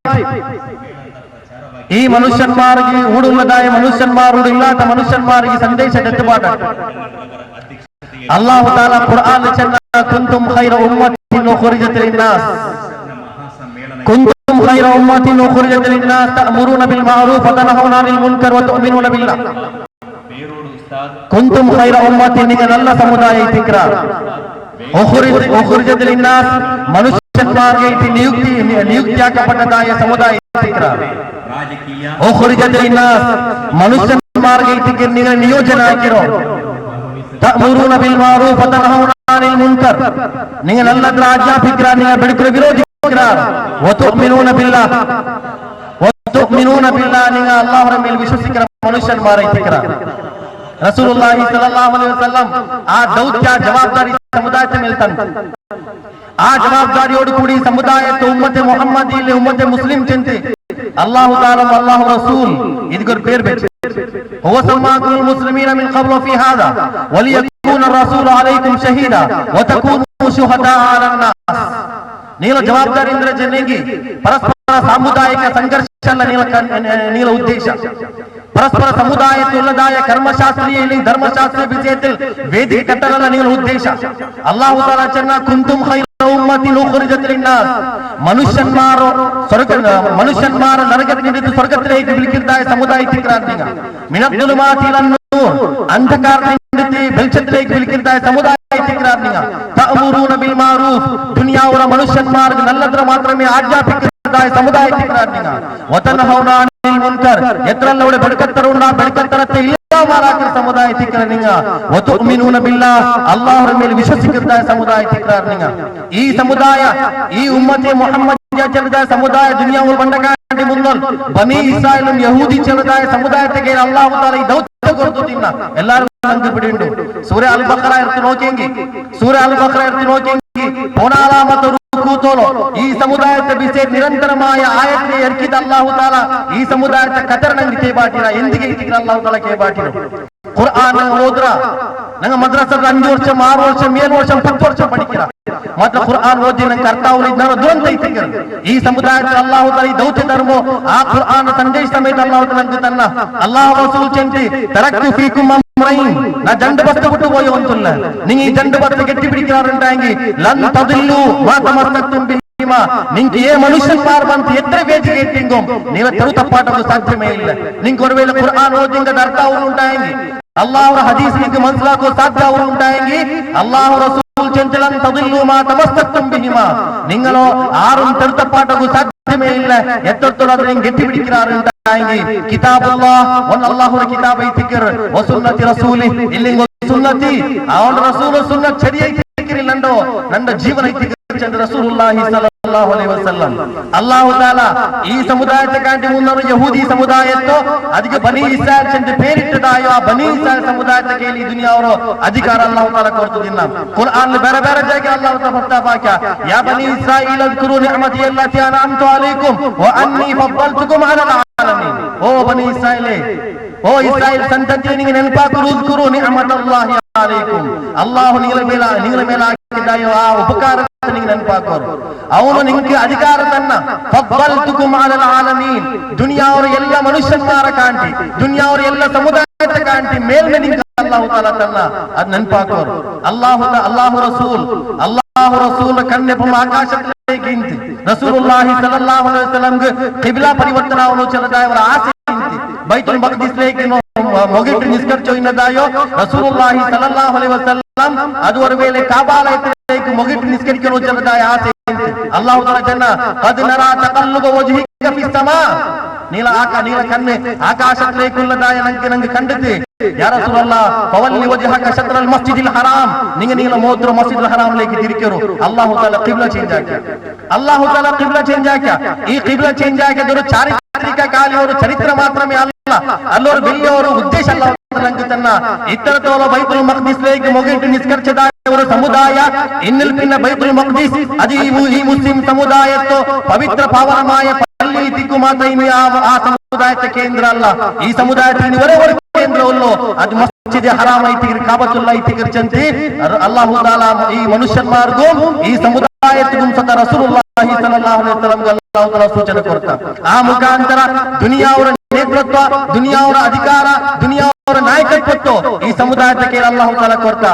ಈ ಮನುಷ್ಯನ್ಮಾರಿಗೆ ಊಡುಲ್ಲದಾಯ ಮನುಷ್ಯನ್ಮಾರು ಇಲ್ಲಾದ ಮನುಷ್ಯನ್ಮಾರಿಗೆ ಸಂದೇಶ ಎತ್ತುಪಾಟ. ಅಲ್ಲಾಹು ತಾಲಾ ಖುರ್ಆನ್ ಚನ್ನ ಕುಂತುಂ ಖೈರ ಉಮ್ಮತಿನ್ ಉಖ್ರಿಜತ್ ಲಿನ್ನಾಸ್ ಕುಂತುಂ ಖೈರ ಉಮ್ಮತಿನ್ ಉಖ್ರಿಜತ್ ಲಿನ್ನಾಸ್ ತಅಮುರೂನ ಬಿಲ್ ಮಅರೂಫ್ ವ ತನಹೌನ ಅನಿಲ್ ಮುನ್ಕರ್ ವ ತು'ಮಿನೂನ ಬಿಲ್ಲಾಹ್. ಕುಂತುಂ ಖೈರ ಉಮ್ಮತಿನ್ ನಿಗ ನಲ್ಲ ಸಮುದಾಯ ಐತಿಕ್ರ. ಉಖ್ರಿಜತ್ ಲಿನ್ನಾಸ್ ಮನುಷ್ಯನ್ಮಾರಿಗೆ ಐತಿ ನಿಯುಕ್ತಿಯಾಕಪಟ್ಟದಾಯ ಸಮುದಾಯ ಐತಿಕ್ರ. ಉಖ್ರಿಜತ್ ಲಿನ್ನಾಸ್ ಮನುಷ್ಯನ್ಮಾರಿಗೆ ಐತಿಕ್ರ ನಿಗ ನಿಯೋಜನ ಹಾಕಿರೋ. ತಅಮುರೂನ ಬಿಲ್ ಮಅರೂಫ್ ವ ತನಹೌನ ಅನಿಲ್ ಮುನ್ಕರ್ ನಿಗ ನಲ್ಲದ್ರ ಆಜ್ಞಾಪಿಕ್ರ ನಿಗ ಬೆಳಕರ ವಿರೋಧಿ وتؤمنون بالله ನಿಗ ಅಲ್ಲಾಹರ ಮೇಲೆ ವಿಶ್ವಸಿಕರ ಮನುಷ್ಯನ್ಮಾರ ಐತಿಕ್ರ. ರಸೂಲುಲ್ಲಾಹಿ ಸಲ್ಲಲ್ಲಾಹು ಅಲೈಹಿ ವಸಲ್ಲಂ ಆ ದೌತ್ಯ ಜವಾಬ್ದಾರಿ ಸಮುದಾಯದ ಮೇಲೆ ತಂದು ಆ ಜವಾಬ್ದಾರಿಯೋಡು ಕೂಡಿ ಸಮುದಾಯದ ಉಮ್ಮತೆ ಮೊಹಮ್ಮದಿಯಲ್ಲಿ ಉಮ್ಮತೆ ಮುಸ್ಲಿಂ ಚಿಂತೆ ಅಲ್ಲಾಹು ತಾಲಾ ಅಲ್ಲಾಹು ರಸೂಲ್ ಇದಕ್ಕೆ ಪೇರ್ ಬೇಕು. هو سماكم المسلمين من قبل في هذا وليكون الرسول عليكم شهيدا وتكونوا شهداء على الناس. ನೀಲ ಜವಾಬ್ದಾರಿ ಅಂದ್ರೆ ಜನರಿಗೆ ಪರಸ್ಪರ ಸಾಮುದಾಯಿಕ ಸಂಘರ್ಷ ಅಲ್ಲ ನೀಲ ಉದ್ದೇಶ. പരസ്പര സമുദായത്തിലുള്ളതായ കർമ്മശാസ്ത്രീയ ധർമ്മശാസ്ത്രീയ വിഷയത്തിൽ വേദിക കെട്ടലാണ് നിങ്ങളുടെ ഉദ്ദേശം. അല്ലാഹു തആല ചെന്ന കുന്തും ഖൈറ ഉമ്മത്തിൻ ഉഖ്രിജത് ലിന്നാസ്, മനുഷ്യന്മാർ നരകത്തിൽ നിന്ന് സ്വർഗ്ഗത്തിലേക്ക് വിളിക്കുന്നതായ സമുദായത്തിലാണ് നിങ്ങൾ. മിനദ്ദുലുമാതി ഇലന്നൂർ, അന്ധകാരത്തിൽ നിന്ന് വെളിച്ചത്തിലേക്ക് വിളിക്കുന്നതായ സമുദായത്തിലാണ് നിങ്ങൾ. തഅമുറൂന ബിൽ മഅറൂഫ്, ദുനിയാവുള്ള മനുഷ്യന്മാർക്ക് നല്ലത് മാത്രമേ ആജ്ഞാപിക്കുന്നതായ സമുദായത്തിലാണ് നിങ്ങൾ. വതൻഹൗന അനിൽ മുൻകർ, എത്രയുള്ള ബർക്കത്തറുണ്ട് ആ ബർക്കത്തറത്തെ ഇല്ലാമാറാക്കുന്ന സമുദായത്തിലാണ് നിങ്ങൾ. വതുഅ്മിനൂന ബില്ലാഹ്, അല്ലാഹുവിന്റെ മേൽ വിശ്വസിക്കുന്നതായ സമുദായത്തിലാണ് നിങ്ങൾ. ഈ സമുദായ ഈ ഉമ്മത്തെ മുഹമ്മദ് ചെറുതായ സമുദായ ദുനിയാവ് പണ്ടക്കാണ്ടി മുന്നോൽ ബനി ഇസ്രായേലും യഹൂദി ചെറുതായ സമുദായത്തെ അല്ലാഹു തആല ഈ ദൗത്യം കൊടുത്തിട്ടില്ല. എല്ലാവരും പിടിയുണ്ട്. സൂറ അൽ ബഖറ എടുത്ത് നോക്കിയെങ്കിൽ പോണാലാമത്തെ റുകൂത്തോളോ ഈ സമുദായത്തെ വിഷയ നിരന്തരമായ ആയത്തെ ഇറക്കിದ അല്ലാഹു തആല ഈ സമുദായത്തെ കതരണಂಗೆ ಕೇಬಾಟಿರ ಎಂದಿಗೆ ಇಟ್ಟಿರ ಅಲ್ಲಾಹು ತಾಲಾ ಕೇಬಾಟಿರು. ഖുർആൻ ഓദ്ര ഞങ്ങൾ മദ്രസയിൽ 5 വർഷം 6 വർഷം 7 വർഷം 10 വർഷം പഠിക്കിற ಮಾತ್ರ ഖുർആൻ ಓದಿ ನಂಗೆ ಅರ್ಥ ಆಗುವುದಿಲ್ಲ ದುರಂತ ಐತಿಗೆ. ಈ ಸಮುದಾಯಕ್ಕೆ ಅಲ್ಲಾಹು ತಾಲಾ ಈ ದೌತ್ಯ ಧರ್ಮ ಆ ഖുർആൻ ಸಂದೇಶ ಸಮೇತ ಅಲ್ಲಾಹು ತಾಲಾ ನಂಗೆ ತನ್ನ ಅಲ್ಲಾಹು ರಸೂಲ್ ಚಂತಿ ತರಕ್ತು ಫೀಕುಮ್ ಅಮ್ರೈನ್, ನಾ ಜಂಡ ಬಸ್ತು ಬಿಟ್ಟು ಹೋಯೋ ಅಂತಲ್ಲ. ನೀವು ಈ ಜಂಡ ಬಸ್ತು ಗಟ್ಟಿ പിടിക്കാറുണ്ടായെങ്കിൽ ಲನ್ ತದಿಲ್ಲು ಮಾ ತಮಸ್ತಕ್ತುಂ ಬಿಹಿಮಾ, ನಿಂಗೆ ಏ ಮನುಷ್ಯನ್ಮಾರ್ ಬಂತು ಎತ್ರ ಬೇಜಿಗೆ ಇಟ್ಟಿಂಗೋ ನೀವು ತರುತಪ್ಪಾಟಕ್ಕೆ ಸಾಧ್ಯವೇ ಇಲ್ಲ. ನಿಂಗೆ ഒരു വേള ഖുർആൻ ഓതിന്റെ അർത്ഥ ഉണ്ടായെങ്കിൽ അല്ലാഹു ഹദീസ് നിനക്ക് മനസ്സിലാക്കോ സാധ്യ ഉണ്ടായെങ്കിൽ അല്ലാഹു റസൂൽ ചെഞ്ചലൻ തദില്ലു മാ തമസ്തക്തും ബിഹിമാ, നിങ്ങളോ ആരും തരുത്തപ്പാട്ടକୁ സാധ്യമേ ഇല്ല. എത്രത്തോളം അതിനെ ഗെട്ടിപ്പിടിക്കാറുണ്ടായെങ്കിൽ കിതാബുല്ലാഹ് വൻ അല്ലാഹുവിന്റെ കിതാബ് ദിക്ർ വസുന്നത്തി റസൂലി, ഇല്ലെങ്കിൽ സുന്നത്തി അവന്റെ റസൂൽ സുന്നത്ത് ശരിയായി ദിക്റില്ലണ്ടോ ನನ್ನ ಜೀವನ ಚಂದ್ರ ರಸೂಲುಲ್ಲಾಹಿ ಸല്ലല്ലാಹು ಅಲೈಹಿ ವಸಲ್ಲಂ. ಅಲ್ಲಾಹು ತಾಲಾ ಈ ಸಮುದಾಯത്തെ കാണ്ടി മുന്നോറ് യഹൂദി സമുദായത്തോ അതിക്ക് ബനി ഇസ്രായേൽ ചെന്ന് പേരിട്ടതായോ ആ ബനി ഇസ്രായേൽ സമുദായത്തെ കേಳಿ ಈ ದುನಿಯಾವರೋ ಅಧಿಕಾರ ಅಲ್ಲಾಹು ತಾಲಾ ಕೊಡ್ತದಿಲ್ಲ. ഖുർആനിൽ ಬೇರೆ ಬೇರೆ ಜಾಗ ಅಲ್ಲಾಹು ತಾಲಾ ಫತಾವಾಕ್ಯ ಯಾ ಬನಿ ಇಸ್ರಾಯೀಲ್ ಅದ್ಕುರು ನಿಅಮತಿ ಅಲ್ಲತಿ ಅನ್ಅಮ್ತು ಅಲೈಕುಂ ವ ಅನ್ನಿ ಫದ್ದಲ್ತುಕುಂ ಅಲಲ್ ಆಲಮೀನ್. ಓ ಬನಿ ಇಸ್ರಾಯೀಲೇ, ಓ ಇಸ್ರಾಯೇಲ್ ಸಂತತಿಯೇ, ನಿಮಗೆ ನೆನಪಾಕರು ಉಜ್ಕುರು ನಿಅಮತಲ್ಲಾಹಿ ಅಲೈಕುಂ, ಅಲ್ಲಾಹು ನಿಗಳ ಮೇಲೆ ಹಾಕಿದ್ದಾಯೋ ಆ ಉಪಕಾರ ನಿಮಗೆ ನೆನಪಾಕೋರು. ಅವನು ನಿಮಗೆ ಅಧಿಕಾರ ತನ್ನ ಫದ್ದಲ್ತುಕುಂ ಅಲಲ್ ಆಲಮೀನ್, ದುನಿಯಾವರ ಎಲ್ಲ ಮನುಷ್ಯನ್ಮಾರ ಕಾಂಟಿ ದುನಿಯಾವರ ಎಲ್ಲ ಸಮುದಾಯದ ಕಾಂಟಿ ಮೇಲ್ಮೆ ನಿಂಗೆ ಅಲ್ಲಾಹು ತಾಲಾ ತನ್ನ ಅದು ನೆನಪಾಕೋರು. ಅಲ್ಲಾಹು ರಸೂಲ್ ಕಣ್ಣೆಪ್ಪ ಆಕಾಶಕ್ಕೆ ಇಂತಿ ರಸೂಲುಲ್ಲಾಹಿ ಸಲ್ಲಲ್ಲಾಹು ಅಲೈಹಿ ವಸಲ್ಲಂಗೆ ಕಿಬ್ಲಾ ಪರಿವರ್ತನಾವನ್ನು ಚಲದಾಯವರ ಆಸೆ ಇಂತಿ ಬೈತುಲ್ ಮಖ್ದಿಸ್ലേക്ക് ಮೊಗಿಟ್ಟು ನಿಸ್ಕರಿಸೋಯಿನದಾಯೋ റസൂലുള്ളാഹി സല്ലല്ലാഹു അലൈഹി വസല്ലം ಅದು ഒരു വേള കാബാലയത്തിലേക്ക് ಮೊಗಿಟ್ಟು ನಿಸ್ಕರಿಸೋ ಚಲದಾಯ ಆಸೆ ಇಂತಿ. ಅಲ್ಲಾಹು ತಾಲಾ ಜನ್ನ قد نرى تقلب وجهك في السماء, ನೀಲ ಕಣ್ಣೆ ಆಕಾಶത്തിലേക്കുള്ളതായ ನಂಗೆ ಕಂಡಿದೆ. ಯಾ ರಸೂಲಲ್ಲಾಹ್ ಫವಲ್ಲಿ ವಜ್ಹಕ ಶತ್ರಲ್ ಮಸ್ಜಿದಿಲ್ ಹರಾಮ್, ನೀಲ ಮೋತ್ರ ಮಸ್ಜಿದುಲ್ ಹರಾಮ್ലേക്ക് തിരിക്കರು. ಅಲ್ಲಾಹು ತಾಲಾ ಕಿಬ್ಲಾ ಚೇಂಜ್ ಆಕ್ಯ. ಈ ಕಿಬ್ಲಾ ಚೇಂಜ್ ಆಕ್ಯದೊರು ಚಾರಿತ್ರಿಕ ಕಾಲಿ ಅವರು ಚರಿತ್ರ ಮಾತ್ರಮೇ ಅಲ್ಲ, ಅಲ್ಲವರು ಬೆಳ್ಳಿಯವರು ಉದ್ದೇಶ ಅಲ್ಲಾಹು ತಾಲಾ ನಂಗೆ ತನ್ನ ಇತ್ತರತೋಲ ಬೈತುಲ್ ಮಖ್ದಿಸ್ലേക്ക് ಮೊಗಿಟ್ಟು ನಿಸ್ಕರಿಸದಾಯ ഒരു സമുദായ ഇന്നിൽ പിന്നെ ബൈത്തുൽ മഖ്ദിസ് അത് ഈ മുസ്ലിം സമുദായത്തോ പവിത്ര പാവനമായ പള്ളി തിക്കുമാത്രയും ആ സമുദായത്തെ കേന്ദ്ര അല്ല. ഈ സമുദായത്തിന് ഒരേ ഒരു കേന്ദ്രമുള്ളൂ, അത് മസ്ജിദ് ഹറാം ಐತಿಗಿರ್ ಕಾಬತುಲ್ಲಾ ಐತಿಗಿರ್ ಚಂತಿ ಅಲ್ಲಾಹು ತಾಲಾ ಈ ಮನುಷ್ಯನ್ಮಾರ್ಗೂ ಈ ಸಮುದಾಯത്തിಗೂ ಸತ ರಸೂಲುಲ್ಲಾಹಿ ಸಲ್ಲಲ್ಲಾಹು ಅಲೈಹಿ ವಸಲ್ಲಂ ಅಲ್ಲಾಹು ತಾಲಾ ಸೂಚನೆ ಕೊಡ್ತಾ ಆ ಮುಖಾಂತರ ದುನಿಯಾವರ ನೇತೃತ್ವ, ದುನಿಯಾವರ ಅಧಿಕಾರ, ದುನಿಯಾವರ ನಾಯಕತ್ವ ಈ ಸಮುದಾಯത്തെ ಕೇಳಿ ಅಲ್ಲಾಹು ತಾಲಾ ಕೊಡ್ತಾ.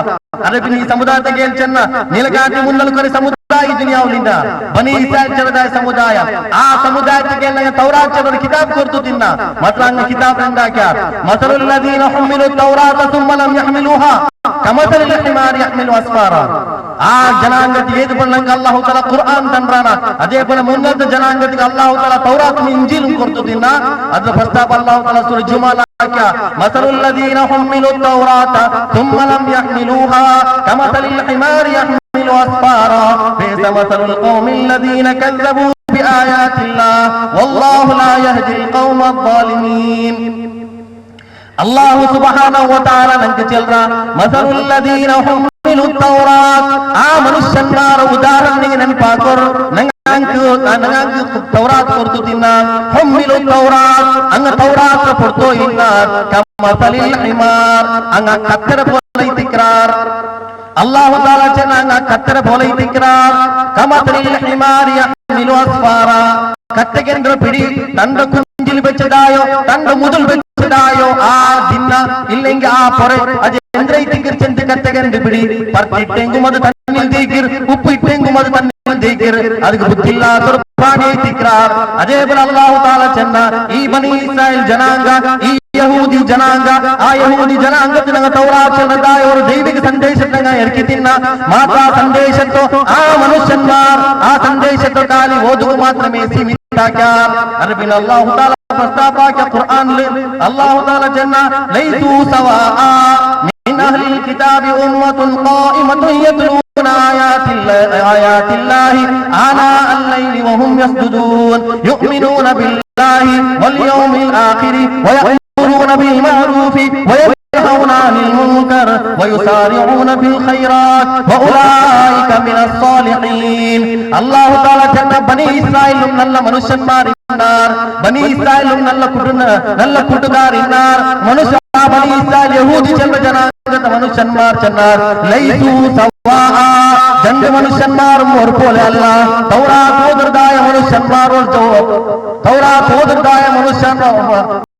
ಅದಕ್ಕೆ ಈ ಸಮುದಾಯത്തെ ಕೇಳಿ ಚೆನ್ನ ನೀಲಗಾತಿ ಮುನ್ನಲ್ಕರಿ ಸಮುದಾಯ ಈ ದುನಿಯಾವಲಿಂದ ಬನಿ ಇಸ್ರಾಯೇಲ್ ಚಲದಾಯ ಸಮುದಾಯ ಆ ಸಮುದಾಯത്തെ ಕೇಳಿ ತೌರಾತ್ ಚಲದ ಕಿತಾಬ್ ಕೊಡ್ತು ತಿನ್ನ ಮಾತ್ರ ಹಂಗ ಕಿತಾಬ್ ಎಂದಾಕ್ಯ ಮಸಲುಲ್ ಲದೀನ ಹುಮ್ಮಿಲು ತೌರಾತ ಸುಮ್ಮ ಲಂ ಯಹ್ಮಿಲೂಹಾ ಕಮಸಲಿಲ್ ಹಿಮಾರಿ ಯಹ್ಮಿಲು ಅಸ್ಫಾರಾ. ಆ ಜನಾಂಗಕ್ಕೆ ಏದು ಬಣ್ಣಂಗ ಅಲ್ಲಾಹು ತಾಲಾ ഖുർആൻ ತಂದ್ರಾನ, ಅದೇ പോലെ മുന്നത്തെ ജനാംഗത്തിക്ക് അല്ലാഹു തആല തൗറാത്തും ഇൻജീലും കൊടുത്തില്ല. ಅದರ ಪ್ರಸ್ತಾಪ ಅಲ್ಲಾಹು ತಆಲಾ ಸೂರ ಜುಮಾಲ ಹಾಕ್ಯ ಮಸಲುಲ್ ಲದೀನ ಹುಮ್ಮಿಲು ತೌರಾತ ಸುಮ್ಮ ಲಂ ಯಹ್ಮಿಲೂಹಾ ಕಮಸಲಿಲ್ ಹಿಮಾರಿ ಯಹ್ಮಿಲು ಅಸ್ಫಾರಾ ಬಿಸ ಮಸಲುಲ್ ಕೌಮಿಲ್ ಲದೀನ ಕذಬೂ ಬಿಆಯಾತಿಲ್ಲಾಹ್ ವಲ್ಲಾಹು ಲಾ ಯಹ್ದಿಲ್ ಕೌಮಲ್ ಝಾಲಿಮೀನ್. ಅಲ್ಲಾಹು ಸುಬ್ಹಾನಹು ವ ತಆಲಾ ನಂಗೆ ಚೆಲ್ರ ಮಸಲುಲ್ ಲದೀನ ಹುಮ್ಮಿಲು ತೌರಾತ್, ಆ ಮನುಷ್ಯನ್ಮಾರ ಉದಾಹರಣೆಗೆ ನೆನಪಾಕೋರು. ನಂಗೆ ತೌರಾತ್ ಕೊಡ್ತು ತಿನ್ನ ಹುಮ್ಮಿಲು ತೌರಾತ್ ಅಂಗ ತೌರಾತ್ ಕೊಡ್ತೋ ಇಲ್ಲ ಕಮಸಲಿಲ್ ಹಿಮಾರ್ ಅಂಗ ಕತ್ತರ പോലെ തിക്രാർ. അല്ലാഹു തആല ചെന്ന കത്തര പോലെ തിക്രാർ കമസലിൽ ഹിമാരി യഹ്മിലു അസ്ഫാറാ, കത്തകേന്ദ്ര പിടി തന്റെ കുഞ്ചിൽ വെച്ചതായോ തന്റെ മുതൽ ಎಂದಾಯೋ ಆ ದಿನ ಇല്ലെങ്കിൽ ಆ ಪೊರೆ ಅಜೆ ಎಂದ್ರೈತಿಗಿರ್ ಚೆಂದ ಕತ್ತೆಗೆಂದು ಬಿಡಿ ಪರ್ತಿಟ್ಟೆಂಗು ಮದು ತನ್ನಿಲ್ ದೀಗಿರ್ ಉಪ್ಪು ಇಟ್ಟೆಂಗು ಮದು ತನ್ನಿಲ್ ದೀಗಿರ್ ಅದಕ್ಕೆ ಬುದ್ಧಿಲ್ಲ ಪ್ರಾಣಿ ತಿಕ್ರಾರ್ ಅದೇ ಬರ ಅಲ್ಲಾಹು ತಾಲ ಚೆನ್ನ ಈ ಬನಿ ಇಸ್ರಾಯೇಲ್ ಜನಾಂಗ ಈ ಯಹೂದಿ ಜನಾಂಗ ಆ ಯಹೂದಿ ಜನಾಂಗದ ತೌರಾತ್ ചെന്നതായൊരു ദൈവിക സന്ദേശത്തെ ഇറക്കിത്തിന്ന മാതാ സന്ദേശത്തോ ആ മനുഷ്യന്മാർ ആ സന്ദേശത്തോ കാലി ഓതുക മാത്രമേ സീമിതാക്കാൻ അറബിൽ അല്ലാഹു തആല പ്രസ്താവക ഖുർആനിൽ അല്ലാഹു തആല ജന്ന ലൈസു സവാആ മിൻ അഹ്ലിൽ കിതാബി ഉമ്മത്തുൻ ഖായിമത്തുൻ യത്ലൂന ആയാത്തില്ലാഹി ആനാ അൽ-ലൈലി വഹും യസ്ജുദൂൻ യുഅ്മിനൂന ബില്ലാഹി വൽ യൗമിൽ ആഖിരി വയഅ്മുറൂന ബിൽ മഅറൂഫി وينهون عن المنكر ويسارعون في الخيرات وأولئك من الصالحين الله تعالى جنة بني إسرائيل نل മനുഷ്യന്മാരിന്നാർ ബനി ഇസ്രായേലും നല്ല കൂട്ടുകാരിന്നാർ മനുഷ്യ ബനി ഇസ്രായേൽ യഹൂദി ജനാംഗത മനുഷ്യന്മാർ ചെന്നാർ ലൈസു സവാആ രണ്ട് മനുഷ്യന്മാരും ഒരുപോലെ അല്ല തൗറാത്ത് ഓതുന്നതായ മനുഷ്യന്മാർ തൗറാത്ത് ഓതുന്നതായ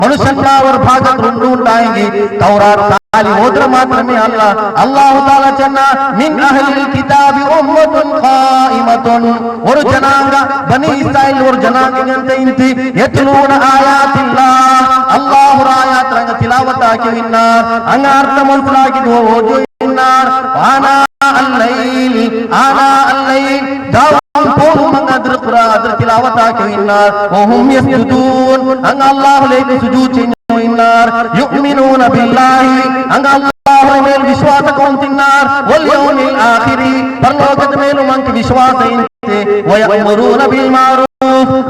മനുഷ്യന്മാർ ഒരു ഭാഗത്ത് ഉണ്ടായെങ്കിൽ തൗറാത്ത് കാലി ഓതുക മാത്രമേ അല്ല അല്ലാഹു തആല ചെന്ന മിൻ അഹ്ലിൽ കിതാബി ഉമ്മത്തുൻ ഖായിമത്തുൻ ഒരു ജനാംഗ ബനി ഇസ്രായേൽ ഒരു ജനാംഗത്തെ ഇന്തി യത്ലൂന ആയാത്തില്ലാഹ് അല്ലാഹു ആയാത്ത് രംഗ തിലാവത്താക്കി ഇന്നാർ അങ്ങ് അർത്ഥം മനസ്സിലാക്കി ഓതു ഇന്നാർ ആനാ അൽ-ലൈൽ ദാവം പോലും അങ്ങ് അദ്ർ തിലാവത്താക്കി ഇന്നാർ വഹും യസ്ജുദൂൻ അങ്ങ് അല്ലാഹുവിലേക്ക് സുജൂദ് ചെയ്യുന്നു ഇന്നാർ യുഅ്മിനൂന ബില്ലാഹി അങ്ങ് അല്ലാഹുവിന്റെ മേൽ വിശ്വാസം കൊണ്ടിന്നാർ വൽ യൗമിൽ ആഖിരി പരലോകത്തെ മേലും അങ്ങ് വിശ്വാസം വയഅ്മുറൂന ബിൽ മഅറൂഫ്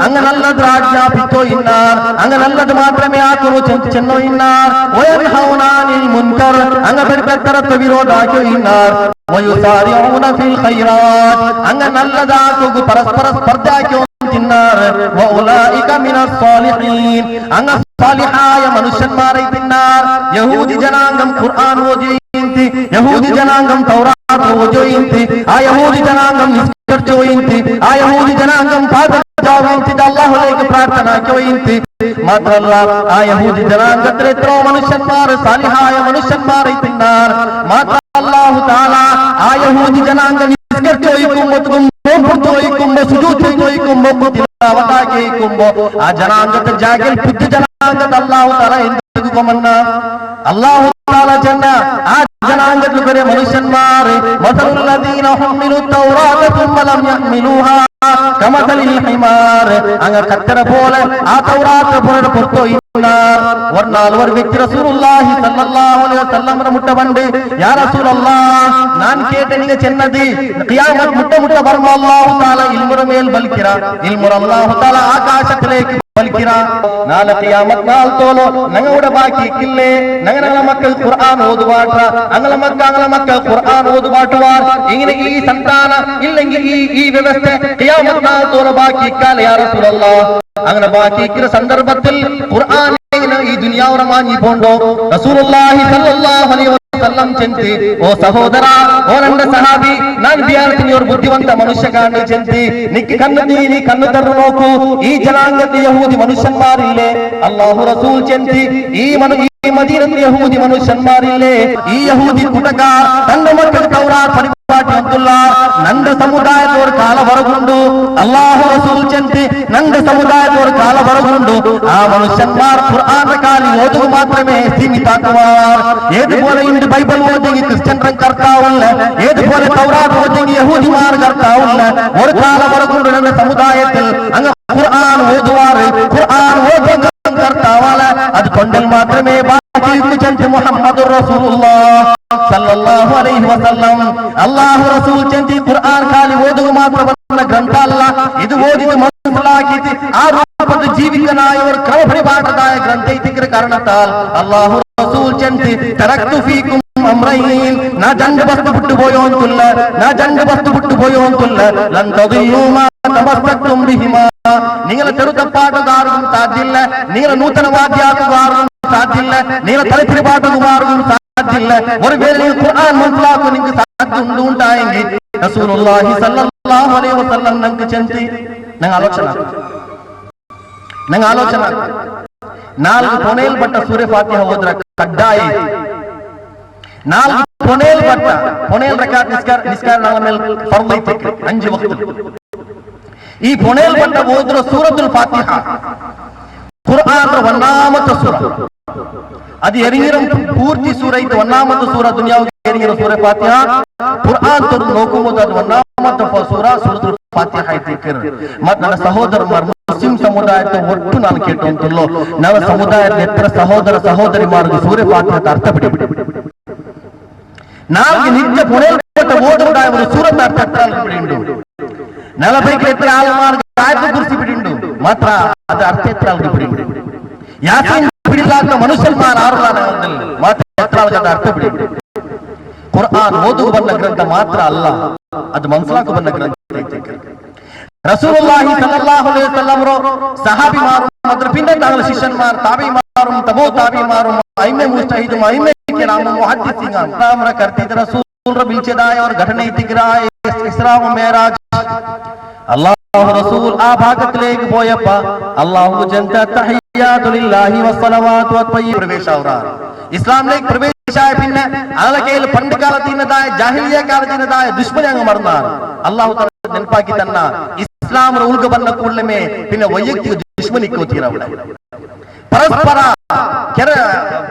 അങ്ങ് നല്ലത് ആജ്ഞാപിച്ചോ ഇന്നാർ അങ്ങ് നല്ലത് മാത്രമേ ആക്കൂ ചെന്നോ ഇന്നാർ വയൻഹൗന അനിൽ മുൻകർ അങ്ങ് പെരുത്തരത്തെ വിരോധാക്കോ ഇന്നാർ വയുസാരിഊന ഫിൽ ഖൈറാത്ത് അങ്ങ് നല്ലതാക്കൂ പരസ്പര സ്പർദ്ധയാക്കോ തിന്നാർ വഉലൈക മിനസ് സാലിഹീൻ അങ്ങ് സാലിഹായ മനുഷ്യന്മാരെ തിന്നാർ യഹൂദി ജനാംഗം ഖുർആൻ ഓതിയിന്തി യഹൂദി ജനാംഗം തൗറാത്ത് ഓതിയിന്തി ആ യഹൂദി ജനാംഗം നിസ്കരിച്ചോയിന്തി ആ യഹൂദി ജനാംഗം പാദജാവിന്തി അല്ലാഹുവിലേക്ക് പ്രാർത്ഥന ചോയിന്തി മാത്രമല്ല ആ യഹൂദി ജനാംഗത്തിൽ എത്രയോ മനുഷ്യന്മാർ സാലിഹായ മനുഷ്യന്മാരെ തിന്നാർ മാത്രമല്ല അല്ലാഹു തആല ആ യഹൂദി ജനാംഗം നിസ്കരിച്ചോയിക്കുമ്പോൾ സുജൂദ് ചെയ്തോയിക്കുമ്പോൾ തിലാവത്താക്കിയിക്കുമ്പോൾ ആ ജനാംഗത്തെ ജാഗിൽ ബുദ്ധ ജനാംഗത്തെ അല്ലാഹു തആല എന്തുകൊമന്ന അല്ലാഹു തആല ചെന്ന ആ ജനാംഗത്തിൽ വരെ മനുഷ്യന്മാർ മസലുല്ലദീന ഹുമിലു തൗറാത തുമ്മ ലം യഹ്മിലൂഹാ കമസലിൽ ഹിമാർ അങ്ങ് കത്തര പോലെ ആ തൗറാത്ത് പുറത്തു ഒരു നാൾ ഒരു വ്യക്തി റസൂലുള്ളാഹി സ്വല്ലല്ലാഹു അലൈഹി വസല്ലം മുട്ടബണ്ട് യാ റസൂലല്ലാഹ് ഞാൻ കേട്ട നീங்க ചെന്നതി ഖിയാമത്ത് മുട്ട വരുമ്പോൾ അല്ലാഹു തആല ഇൽമുറ മേൽ ബൽകിറ ഇൽമുറ അല്ലാഹു തആല ആകാശത്തിലേക്ക് ബൽകിറ നാളെ ഖിയാമത്ത് നാൾ തോലോ ഞങ്ങളുടെ ബാക്കിയില്ലേ ഞങ്ങളുടെ മക്കൾ ഖുർആൻ ഓതുവാട്ട ഞങ്ങളുടെ മക്കൾ ഖുർആൻ ഓതുവാട്ടുവാർ ഇങ്ങനെ ഈ സന്താന ഇല്ലെങ്കിൽ ഈ വ്യവസ്ഥ ഖിയാമത്ത് നാൾ തോലോ ബാക്കിയിക്കാല യാ റസൂലല്ലാഹ് അങ്ങനെ ബാക്കിയിക്കുന്ന സന്ദർഭത്തിൽ ഖുർആൻ ഈ ദുനിയാവറ മാഞ്ഞി പോണ്ടോ റസൂലുള്ളാഹി സ്വല്ലല്ലാഹു അലൈഹി വസല്ലം ചെന്തി ഓ സഹോദര ഓ ನನ್ನ ಸಹಾಬಿ ನಾನು ವಿದ್ಯಾರ್ಥಿನಿ और ಬುದ್ಧಿವಂತ ಮನುಷ್ಯ ಕಾಣಿ ಚೆಂತಿ ನಿಕ್ಕೆ ಕಣ್ಣು ತರು ನೋಕು ಈ ಜನಾಂಗದ ಯಹೂದಿ ಮನುಷ್ಯನ್ಮಾರಿಲ್ಲೇ ಅಲ್ಲಾಹು ರಸೂಲ್ ಚೆಂತಿ ಈ ಮದೀನದ ಯಹೂದಿ ಮನುಷ್ಯನ್ಮಾರಿಲ್ಲೇ ಈ ಯಹೂದಿ ಕುಟಕ ತನ್ನ ಮಕ್ಕಳ ತೌರಾತ್ ಪರಿಪಾಟಿ ಅಬ್ದುಲ್ಲಾ ನಂದ ಸಮುದಾಯದವರ ಕಾಲ ಹೊರಗೊಂಡು ಅಲ್ಲಾಹು ರಸೂಲ್ ಚೆಂತಿ ನಂದ ಸಮುದಾಯದವರ ಕಾಲ ಹೊರಗೊಂಡು ಆ ಮನುಷ್ಯನ್ಮಾರ್ ഖുർആൻ കാലി ഓതുക മാത്രമേ സീമിതാക്കുവാർ ഏതുപോലെ ഇന്ന് ബൈബിൾ ഓതെങ്കിൽ ക്രിസ്ത്യൻ കർത്താവുള്ള ഏതുപോലെ തൗറാത്ത് ഓതെങ്കിൽ യഹൂദിമാർ കർത്താവുള്ള ഒരു കാലം വരകൊണ്ട് നമ്മുടെ സമുദായത്തിൽ അങ്ങ് ഖുർആൻ ഓതുവാർ ഖുർആൻ ഓതുക കർത്താവാല അത് കൊണ്ടൽ മാത്രമേ ബാക്കി ചെന്ന് മുഹമ്മദുർ റസൂലുള്ളാഹ് സല്ലല്ലാഹു അലൈഹി വസല്ലം അല്ലാഹു റസൂൽ ചെന്ന് ഖുർആൻ കാലി ഓതുക മാത്രമല്ല ഗ്രന്ഥ അല്ല ഇത് ഓതിട്ട് മനസ്സിലാക്കിയിട്ട് ആ രൂപത്തിൽ ജീവിക്കാനായ ഒരു ക്രമപരിപാടിയായ ഗ്രന്ഥത്തിന്റെ കാരണത്താൽ അല്ലാഹു റസൂൽ ചെന്ന് തറക്തു ഫീകും അംറൈൻ നാ രണ്ട് വസ്തു വിട്ടുപോയോ എന്നുള്ള ലൻ തദില്ലൂ മാ തമസ്സക്തും ബിഹിമാ നിങ്ങളെ ചെറുതപ്പാട്ടുകാർക്കും സാധ്യല്ല നിങ്ങളെ നൂതനവാദ്യാക്കുകാർക്കും സാധ്യല്ല നിങ്ങളെ തലത്തിരിപാട്ടുകാർക്കും സാധ്യല്ല ഒരു വേള ഖുർആൻ മനസ്സിലാക്കും നിങ്ങൾക്ക് സാധ്യത ഉണ്ടായെങ്കിൽ റസൂലുള്ളാഹി സ്വല്ലല്ലാഹു അലൈഹി വസല്ലം നിങ്ങൾക്ക് ചെന്തി നിങ്ങൾ ആലോചന 4 ಕೊನೆಯಲ್ಪಟ್ಟ ಸೂರೆ ಫಾತಿಹಾ ಓದ್ರ ಕಡ್ಡಾಯ. 4 ಕೊನೆಯಲ್ ರಕಾತ್ ನಿಸ್ಕಾರ ನಾಳ ಮೇಲೆ ಫರ್ದ್ ಐತಿ 5 ವಕ್ತ. ಈ ಕೊನೆಯಲ್ಪಟ್ಟ ಓದ್ರ ಸೂರತುಲ್ ಫಾತಿಹಾ ಖುರ್ಆನ್ ಒನ್ನಾಮತ ಸೂರ. ಅದು ಎರಿಂಗಿರೋ ಪೂರ್ತಿ ಸೂರ ಐತಿ. ಒನ್ನಾಮತ ಸೂರ ದುನಿಯಾವಿಗೆ ಎರಿಂಗಿರೋ ಸೂರೆ ಫಾತಿಹಾ. ಖುರ್ಆನ್ ತೋರ್ ನೋಕುವುದು ಅದು ಒನ್ನಾಮತ ಸೂರ ಸೂರತುಲ್ ಫಾತಿಹಾ ಐತಿ. ಮತ್ತು ನನ್ನ ಸಹೋದರರು ಮುಸ್ಲಿಂ ಸಮುದಾಯದ ಒಟ್ಟು ನಾನು ಕೇಳುವಂತಲ್ಲೋ, ನನ್ನ ಸಮುದಾಯದ ಎತ್ತರ ಸಹೋದರ ಸಹೋದರಿ ಮಾರ್ಗ ಸೂರೆ ಫಾತಿಹಾದ ಅರ್ಥ ಬಿಡಿ. ನಾಲ್ಕು ನಿತ್ಯ ಕೊನೆಯಲ್ಪಟ್ಟ ಓದುವುದಾಯ ಒಂದು ಸೂರತ್ ಅರ್ಥ ಬಿಡಿಂಡು. 40 ಎತ್ತರ ಆಳು ಮಾರ್ಗ ಆಯ್ತು ಗುರುಸಿ ಬಿಡಿಂಡು ಮಾತ್ರ ಅದು ಅರ್ಥ ಎತ್ತರ ಬಿಡಿಂಡು. ಯಾಕೆ ಬಿಡಿಲಾಗ ಮನುಷ್ಯನ್ಮಾರ ಆರುಲಾದಲ್ಲಿ ಮಾತ್ರ ಎತ್ತರ ಅರ್ಥ ಬಿಡಿ. ಕುರ್ಆನ್ ಓದುವ ಬಂದ ಗ್ರಂಥ ಮಾತ್ರ ಅಲ್ಲ, ಅದು ಮನ್ಸಲಾಕು ಬಂದ ಗ್ರಂಥ. ರಸೂಲುಲ್ಲಾಹಿ ಸಲ್ಲಲ್ಲಾಹು ಅಲೈಹಿ ವಸಲ್ಲಂ ಸಹಾಬಿಮಾರು ಅದರ ಪಿಂಡ ತಾಗಳ ಶಿಷ್ಯನ್ಮಾರ್ ತಾಬಿಮಾರು ತಬೋ ತಾಬಿಮಾರು ಐಮೆ ಮುಜ್ತಹಿದ್ ಐಮೆ के नाम मुहद्दिसिंग हमरा करती रसूल बिलचेदाय और घटने तिगराय इस्रा व मेराज अल्लाह रसूल आ भागत लेक बोयप्ಪ अल्लाह जंत तहियातु लिल्लाहि व सलावातु व तय्यib प्रवेश ಅವರ ಇಸ್ಲಾಂ ಲೇಕ್ ಪ್ರವೇಶ ಆಯ ಪಿನ್ನ ಆಲಕೇಲ್ ಪಂಡ ಕಾಲದಿನದಾಯ ಜಾಹಿಲಿಯಾ ಕಾಲದಿನದಾಯ ದುಶ್ಮನಿಯಂಗ ಮರ್ನಾರ್ ಅಲ್ಲಾಹ್ ತಾಲಾ ನೆನಪಾಗಿ ತನ್ನ ಇಸ್ಲಾಂ ರ ಉಲ್ಗ ಬನ್ನ ಕೂಡಲೇ ಪಿನ್ನ ವೈಯಕ್ತಿಕ ದುಶ್ಮನಿ ಕೋತಿರವಳ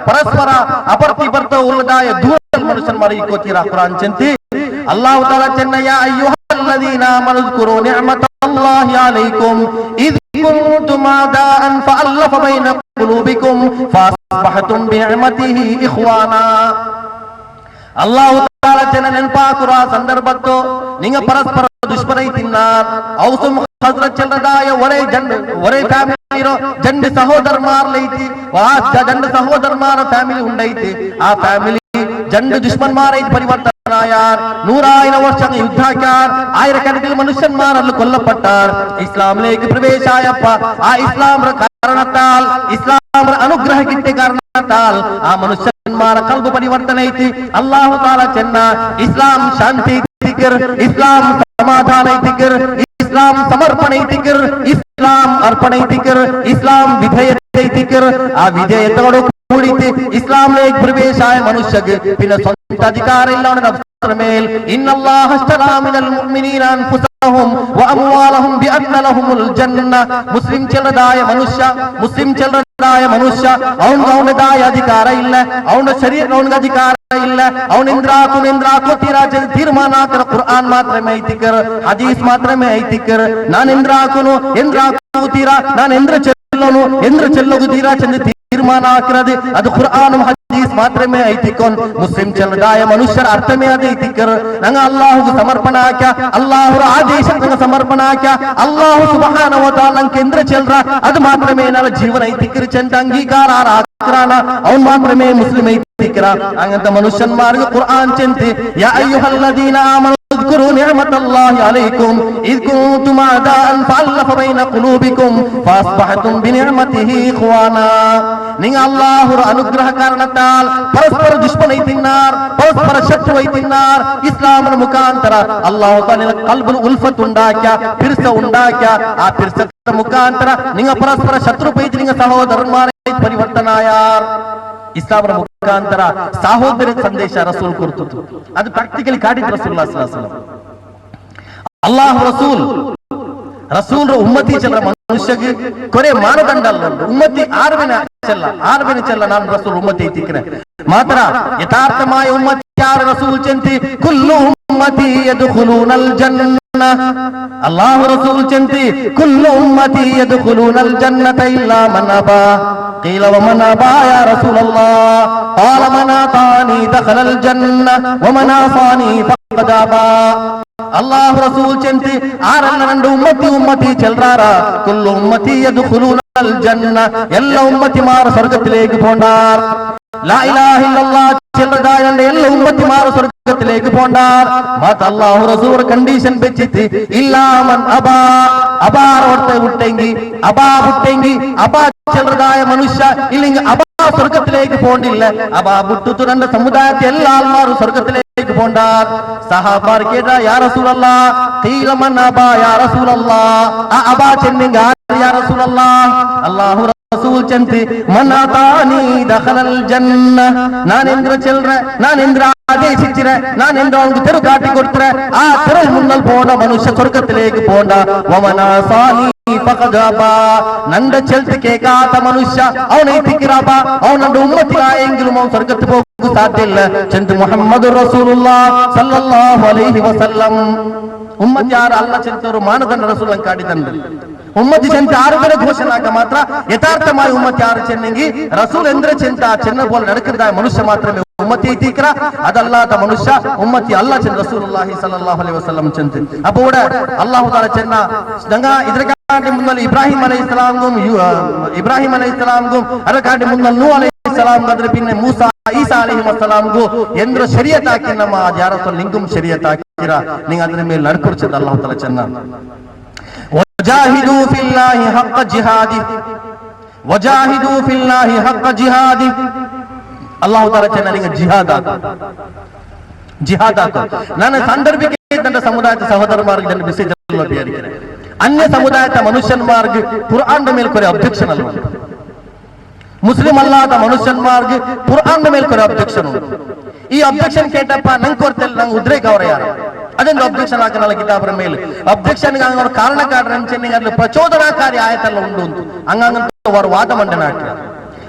ಪರಸ್ಪರ ಅಪರ್ತಿ ಬರ್ತ ಉಲ್ಲದಾಯ ದೂರ ಮನುಷ್ಯನ್ಮಾರ ಇಕ್ಕೋತೀರ ಕುರಾನ್ ಚಂತಿ ಅಲ್ಲಾಹು ತಾಲಾ ಚೆನ್ನಯ್ಯ ಅಯ್ಯುಹಲ್ಲದೀನ ಆಮನುಜ್ಕುರು ನಿಅಮತಲ್ಲಾಹಿ ಅಲೈಕುಂ ಇದ್ ಕುಂತುಂ ಆದಾಅನ್ ಫಅಲ್ಲಫ ಬೈನ ಕುಲೂಬಿಕುಂ ಫಅಸ್ಬಹತುಂ ಬಿನಿಅಮತಿಹಿ ಇಖ್ವಾನಾ. ಅಲ್ಲಾಹು ತಾಲಾ ಚೆನ್ನ ನೆನಪಾಕುರ ಸಂದರ್ಭತ್ತು ನಿಂಗ ಪರಸ್ಪರ ದುಶ್ಮನೈ ತಿನ್ನಾರ್ ಔಸುಂ ಹಜ್ರತ್ ಚಂದ್ರದಾಯ ಒರೇ ಫ್ಯಾಮಿಲಿ ಇರೋ ಜಂಡ ಸಹೋದರ ಮಾರ್ಲೈತಿ ಜಂಡ ಸಹೋದರ ಮಾರ ಫ್ಯಾಮಿಲಿ ಉಂಡೈತಿ. ಆ ಫ್ಯಾಮಿಲಿ ಜಂಡ ದುಶ್ಮನ್ ಮಾರೈತಿ ಪರಿವರ್ತನಾಯಾರ್ 100 ವರ್ಷ ಯುದ್ಧ ಹಾಕ್ಯಾರ್. 1000 ಕಣದಲ್ಲಿ ಮನುಷ್ಯನ್ಮಾರಲ್ಲೂ ಕೊಲ್ಲಪಟ್ಟಾರ್. ಇಸ್ಲಾಂಲೇಕ್ ಪ್ರವೇಶ ಆಯಪ್ಪ ಆ ಇಸ್ಲಾಂರ ಕಾರಣತಾಲ್ ಇಸ್ಲಾಂರ ಅನುಗ್ರಹಕ್ಕಿಂತ ಕಾರಣತಾಲ್ ಆ ಮನುಷ್ಯನ್ಮಾರ ಕಲ್ಬು ಪರಿವರ್ತನೆ ಐತಿ. ಅಲ್ಲಾಹು ತಾಲಾ ಚೆನ್ನ ಇಸ್ಲಾಂ ಶಾಂತಿ ಐತಿಕರ್, ಇಸ್ಲಾಂ ಸಮಾಧಾನ ಐತಿಕರ್, ಇಸ್ಲಾಂ ಸಮರ್ಪಣೆ ಐತಿಕರ್, ಇಸ್ಲಾಂ ಅರ್ಪಣೆ ಐತಿಕರ್, ಇಸ್ಲಾಂ ವಿಧೇಯತೆ ಐತಿಕರ್. ಆ ವಿಧೇಯತೆಗಳು ಕೂಡಿತಿ ಇಸ್ಲಾಂ ಲೇಕ್ ಪ್ರವೇಶ ಆಯ ಮನುಷ್ಯಗೆ ಪಿನ ಸ್ವಂತ ಅಧಿಕಾರ ಇಲ್ಲ ಅವನ ನಫ್ಸರ ಮೇಲ್. ಇನ್ನಲ್ಲಾಹ ಅಶ್ತರಾ ಮಿನಲ್ ಮುಅ್ಮಿನೀನ ಅನ್ಫುಸಹum ವ ಅಮ್ವಾಲಹುಂ ಬಿಅನ್ನ ಲಹುಮುಲ್ ಜನ್ನ. ಮುಸ್ಲಿಂ ಚಲದಾಯ ಮನುಷ್ಯ ಅವನದಾಯ ಅಧಿಕಾರ ಇಲ್ಲ, ಅವನ ಶರೀರ ಅವನಿಗೆ ಅಧಿಕಾರ ಇಲ್ಲ. ಅವನಿಂದ್ರಾಕು ತೀರ್ಮಾನ ಹಾಕರ ಕುರ್ಆನ್ ಮಾತ್ರ ಐತಿಕರ್, ಹದೀಸ್ ಮಾತ್ರ ಐತಿಕರ್. ನಾನು ಎಂದ್ರಾಕು ತೀರಾ ನಾನು ಎಂದ್ರ ಚೆಲ್ಲೋಗು ತೀರಾ ಚಂದ ತೀರ್ಮಾನ ಹಾಕಿರದು ಅದು ಕುರ್ಆನ್ ಹದೀಸ್ ಮಾತ್ರ ಐತಿಕೊನ್. ಮುಸ್ಲಿಂ ಚಲದಾಯ ಮನುಷ್ಯರ ಅರ್ಥಮೇ ಅದು ಐತಿಕರ್. ನಂಗ ಅಲ್ಲಾಹುಗೆ ಸಮರ್ಪಣೆ ಹಾಕ್ಯ, ಅಲ್ಲಾಹುರ ಆದೇಶ ಸಮರ್ಪಣೆ ಹಾಕ್ಯ, ಅಲ್ಲಾಹು ಸುಬ್ಹಾನಹು ವ ತಆಲಾ ಕೇಂದ್ರ ಚೆಲ್ರ ಅದು ಮಾತ್ರಮೇ ನನ್ನ ಜೀವನ ಐತಿಕರ್ ಚಂದ ಅಂಗೀಕಾರ ಆಕ್ರಾನ ಅವನ್ ಮಾತ್ರಮೇ ಮುಸ್ಲಿಂ ಐತಿಕರ. ಹಂಗಂತ ಮನುಷ್ಯನ್ಮಾರ್ಗ ಕುರ್ಆನ್ ಚಂತಿ ಯಾ ಅಯ್ಯುಹಲ್ಲದೀನ ಆಮನು اذكروا نعمة الله عليكم إذ كنتم أعداء فألف بين قلوبكم فأصبحتم بنعمته إخوانا. ನಿಂಗ ಅಲ್ಲಾಹುರ ಅನುಗ್ರಹ ಕಾರಣತಾಲ್ ಪರಸ್ಪರ ದುಶ್ಮನ ಐತಿನ್ನಾರ್, ಪರಸ್ಪರ ಶತ್ರು ಐತಿನ್ನಾರ್. ಇಸ್ಲಾಮನ ಮುಖಾಂತರ ಅಲ್ಲಾಹು ತಾಲಾ ಕಲ್ಬುಲ್ ಉಲ್ಫತ್ ಉಂಡಾಕ್ಯ, ಪಿರ್ಸ ಉಂಡಾಕ್ಯ. ಆ ಪಿರ್ಸ ಮುಖಾಂತರ ನಿಂಗ ಪರಸ್ಪರ ಶತ್ರು ಪೈತಿ ನಿಂಗ ಸಹೋದರನ್ಮಾರ ಪರಿವರ್ತನಾಯಾರ್. ಇಸ್ಲಾಮರ ಮುಖಾಂತರ ಸಹೋದರ ಸಂದೇಶ ರಸೂಲ್ ಕೊಡ್ತು. ಅದು ಪ್ರಾಕ್ಟಿಕಲಿ ಕಾಡಿದ ರಸೂಲುಲ್ಲಾಹ ಸಲ್ಲಲ್ಲಾಹು ಅಲೈಹಿ ವಸಲ್ಲಂ. ಅಲ್ಲಾಹ್ ರಸೂಲ್ ಉಮ್ಮತಿ ಚಲ ಮನುಷ್ಯಗೆ ಕೊರೆ ಮಾನದಂಡ ಅಲ್ಲ. ಉಮ್ಮತಿ ಆರ್ವೆನ ಚೆಲ್ಲ ನಾನು ರಸೂಲ್ ಉಮ್ಮತಿ ಐತಿಕ್ರೆ ಮಾತ್ರ ಯಥಾರ್ಥಮಾಯ ಉಮ್ಮತಿ ಯಾರು ರಸೂಲ್ ಚಂತಿ ಕುಲ್ಲು ಉಮ್ಮತಿ ಯದ್ಖುಲೂನಲ್ ಜನ್ನ. ಅಲ್ಲಾಹ್ ರಸೂಲ್ ಚಂತಿ ಕುಲ್ಲು ಉಮ್ಮತಿ ಯದ್ಖುಲೂನಲ್ ಜನ್ನತ ಇಲ್ಲಾ ಮನ್ ಅಬಾ. قيل ومن أبى يا رسول الله قال من أطاعني دخل الجنة ومن عصاني فقد أبى. ಅಲ್ಲಾಹ್ ರಸೂಲ್ ಚಂತಿ ಆರಲ್ಲ ನಂದು ಉಮ್ಮತಿ ಚೆಲ್ರಾರ ಕುಲ್ಲು ಉಮ್ಮತಿ ಯದ್ಖುಲೂನಲ್ ಜನ್ನ. ಎಲ್ಲ ಉಮ್ಮತಿ ಮಾರ ಸ್ವರ್ಗത്തിലേക്ക് പോണ്ടാർ. ലാ ഇലാഹ ഇല്ലല്ലാഹ് ചെല്ലതായ ಎಲ್ಲ ಉಮ್ಮತಿ ಮಾರ ಸ್ವರ್ಗത്തിലേക്ക് പോണ്ടാർ. ಮಾತ ಅಲ್ಲಾಹ್ ರಸೂಲ್ ಕಂಡೀಷನ್ ಬೆಚ್ಚಿತಿ ಇಲ್ಲಾ ಮನ್ ಅಬಾರ ಹೊರತೆ ಹುಟ್ಟೆಂಗಿ ಅಬಾ ചെറുതായ മനുഷ്യ ഇല്ലെങ്കിൽ അബാ സ്വർഗത്തിലേക്ക് പോണ്ടില്ല. അബാ ബുട്ടുത്തു രണ്ട് സമുദായത്തെ എല്ലാ ആൾമാരും സ്വർഗത്തിലേക്ക് പോണ്ടാർ. സഹാബാർ കേട്ട യാ റസൂലല്ലാഹ് ഖീല മൻ അബാ യാ റസൂലല്ലാഹ്. ആ അബാ ചെന്നിങ്ക യാ റസൂലല്ലാഹ്. അല്ലാഹു റസൂൽ ചന്തി മനാതാനി ദഖലൽ ജന്ന നാനെന്ദ്ര ചെൽറെ നാനെന്ദ്ര ആദേശിച്ചിരെ നാനെന്ദ്ര അവർക്ക് തെരു കാട്ടി കൊടുത്തരെ ആ തെരു മുന്നൽ പോണ്ട മനുഷ്യ സ്വർഗത്തിലേക്ക് പോണ്ട വമനാസാനി നന്റെ ചെൽത്ത് കേൾക്കാത്ത മനുഷ്യ അവനെത്തിക്കിറാബ അവൻ നന്റെ ഉമ്മത്തിലായെങ്കിലും അവൻ സ്വർഗത്ത് പോകുക സാധ്യല്ല ചെന്ത് മുഹമ്മദ് റസൂലുള്ളാഹി സല്ലല്ലാഹു അലൈഹി വസല്ലം ഉമ്മത്തി ಯಾರು ಅಲ್ಲ ಚೆಂತವರು ಮಾನದಂಡ ರಸೂಲನ್ ಕಾಡಿದಂಡು ಉಮ್ಮತಿ ಚೆಂತ ಆರುಗಳ ಘೋಷಣಾಕ ಮಾತ್ರ ಯಥಾರ್ಥമായി ಉಮ್ಮತಿ ಯಾರು ಚೆನ್ನಂಗಿ ರಸೂಲ್ ಎಂದ್ರೆ ಚೆಂತ ಚೆನ್ನ പോലെ നടക്കുന്ന ಮನುಷ್ಯ ಮಾತ್ರವೇ ಉಮ್ಮತಿ ಐತಿಕ್ರ ಅದಲ್ಲಾದ ಮನುಷ್ಯ ಉಮ್ಮತಿ ಅಲ್ಲ ಚೆನ್ನ ರಸೂಲುಲ್ಲಾಹಿ ಸಲ್ಲಲ್ಲಾಹು ಅಲೈಹಿ ವಸಲ್ಲಂ ಚೆಂತ ಅപ്പൊ ഇവിടെ അല്ലാഹു തആല ചെന്ന ദങ്ങ ഇതിരക്കാണ്ടി മുന്നൽ ഇബ്രാഹിം അലൈഹിസ്സലാംഗും ಅದಕ್ಕಾണ്ടി മുന്നൽ ನೂಹ್ ಅಲೈಹಿಸ್ಸಲಾಂ ಅದರ പിന്നെ ಮೂಸಾ ಈಸಾ ಅಲೈಹಿಸ್ಸಲಾಂಗು ಎಂದ್ರ ಶರೀಅತ್ ಹಾಕಿ ನಮ್ಮ ಯಾರಸೋ ಲಿಂಗಂ ಶರೀಅತ್ ಹಾಕಿರ ನೀವು ಅದರ ಮೇಲೆ ನಡ್ಕೊಡ್ಚದ ಅಲ್ಲಾಹು ತಆಲ ಚೆನ್ನ ವಜಾಹಿದು ಫಿಲ್ಲಾಹಿ ಹಕ್ಕ ಜಿಹಾದಿ ಅಲ್ಲಾಹು ತಆಲ ಚೆನ್ನ ನಿಮಗೆ ಜಿಹಾದ್ ಆಕ ನಾನು ಸಂದರ್ಭಕ್ಕೆ ನನ್ನ ಸಮುದಾಯದ ಸಹೋದರರಿಗೆ ನನ್ನ ಮೆಸೇಜ್ ಅಲ್ಲ ಬೇರಿಕೆ ಅನ್ಯ ಸಮುದಾಯದ ಮನುಷ್ಯನ್ಮಾರ್ಗೆ ಕುರ್ಆನ್ ಮೇಲೆ ಕೊರೆ ಅಬ್ಜೆಕ್ಷನ್ ಅಲ್ಲ ಮುಸ್ಲಿಂ ಅಲ್ಲಾದ ಮನುಷ್ಯನ್ಮಾರ್ಗೆ ಕುರ್ಆನ್ ಮೇಲೆ ಕೊರೆ ಅಬ್ಜೆಕ್ಷನ್ ಈ ಅಬ್ಜೆಕ್ಷನ್ ಕೇಟಪ್ಪ ನಂಗೆ ಕೊಡ್ತಿಲ್ಲ ನಂಗೆ ಉದ್ರೇಕ ಅವರ ಯಾರು ಅದೊಂದು ಅಬ್ಜೆಕ್ಷನ್ ಹಾಕನಲ್ಲ ಕಿತಾಬರ ಮೇಲೆ ಅಬ್ಜೆಕ್ಷನ್ ಅವರು ಕಾರಣಕಾರರ ಅಂಚೆನಿಗೆ ಅದ್ರ ಪ್ರಚೋದನಾಕಾರಿ ಆಯತಲ್ಲ ಉಂಟು ಅಂತ ಹಂಗಂತ ಅವರು ವಾದ ಮಂಡನೆ ಹಾಕ್ತಾರೆ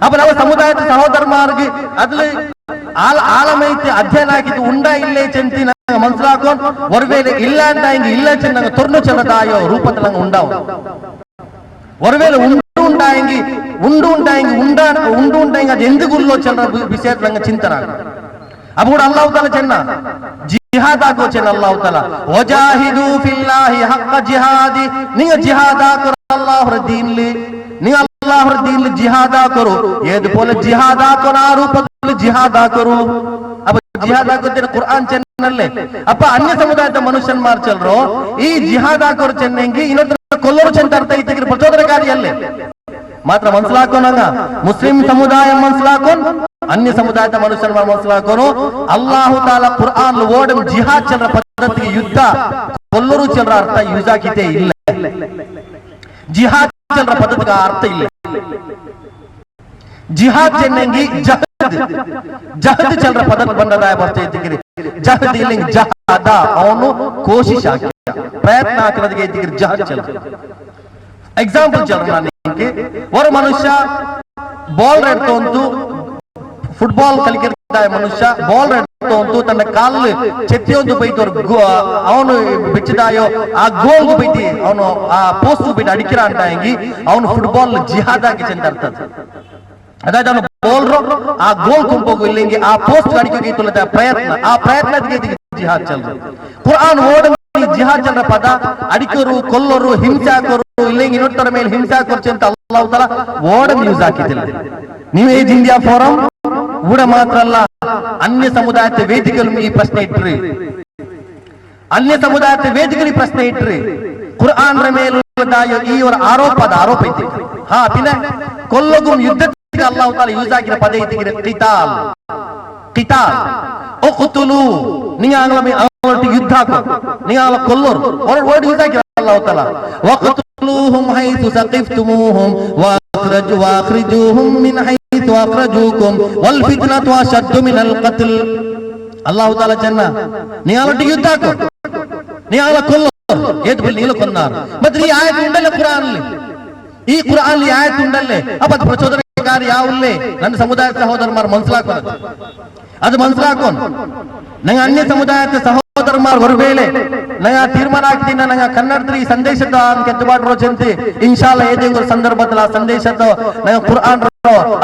ಅಪ್ಪ ನಾವು ಸಮುದಾಯದ ಸಹೋದರಮಾರ್ಗೆ ಅದ್ರಲ್ಲಿ ಆಳಮೈತಿ ಅಧ್ಯಯನ ಹಾಕಿದ್ದು ಉಂಡಾ ಇಲ್ಲೇ ಚೆಂತಿ ನಂಗೆ ಮನ್ಸಲಾಕೊಂಡು ಒರ್ವೇಲೆ ಇಲ್ಲ ಅಂತ ಹಿಂಗೆ ಇಲ್ಲ ಚೆನ್ನ ನಂಗೆ ತೊರ್ನು ಚೆಲ್ಲದಾಯೋ ರೂಪದಲ್ಲಿ ನಂಗೆ ಉಂಡಾವ ಒರ್ವೇಲೆ ഉണ്ടായെങ്കിൽ അത് എന്തുകൊള്ളോ ചില വിഷയത്തിൽ അങ്ങ് ചിന്തന അപ്പോൾ അല്ലാഹു തആല ചെന്ന ജിഹാദ് ആകോ ചെന്ന അല്ലാഹു തആല വജാഹിദു ഫില്ലാഹി ഹഖ ജിഹാദി നിങ്ങൾ ജിഹാദ് ആകോ അല്ലാഹുവിന്റെ ദീനിൽ നിങ്ങൾ അല്ലാഹുവിന്റെ ദീനിൽ ജിഹാദ് ആകോ ഏതുപോലെ ജിഹാദ് ആകോ ആ രൂപത്തിൽ ജിഹാദ് ആകോ അപ്പൊ ജിഹാദ് ആകോത്തിന് ഖുർആൻ ചെന്നല്ലേ അപ്പൊ അന്യ സമുദായത്തെ മനുഷ്യന്മാർ ചെല്ലറോ ഈ ജിഹാദ് ആകോ ചെന്നെങ്കിൽ ಇನ್ನೊಂದು ಕೊಲ್ಲರು ಚೆಂದ ಅರ್ಥ ಐತಿಗೆ ಪ್ರಚೋದನಕಾರಿಯಲ್ಲೇ ಮಾತ್ರ ಮನ್ಸಲಾಕೋನಂಗ ಮುಸ್ಲಿಂ ಸಮುದಾಯ ಮನ್ಸಲಾಕೋನ್ ಅನ್ಯ ಸಮುದಾಯದ ಮನುಷ್ಯರ ಮನ್ಸಲಾಕೋನು ಅಲ್ಲಾಹು ತಾಲ ಕುರ್ಆನ್ ಓಡಂ ಜಿಹಾದ್ ಚಲ್ರ ಪದ್ಧತಿಗೆ ಯುದ್ಧ ಕೊಲ್ಲರು ಚಲ್ರ ಅರ್ಥ ಯೂಸ್ ಆಗಿದೆ ಇಲ್ಲ ಜಿಹಾದ್ ಚಲ್ರ ಪದ್ಧತಿಗೆ ಅರ್ಥ ಇಲ್ಲ ಜಿಹಾದ್ ಚೆನ್ನಂಗಿ ಜಹದ್ ಚಲ್ರ ಪದ್ಧತಿ ಬಂದದಾಯ ಬರ್ತಾ ಇದ್ದೀರಿ ಜಹದ್ ಇಲ್ಲ ಜಹಾದ ಅವನು ಕೋಶಿಶ್ ಹಾಕಿ ಪ್ರಯತ್ನ ಹಾಕಿರೋದಕ್ಕೆ ಇದ್ದೀರಿ ಜಹದ್ ಚಲ್ರ ಎಕ್ಸಾಂಪಲ್ ಚಲ್ರ ನಾನು ஒரு ಮನುಷ್ಯ ಬಾಲ್ ಎಡ್ತೊಂದು ಫುಟ್ಬಾಲ್ ಕಲಿಕಿರ್ತ ಮನುಷ್ಯ ಬಾಲ್ ಎಡ್ತೊಂದು ತನ್ನ ಕಾಲು ಚೆತ್ತಿಯೊಂದು ಬೈತು ಅವನು ಬಿಚ್ಚಿದಾಯೋ ಆ ಗೋಲ್ ಬೈತಿ ಅವನು ಆ ಪೋಸ್ಟ್ ಬಿಟ್ಟು ಅಡಿಕಿರ ಅಂತ ಹೆಂಗಿ ಅವನು ಫುಟ್ಬಾಲ್ ಜಿಹಾದ್ ಆಗಿ ಚೆಂದ ಅರ್ಥದ ಅದಾದ ಅವನು ಬೌಲರ್ ಆ ಗೋಲ್ ಕುಂಪೋಗು ಇಲ್ಲಿಂಗೆ ಆ ಪೋಸ್ಟ್ ಅಡಿಕೆ ಆ ಪ್ರಯತ್ನಕ್ಕೆ ಜಿಹಾದ್ ಚಲ್ರ ಕುರ್ಆನ್ ಓಡ ಜಿಹಾದ್ ಚಲ್ರ ಪದ ಅಡಿಕರು ಕೊಲ್ಲರು ಹಿಂಸಾಕರು ಇಲ್ಲಿಂಗ್ ಇನ್ನೊಟ್ಟರ ಮೇಲೆ ಹಿಂಸಾಕರು ಅಂತ ಅಲ್ಲಾಹು ತಆಲ ಓಡನ್ ಯೂಸ್ ಹಾಕಿದ್ದಿಲ್ಲ ನೀವು ಏಜ್ ಇಂಡಿಯಾ ಫೋರಂ ಊಡ ಮಾತ್ರ ಅಲ್ಲ ಅನ್ಯ ಸमुದಾಯದ ವೇದಿಕೆಗಳು ಈ ಪ್ರಶ್ನೆ ಇಟ್ರಿ ಅನ್ಯ ಸमुದಾಯದ ವೇದಿಕೆಗಳು ಈ ಪ್ರಶ್ನೆ ಇಟ್ರಿ ಕುರ್ಆನ್ ಮೇಲೆ ಈ ಆರೋಪ ಐತಿ ಹಾ ಪಿನ ಕೊಲ್ಲಗು ಯುದ್ಧಕ್ಕೆ ಅಲ್ಲಾಹು ತಆಲ ಯೂಸ್ ಆಗಿರೋ ಪದ ಐತಿ ಕಿತಾಲ್ ಉಖ್ತುಲು ನೀವು ಯುದ್ಧ ಹಾಕೋ ನೀವು ಕೊಲ್ಲೋರು ವರ್ಡ್ ಯೂಸ್ ಆಗಿರೋ ಅಲ್ಲಾಹು ತಆಲ وقتلوهم حيث ثقفتموهم واخرجوهم من حيث اخرجوكم والفتنة اشد من القتل ಅಲ್ಲಾಹು ತಆಲ ಚೆನ್ನ ನೀಲೊಟ್ಟಿಗೆ ಯುದ್ಧ ಹಾಕೋ ನೀಲ ಕೊಲ್ಲೋರು ಏದು ಬಲ್ಲಿ ನೀಲ ಕೊನ್ನಾರು ಮತ್ತೆ ಈ ಆಯತ್ ಉಂಡಲ್ಲ ಕುರ್ಆನ್ಲಿ ಈ ಕುರ್ಆನ್ಲಿ ಆಯತ್ ಉಂಡಲ್ಲೇ ಅಪ್ಪ ಪ್ರಚೋದನಕಾರಿ ಯಾವಲ್ಲೇ ನನ್ನ ಸಮುದಾಯದ ಸಹೋದರಮಾರ್ ಮನ್ಸಲಾಕೋದು ಅದು ಮನ್ಸಲಾಕೋನ್ ನಂಗೆ ಅನ್ಯ ಸಮುದಾಯದ ಸಹೋದರಮಾರ್ ಹೊರಬೇಳೆ ನಂಗೆ ತೀರ್ಮಾನ ಆಗ್ತೀನಿ ನಂಗೆ ಕನ್ನಡದ ಈ ಸಂದೇಶದ ಕೆತ್ತಬಾಡ್ರೋ ಜಂತಿ ಇನ್ಶಾಲ್ಲ ಏದೇ ಸಂದರ್ಭದಲ್ಲಿ ಆ ಸಂದೇಶದ ನಂಗೆ ಕುರ್ಆನ್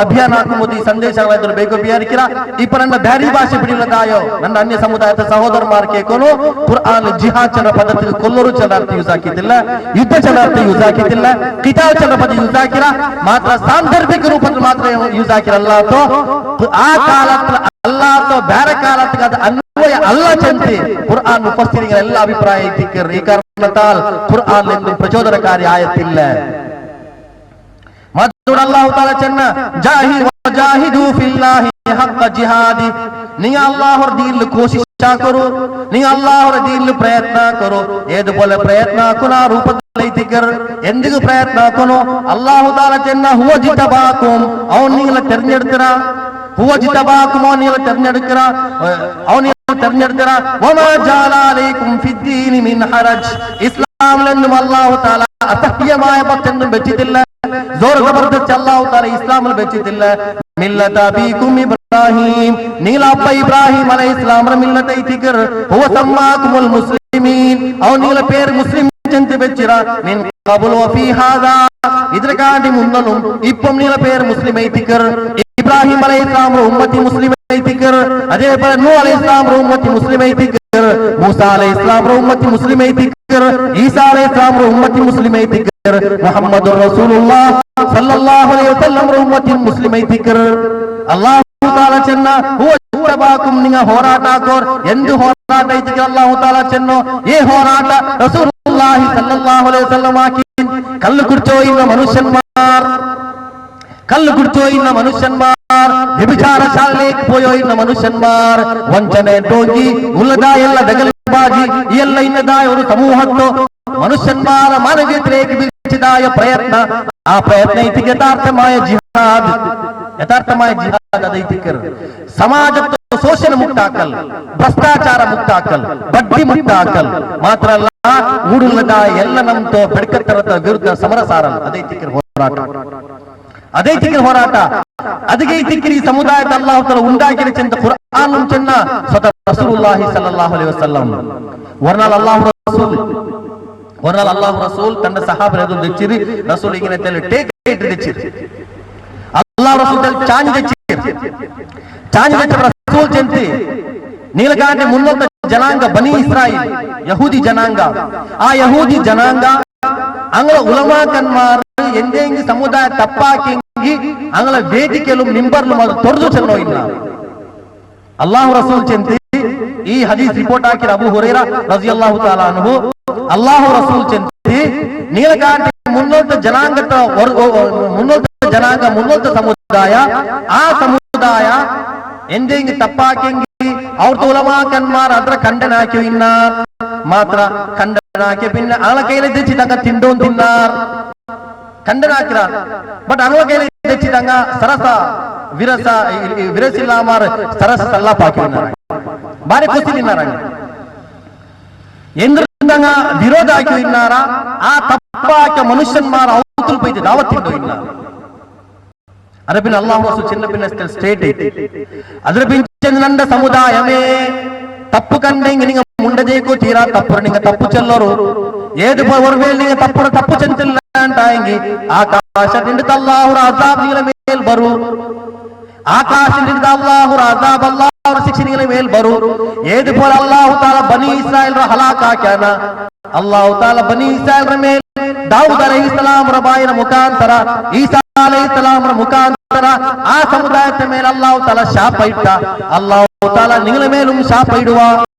ಅಭಿಯಾನ ಹಾಕುವುದು ಈ ಸಂದೇಶಗಳು ಬೇಕು ಬಿಯಾರಿಕಿರ ಇಪ್ಪ ನನ್ನ ಬ್ಯಾರಿ ಭಾಷೆ ಬಿಡಿಲದಾಯೋ ನನ್ನ ಅನ್ಯ ಸಮುದಾಯದ ಸಹೋದರಮಾರ್ ಕೇಕೋನು ಕುರ್ಆನ್ ಜಿಹಾದ್ ಚಲ ಪದ್ಧತಿ ಕೊಲ್ಲರು ಚಲಾರ್ಥ ಯೂಸ್ ಹಾಕಿದ್ದಿಲ್ಲ ಯುದ್ಧ ಚಲಾರ್ಥ ಯೂಸ್ ಹಾಕಿದ್ದಿಲ್ಲ ಕಿತಾಬ್ ಚಲ ಪದ ಯೂಸ್ ಹಾಕಿರ ಮಾತ್ರ ಸಾಂದರ್ಭಿಕ ರೂಪದಲ್ಲಿ ಮಾತ್ರ ಯೂಸ್ ಹಾಕಿರಲ್ಲ ಆ ಕಾಲದ ಅಲ್ಲಾಹ್ ಬೇರೆ ಕಾಲಕ್ಕೆ ಅದು ಅನ್ವಯ ಅಲ್ಲ ಚಂತಿ ಕುರ್ಆನ್ ಉಪಸ್ಥಿತಿಗಳ ಎಲ್ಲ ಅಭಿಪ್ರಾಯ ಐತಿಕ್ಕರ್ ಈ ಕಾರಣತಾಲ್ ಕುರ್ಆನ್ ಎಂದು ಪ್ರಚೋದನಕಾರಿ ಆಯತ್ತಿಲ್ಲ ಮತ್ತೊಂದು ಅಲ್ಲಾಹು ತಆಲ ಚೆನ್ನ ಜಾಹಿದು ಫಿಲ್ಲಾಹಿ ಹಕ್ಕ ಜಿಹಾದಿ ನೀವು ಅಲ್ಲಾಹರ ದೀನ್ ಕೋಶಿಶ್ ಕರೋ ನೀವು ಅಲ್ಲಾಹರ ದೀನ್ ಪ್ರಯತ್ನ ಕರೋ ಏದು ಬೋಲೆ ಪ್ರಯತ್ನ ಕುನಾ ರೂಪ ലൈതിക്കർ എന്തിനു പ്രയത്നാക്കണോ അല്ലാഹു തആല ചെന്ന ഹുവ ജിതബാകും അവൻ നിങ്ങളെ തിരഞ്ഞെടുത്തറ ഹുവ ജിതബാകും അവൻ നിങ്ങളെ തിരഞ്ഞെടുക്കറ അവൻ നിങ്ങളെ തിരഞ്ഞെടുത്തറ വമാ ജഅല അലൈക്കും ഫിദ്ദീനി മിൻ ഹറജ് ഇസ്ലാമിലൊന്നും അല്ലാഹു തആല അസഹ്യമായ പറ്റൊന്നും വെച്ചിട്ടില്ല ജോർ ജബർദസ്ത് അല്ലാഹു തആല ഇസ്ലാമിൽ വെച്ചിട്ടില്ല മില്ലത അബീകും ഇബ്രാഹിം നിങ്ങളെ അപ്പ ഇബ്രാഹിം അലൈഹിസ്സലാം മില്ലത ഇതിക്കർ ഹുവ സമ്മാകുമുൽ മുസ്ലിമീൻ അവൻ നിങ്ങളെ പേര് മുസ്ലിം ചെന്ന് വെച്ചിറ മിൻ ഖബൽ വഫീ ഹാദാ ഇതിരകാണ്ടി മുന്നലും ഇപ്പം നിങ്ങളെ പേര് മുസ്ലിം ഐതിക്കർ ഇബ്രാഹിം അലൈഹിസ്സലാം ഉമ്മത്തി മുസ്ലിം ഐതിക്കർ അതേപോലെ നൂഹ് അലൈഹിസ്സലാം ഉമ്മത്തി മുസ്ലിം ഐതിക്കർ മൂസ അലൈഹിസ്സലാം ഉമ്മത്തി മുസ്ലിം ഐതിക്കർ ഈസ അലൈഹിസ്സലാം ഉമ്മത്തി മുസ്ലിം ഐതിക്കർ മുഹമ്മദുർ റസൂലുള്ളാഹ് സല്ലല്ലാഹു അലൈഹി വസല്ലം ഉമ്മത്തി മുസ്ലിം ഐതിക്കർ അല്ലാഹു തആല ചെന്ന ഹുവ ജിതബാകും നിങ്ങ ಹೋರಾಟಕೋರ್ ಎಂದು ಹೋರಾಟ ಐತಿಕರ್ ಅല്ലാഹು ತആല ಚೆನ್ನೋ ಈ ಹೋರಾಟ റസൂലുള്ളാഹി സല്ലല്ലാഹു അലൈഹി വസല്ലം ആക്കി കല്ല് കുടിച്ചോയുന്ന മനുഷ്യന്മാർ കല്ല് കുടിച്ചോയുന്ന മനുഷ്യന്മാർ വ്യഭിചാരശാലയിലേക്ക് പോയോയുന്ന മനുഷ്യന്മാർ ವಂಚನೆ ಟೋಗಿ ഉള്ളതായ ಎಲ್ಲ ദഗൽബാജി ഈ ಎಲ್ಲ ഇന്നതായ ഒരു സമൂഹത്തോ മനുഷ്യന്മാരെ മാനവീയത്തിലേക്ക് വിളിച്ചതായ പ്രയത്ന ആ പ്രയത്ന ഇതിക്ക് യഥാർത്ഥമായ ജിഹാദ് ಅದೈತಿಕರ್ ಸಮಾಜದ ಶೋಷಣ ಮುಕ್ತಾಕಲ್ ಭ್ರಷ್ಟಾಚಾರ ಮುಕ್ತಾಕಲ್ ಬಡ್ಡಿ ಮುಕ್ತಾಕಲ್ ಮಾತ್ರ ಅಲ್ಲ ಊಡುಲ್ಲದ ಎಲ್ಲ ನಮ್ತೋ ಬೆಡಕತ್ತರದ ವಿರುದ್ಧ ಸಮರ ಸಾರಲ್ ಅದೈತಿಕರ್ ಹೋರಾಟ ಅದಕ್ಕೆ ಈ ಸಮುದಾಯದ ಅಲ್ಲಾಹು ತಆಲ ಉಂಟಾಗಿರ ಚೆಂದ ಖುರ್ಆನ್ ಚೆನ್ನ ಸ್ವತಃ ರಸೂಲುಲ್ಲಾಹಿ ಸಲ್ಲಲ್ಲಾಹು ಅಲೈಹಿ ವಸಲ್ಲಂ ವರ್ನಾಲ್ ಅಲ್ಲಾಹು ರಸೂಲ್ ತನ್ನ ಸಹಾಬರ ಎದುರು ತೆಚ್ಚಿರಿ ರಸೂಲ್ ಈಗಿನ ತೆಲೆ ಟೇಕ್ ತೆಚ್ಚಿರಿ ಅಲ್ಲಾಹು ರಸೂಲ್ ಚಾಂಜ್ ರಸೂಲ್ ಚೆಂತಿ ನೀಲಗಾಂಡೆ ಮುನ್ನೊತ್ತ ಜನಾಂಗ ಬನಿ ಇಸ್ರಾಯಿಲ್ ಯಹೂದಿ ಜನಾಂಗ ಆ ಯಹೂದಿ ಜನಾಂಗ ಅಂಗಳ ಉಲಮಾಕನ್ಮಾರ್ ಎಂದೆಂಗಿ ಸಮುದಾಯ ತಪ್ಪಾಕಿಂಗಿ ಅಂಗಳ ವೇದಿಕೆಲು ಮಿಂಬರ್ಲು ಮಾಡು ತೊರೆದು ಚೆನ್ನೋ ಇಲ್ಲ ಅಲ್ಲಾಹು ರಸೂಲ್ ಚೆಂತಿ ಈ ಹದೀಸ್ ರಿಪೋರ್ಟ್ ಹಾಕಿರ ಅಬೂ ಹುರೈರಾ ರಜಿಯಲ್ಲಾಹು ತಆಲಾ ಅನ್ಹು ಅಲ್ಲಾಹು ರಸೂಲ್ ಚೆಂತಿ ನೀಲಗಾಂಡೆ ಮುನ್ನೊತ್ತ ಜನಾಂಗದ ಮುನ್ನೊತ್ತ ಸಮುದಾಯ ಆ ಸಮುದಾಯ ಎಂದೆಂಗಿ ತಪ್ಪಾಕಿಂಗಿ ಅವ್ರ ಉಲಮಾಕನ್ಮಾರ್ ಅದ್ರ ಖಂಡನ ಹಾಕಿ ಇನ್ನ ಮಾತ್ರ ಖಂಡನ ಹಾಕಿ ಪಿನ್ನ ಅವಳ ಕೈಲಿ ತೆಚ್ಚಿದಾಗ ತಿಂಡೋನ್ ತಿನ್ನಾರ್ ಖಂಡನ ಹಾಕಿರ ಬಟ್ ಅವಳ ಕೈಲಿ ತೆಚ್ಚಿದಂಗ ಸರಸ ವಿರಸಿಲ್ಲಾಮಾರ್ ಸರಸ ಸಲ್ಲಾಪ್ ಹಾಕಿನಾರ ಬಾರಿ ಖುಷಿ ತಿನ್ನಾರ ಎಂದ್ರಂಗ ವಿರೋಧ ಹಾಕಿ ಇನ್ನಾರ ಆ ತಪ್ಪಾಕ ಮನುಷ್ಯನ್ಮಾರ ಅವತುಲ್ ಪೈತಿ ದಾವತ್ ತಿಂಡೋ ಇಲ್ಲ ಅದರ ಪಿನ್ನ ಅಲ್ಲಾಹು ರಸೂಲ್ ಚಿನ್ನ ಪಿನ್ನ ಸ್ಟೇಟ್ ಐತಿ ಅದರ ಪಿನ್ನ ನಂದ ಸಮುದಾಯವೇ ತಪ್ಪು ಕಂಡೆಂಗ ನಿಂಗ ಮುಂಡದೇಕು ತೀರಾ ತಪ್ಪು ನಿಂಗ ತಪ್ಪು ಚೆಲ್ಲೋರು ಏದು ಹೊರಮೇಲೆ ನಿಂಗ ತಪ್ಪು ಚೆಂತಿಲ್ಲ ಅಂಟಾಂಗಿ ಆಕಾಶದಿಂದ ಅಲ್ಲಾಹುರ ಅಜಾಬ್ ನಿಗಳ ಮೇಲ್ ಬರು ಆಕಾಶದಿಂದ ಅಲ್ಲಾಹುರ ಅಜಾಬ್ ಅಲ್ಲಾಹುರ ಶಿಕ್ಷೆ ನಿಗಳ ಮೇಲ್ ಬರು ಏದು ಪೋಲ ಅಲ್ಲಾಹು ತಾಲ ಬನಿ ಇಸ್ರಾಯೇಲ್ರ ಹಲಾಕ್ ಹಾಕ್ಯಾನ ಅಲ್ಲಾಹು ತಾಲ ಬನಿ ಇಸ್ರಾಯೇಲ್ರ ಮೇಲೆ ದಾವೂದ್ ಅಲೈಹಿಸ್ಸಲಾಮರ ಬಾಯಿನ ಮುಖಾಂತರ ಈಸಾ ಅಲೈಹಿಸ್ಸಲಾಮರ ಮುಖಾಂತರ ಆ ಸಮುದಾಯದ ಮೇಲೆ ಅಲ್ಲಾಹು ತಾಲ ಶಾಪ ಇಟ್ಟ ಅಲ್ಲಾಹು ತಾಲ ನಿಗಳ ಮೇಲೂ ಶಾಪ ಇಡುವ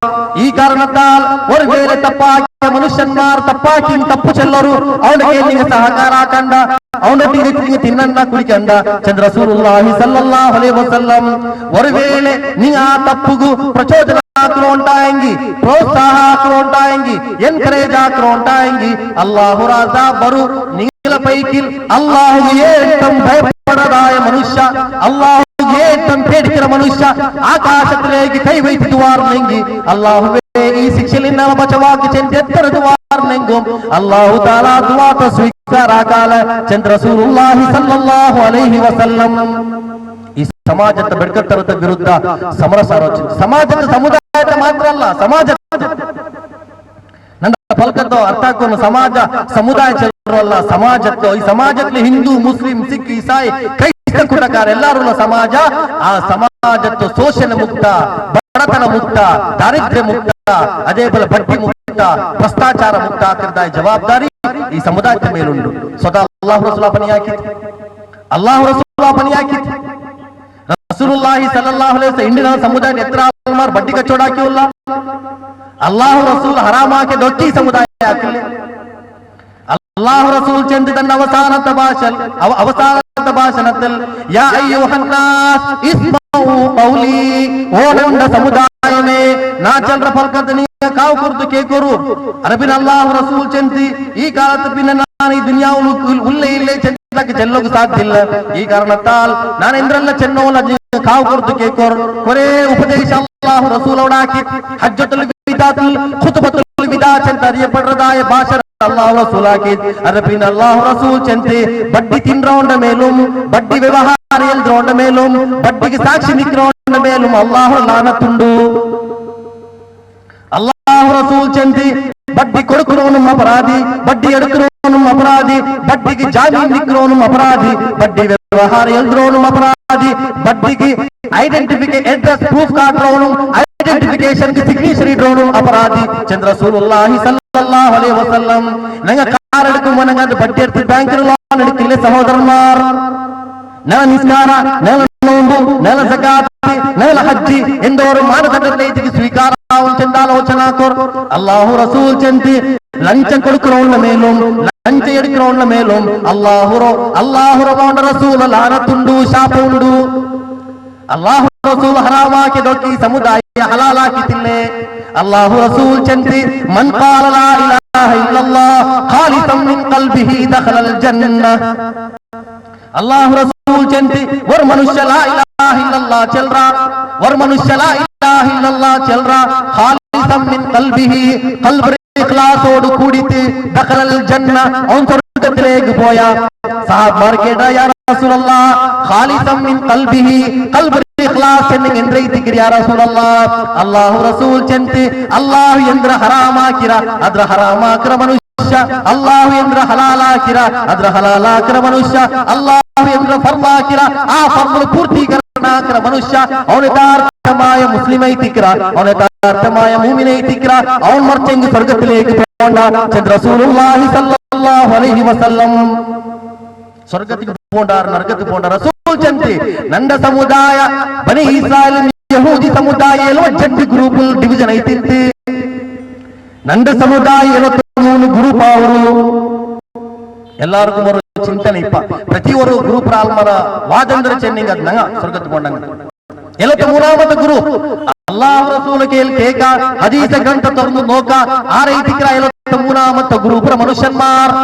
ഈ കാരണത്താൽ ഒരു വേല തപ്പാക്കിയ മനുഷ്യന്മാർ തപ്പാക്കി തപ്പു ചെല്ലൊരു അവന്റെ കയ്യിൽ സഹകാര ആക്കണ്ട അവന്റെ തിരിച്ച് തിന്നണ്ട കുടിക്കണ്ട ചന്ദ്ര റസൂലുള്ളാഹി സല്ലല്ലാഹു അലൈഹി വസല്ലം ഒരു വേല നീ ആ തപ്പുകു പ്രചോദന ഉണ്ടായെങ്കിൽ പ്രോത്സാഹന ഉണ്ടായെങ്കിൽ ಎನ್ಕರೇಜ್ ഉണ്ടായെങ്കിൽ അല്ലാഹു റസൂൽ ಬರು നിങ്ങള പൈക്കിൽ അല്ലാഹു ഏറ്റവും ഭയപ്പെടതായ മനുഷ്യ അല്ലാഹു ഏറ്റവും പേടിക്കുന്ന മനുഷ്യ ആകാശത്തിലേക്ക് കൈവയ്ക്കുവാർന്നെങ്കിൽ അല്ലാഹുവേ ഈ ശിക്ഷയിൽ നിന്ന് ബചവാക്കി ചെന്നെത്ര ദുആർന്നെങ്കും അല്ലാഹു തആല ദുആത സ്വീകാരാകാല ചന്ദ്ര റസൂലുള്ളാഹി സല്ലല്ലാഹു അലൈഹി ವಸಲ್ಲಂ ಈ ಸಮಾಜದ ಬೆಡಕತ್ತರದ ವಿರುದ್ಧ ಸಮರ ಸಾರೋಚನೆ ಸಮಾಜದ ಸಮುದಾಯದ ಮಾತ್ರ ಅಲ್ಲ ಸಮಾಜ ನನ್ನ ಫಲಕದ ಅರ್ಥ ಹಾಕೋನು ಸಮಾಜ ಸಮುದಾಯ ಚಲರಲ್ಲ ಸಮಾಜಕ್ಕೆ ಈ ಸಮಾಜಕ್ಕೆ ಹಿಂದೂ ಮುಸ್ಲಿಂ ಸಿಖ್ ಇಸಾಯಿ ಕ್ರೈಸ್ತ ಕುಟಕಾರ ಎಲ್ಲರೂ ಸಮಾಜ ಆ ಸಮಾಜದ ಶೋಷಣೆ ಮುಕ್ತ ಬಡತನ ಮುಕ್ತ ದಾರಿದ್ರ್ಯ ಮುಕ್ತ ಅದೇ പോലെ ಬಡ್ಡಿ ಮುಕ್ತ ಭ್ರಷ್ಟಾಚಾರ ಮುಕ್ತ ಆಗಿರದಾಯ ಜವಾಬ್ದಾರಿ ಈ ಸಮುದಾಯದ ಮೇಲುಂಟು ಸ್ವತಃ ಅಲ್ಲಾಹು ರಸೂಲ್ ಪನಿಯಾಕಿತ್ತು ರಸೂಲುಲ್ಲಾಹಿ ಸಲ್ಲಲ್ಲಾಹು ಅಲೈಹಿ ವಸಲ್ಲಂ ಇಂದಿನ ಸಮುದಾಯ ಎತ್ತರ ಮಾರ್ ಬಡ್ಡಿ ಕಚ್ಚೋಡ ಹಾಕಿಲ್ಲ ಅಲ್ಲಾಹು ರಸೂಲ್ ಹರಾಮ್ ಹಾಕಿ ದೊಡ್ಡ ಸಮುದಾಯ ಹಾಕಿಲ್ಲ അല്ലാഹു റസൂൽ ചെന്ന് തന്റെ അവസാനത്തെ ഭാഷണത്തിൽ യാ അയ്യുഹന്നാസ് ഇസ്മഉ ഖൗലി, ഓ ನನ್ನ സമുദായമേ ನಾ ಚಲ್ರ ಫಲ್ಕದ ನೀವು ಕಾವು ಕುರಿತು ಕೇಕೋರು ಅರಬಿನ ಅಲ್ಲಾಹು ರಸೂಲ್ ಚೆಂತಿ ಈ ಕಾಲത്ത് പിന്നെ ನಾನು ಈ ದುನಿಯಾವು ಉಲ್ಲೇ ಇಲ್ಲೇ ചെല്ലക്ക് ചെല്ലോക്ക് സാധ്യല്ല. ഈ കാരണത്താൽ ഞാൻ എന്തെല്ലാം ചെന്നോല കാവ് കുറിച്ച് കേക്കോർ കുറെ ഉപദേശം അല്ലാഹു റസൂലോടാക്കി. ഹജ്ജത്തുൽ വിദാത്തിൽ ഖുത്ബത്തുൽ വിദാ എന്ന് അറിയപ്പെടുന്നതായ ഭാഷ അല്ലാഹു റസൂലാക്കി. അറബിൻ അല്ലാഹു റസൂൽ ചെന്തി ബഡ്ഡി തിന്നോണ്ട മേലും ബഡ്ഡി വ്യവഹാരിയൽദ്രോണ്ട മേലും ബഡ്ഡിക്ക് സാക്ഷി നിൽക്കുന്നോണ്ട മേലും അല്ലാഹു ലാനത്തുണ്ട്. അല്ലാഹു റസൂൽ ചെന്തി ಬಡ್ಡಿ ಕೊಡುಕರೋನು ಅಪರಾಧಿ, ಬಡ್ಡಿ ಎಡುಕರೋನು ಅಪರಾಧಿ, ಬಡ್ಡಿಗೆ ಜಾಮೀನು ನಿಕ್ಕರೋನು ಅಪರಾಧಿ, ಬಡ್ಡಿ ವ್ಯವಹಾರ ಎಲ್ದ್ರೋನು ಅಪರಾಧಿ, ಬಡ್ಡಿಗೆ ಐಡೆಂಟಿಫಿಕೇಶನ್ ಅಡ್ರೆಸ್ ಪ್ರೂಫ್ ಕಾಟ್ರೋನು ಐಡೆಂಟಿಫಿಕೇಶನ್ ಸಿಗ್ನೇಚರ್ ಇಡ್ರೋನು ಅಪರಾಧಿ. ಚಂದ್ರ ರಸೂಲುಲ್ಲಾಹಿ സല്ലല്ലാഹു അലൈഹി വസല്ലം നിങ്ങൾ കാർ എടുക്കുമ്പോൾ നിങ്ങൾ ബഡ്ഡി എടുത്ത് ബാങ്കിൽ ലോൺ എടുക്കില്ലേ സഹോദരന്മാർ? ನೆಲ ನಿಸ್ಕಾರ, ನೆಲ ನೋಂಬು, ನೆಲ ಜಕಾತಿ, ನೆಲ ಹಜ್ಜಿ ಎಂದವರು ಮಾನದಂಡಕ್ಕೆ ಸ್ವೀಕಾರ ചെന്നാലോചനാക്കോർ. അല്ലാഹു റസൂൽ ചെന്തി ലഞ്ച കൊടുക്കുന്നവരുടെ മേലും ലഞ്ച എടുക്കുന്നവരുടെ മേലും അല്ലാഹുറോണ്ട റസൂൽ ലാനത്തുണ്ടു, ശാപമുണ്ടു. അല്ലാഹു റസൂൽ ഹറാമാക്കിയതൊക്കെ ഈ സമുദായ ഹലാലാക്കിയിട്ടില്ലേ? അല്ലാഹു റസൂൽ ചെന്തി മൻ ഖാല ലാ ഇലാഹ ഇല്ലല്ലാഹ് ഖാലിസൻ മിൻ ഖൽബിഹി ദഖലൽ ജന്ന. അല്ലാഹു റസൂൽ ചെന്തി ഒരു മനുഷ്യ ലാ ഇലാഹ ഇല്ലല്ലാഹ് ചെൽറാ, ഒരു മനുഷ്യ ലാ ഇലാഹ ഇല്ലല്ലാഹ് ചെൽറാ ഖാലിസൻ മിൻ ഖൽബിഹി ഖൽബിൽ ഇഖ്ലാസോട് കൂടിയിട്ട് ദഖലൽ ജന്ന അവൻ സ്വർഗ്ഗത്തിലേക്ക് പോയ. സഹാബാർ കേട്ട യാ റസൂലല്ലാഹ് ഖാലിസൻ മിൻ ഖൽബിഹി ഖൽബിൽ ഇഖ്ലാസ് എന്ന് റൈതിക്ക് യാ റസൂലല്ലാഹ്. അല്ലാഹു റസൂൽ ചെന്തി അല്ലാഹു എന്ത്ര ഹറാമാക്കിര അದ್ರ ഹറാമാക്കിര മനുഷ്യ, അല്ലാഹു എന്ത്ര ഹലാലാക്കിര ಅದ್ರ ಹಲಾಲಾಕಿರ ಮನುಷ್ಯ, ಅಲ್ಲಾಹು ಎಂದ್ರ ಫರ್ಮಾಕಿರ ಆ ಫರ್ಮು ಪೂರ್ತೀಕರಣಾಕಿರ ಮನುಷ್ಯ ಅವನ ಯഥാർത്ഥമായ മുസ്ലിം ಐತಿಕ್ರ, ಅವನ ಯഥാರ್ಥമായ മുഅ്മിൻ ಐತಿಕ್ರ, ಅವൻ മർച്ചെങ്കി സ്വർഗ്ഗത്തിലേക്ക് പോണ്ട. ചന്ദ്ര റസൂലുള്ളാഹി സല്ലല്ലാഹു അലൈഹി വസല്ലം സ്വർഗ്ഗത്തിലേക്ക് പോണ്ടാർ നരകത്തിൽ പോണ്ട. റസൂൽ ചെന്തി ನನ್ನ ಸಮುದಾಯ ಬನಿ ಇಸ್ರಾಯೇಲ್ ಯಹೂದಿ ಸಮುದಾಯ 72 ಗ್ರೂಪ್ ಡಿವಿಷನ್ ಐತಿಂತಿ. ನನ್ನ ಸಮುದಾಯ 73 ಗ್ರೂಪ್ ಅವರು ಎಲ್ಲಾರ್ಗೂ ಬರೋ ಚಿಂತನೆ ಇಪ್ಪ ಪ್ರತಿ ಒಂದು ಗ್ರೂಪ್ ಆಲ್ಮರ ವಾದಂದ್ರ ಚೆನ್ನಿಂಗ್ ಅದ್ ನಂಗ ಸ್ವರ್ಗಕ್ಕೆ ಕೊಂಡಂಗ 73ಾಮದ ಗ್ರೂಪ್ ಅಲ್ಲಾಹ್ ರಸೂಲ್ ಕೇಳ್ಕ ಹದೀಸ ಗ್ರಂಥ ತೊರೆದು ನೋಕ ಆ ರೈತಿಕರ 73ಾಮದ ಗ್ರೂಪ್ ಮನುಷ್ಯನ್ಮಾರ್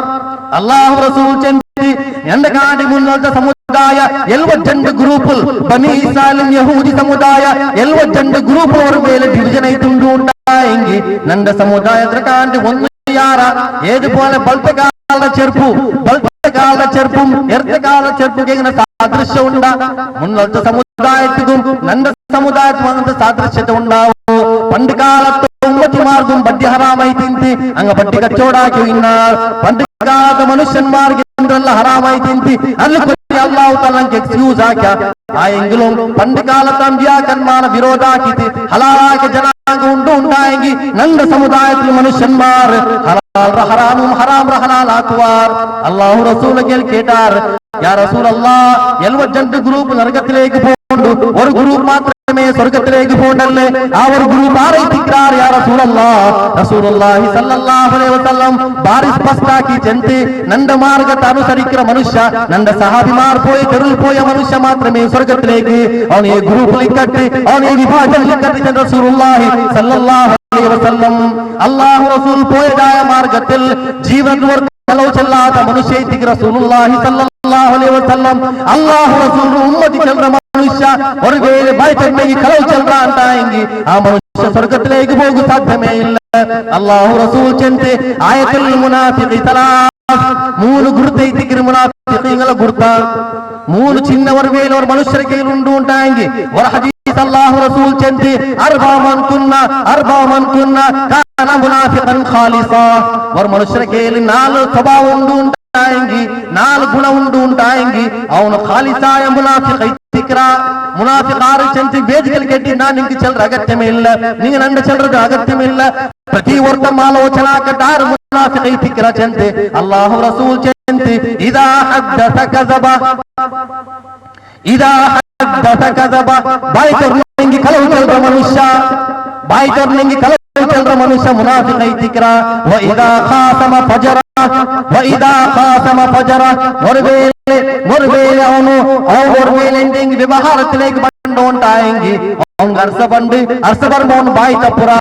ಅಲ್ಲಾಹ್ ರಸೂಲ್ ಚೆಂದಿ ಎಂದ ಕಾಡಿ ಮುನ್ನದ ಸಮುದಾಯ 72 ಗ್ರೂಪ್ ಬನಿ ಇಸ್ರಾಯೇಲ್ ಯಹೂದಿ ಸಮುದಾಯ 72 ಗ್ರೂಪ್ ಅವರ ಮೇಲೆ ಡಿವಿಷನ್ ಐತುಂಡು ഉണ്ടായെങ്കിൽ ನನ್ನ ಸಮುದಾಯದ ಕಾಂಡಿ ಒಂದು ಯಾರ ഏതുപോലെ ബൽത്തകാല ചെറുപ്പും എർത്തകാല ചെറുപ്പും സാദൃശ്യം ഉണ്ടാ. മുന്നത്തെ സമുദായത്തിനും ನನ್ನ സമുദായത്തിനും അങ്ങനത്തെ സാദൃശ്യത ഉണ്ടാവും. പണ്ട് കാലത്ത് ഉമ്മത്തിമാർക്കും ബഡ്ഡി ഹറാമായി തിന്തി അങ്ങ് ബഡ്ഡി കച്ചവടാക്കി ഇന്നാൾ പണ്ട് കാലത്ത് മനുഷ്യന്മാർക്ക് എന്തെല്ല ഹറാമായി തിന്തി അല്ല അല്ലാഹു തആലക്ക് എക്സ്ക്യൂസ് ആക്കിയ ആയെങ്കിലും പണ്ട് കാലത്ത് അമ്പിയാക്കന്മാരെ വിരോധാക്കിയിട്ട് ഹലാലാക്കി ജനാംഗ ഉണ്ടായെങ്കിൽ ನನ್ನ സമുദായത്തിൽ മനുഷ്യന്മാർ ഹറാമും ഹറാം ഹലാലാക്കുവാർ. അല്ലാഹു റസൂൽ കേട്ടാർ യാ റസൂലല്ലാഹ് 72 ഗ്രൂപ്പ് നരകത്തിലേക്ക് പോകുന്നു, ഒരു ഗ്രൂപ്പ് മാത്രമേ സ്വർഗ്ഗത്തിലേക്ക് പോകണ്ടല്ലേ? ആ ഒരു ഗ്രൂപ്പ് ആരൈത്തിക്കാർ യാ റസൂലല്ലാഹ്? റസൂലുള്ളാഹി സല്ലല്ലാഹു അലൈഹി വസല്ലം ഭാരി സ്പഷ്ടാക്കി ചെന്തി ನನ್ನ മാർഗത്തെ അനുസരിക്കുന്ന മനുഷ്യ, ನನ್ನ സഹാബിമാർ പോയി തെരുവിൽ പോയ മനുഷ്യ മാത്രമേ സ്വർഗ്ഗത്തിലേക്ക് അവൻ ഈ ഗ്രൂപ്പിലേക്കട്ട് അവൻ ഈ വിഭാജനത്തിലേക്കട്ട് റസൂലുള്ളാഹി സല്ലല്ലാഹു അലൈഹി വസല്ലം. അല്ലാഹു റസൂൽ പോയതായ മാർഗത്തിൽ ജീവൻ കളവ് ചെല്ലാത്ത മനുഷ്യ റസൂലുള്ളാഹി സല്ലല്ലാഹു അലൈഹി വസല്ലം അല്ലാഹു റസൂൽ ഉമ്മത്തി ചെല്ലുന്ന മനുഷ്യ ഒരു വേಳೆ ಬಾಯ್ತನ್ನೆಗೆ കളവ് ചെല്ലാ ಅಂತಾയെങ്കിൽ ആ മനുഷ്യ സ്വർഗ്ഗത്തിലേക്ക് പോകുക സാധ്യമേ ഇല്ല. അല്ലാഹു റസൂൽ ചെന്തി ആയത്തുൽ മുനാഫിഖി തലാസ് 3 ಗುರುತೈತಿಗಿರ ಮುನಾಫಿಕೀಗಳ ಗುರುತ 3 ಚಿನ್ನವರ ಮೇಲೆ ಅವರ ಮನುಷ್ಯರ ಕೈಯಲ್ಲಿ ഉണ്ടായെങ്കിൽ ഒരു ഹദീസ് അല്ലാഹു റസൂൽ ചെന്തി അർബാ മൻ കുന്ന കാന മുനാഫിഖൻ ഖാലിസാ. ഒരു മനുഷ്യರ ಕೈಯಲ್ಲಿ 4 ಸ್ವಭಾವ ഉണ്ടായെങ്കിൽ 4 ಗುಣ ഉണ്ടായെങ്കിൽ ಅವನು ಖಾಲಿಸಾಯ ಮುನಾಫಿಕ್ ಐತಿಕ್ರ. ಮುನಾಫಿಕಾರು ಚೆಂತಿ ವೇದಿಕೆಯಲ್ಲಿ ಕೆಟ್ಟಿ ನಾನು ನಿಂಗೆ ಚೆಲ್ಲರ ಅಗತ್യമೇ ಇಲ್ಲ, ನಿಂಗೆ ನಂಡ ಚೆಲ್ಲರದ ಅಗತ್യമೇ ಇಲ್ಲ. ಪ್ರತಿ ವರ್ತ ಆಲೋಚನಾ ಕಟ್ಟಾರು ಮುನಾಫಿಕ್ ಐತಿಕ್ರ ಚೆಂತಿ. ಅಲ್ಲಾಹು ರಸೂಲ್ ಚೆಂತಿ ಇದಾ ಹದ್ದಸ ಕಜಬ ಬಾಯಿ ತೊರ್ನೆಂಗಿ ಕಲವು ಚೆಲ್ಲರ ಮನುಷ್ಯ, ಬಾಯಿ ತೊರ್ನೆಂಗಿ ಕಲವು ಚಲ್ರ ಮನುಷ್ಯ ಮುನಾಫಿಕ ಐತಿಕ್ರ ವ ಇದಾ ಖಾಸಮ ಫಜರ ஒருவேளை ஒருவேளை விவகாரத்திലേക്ക് பண்டோண்டாயங்கி அவன் அரசபண்டு பாய் தப்புரா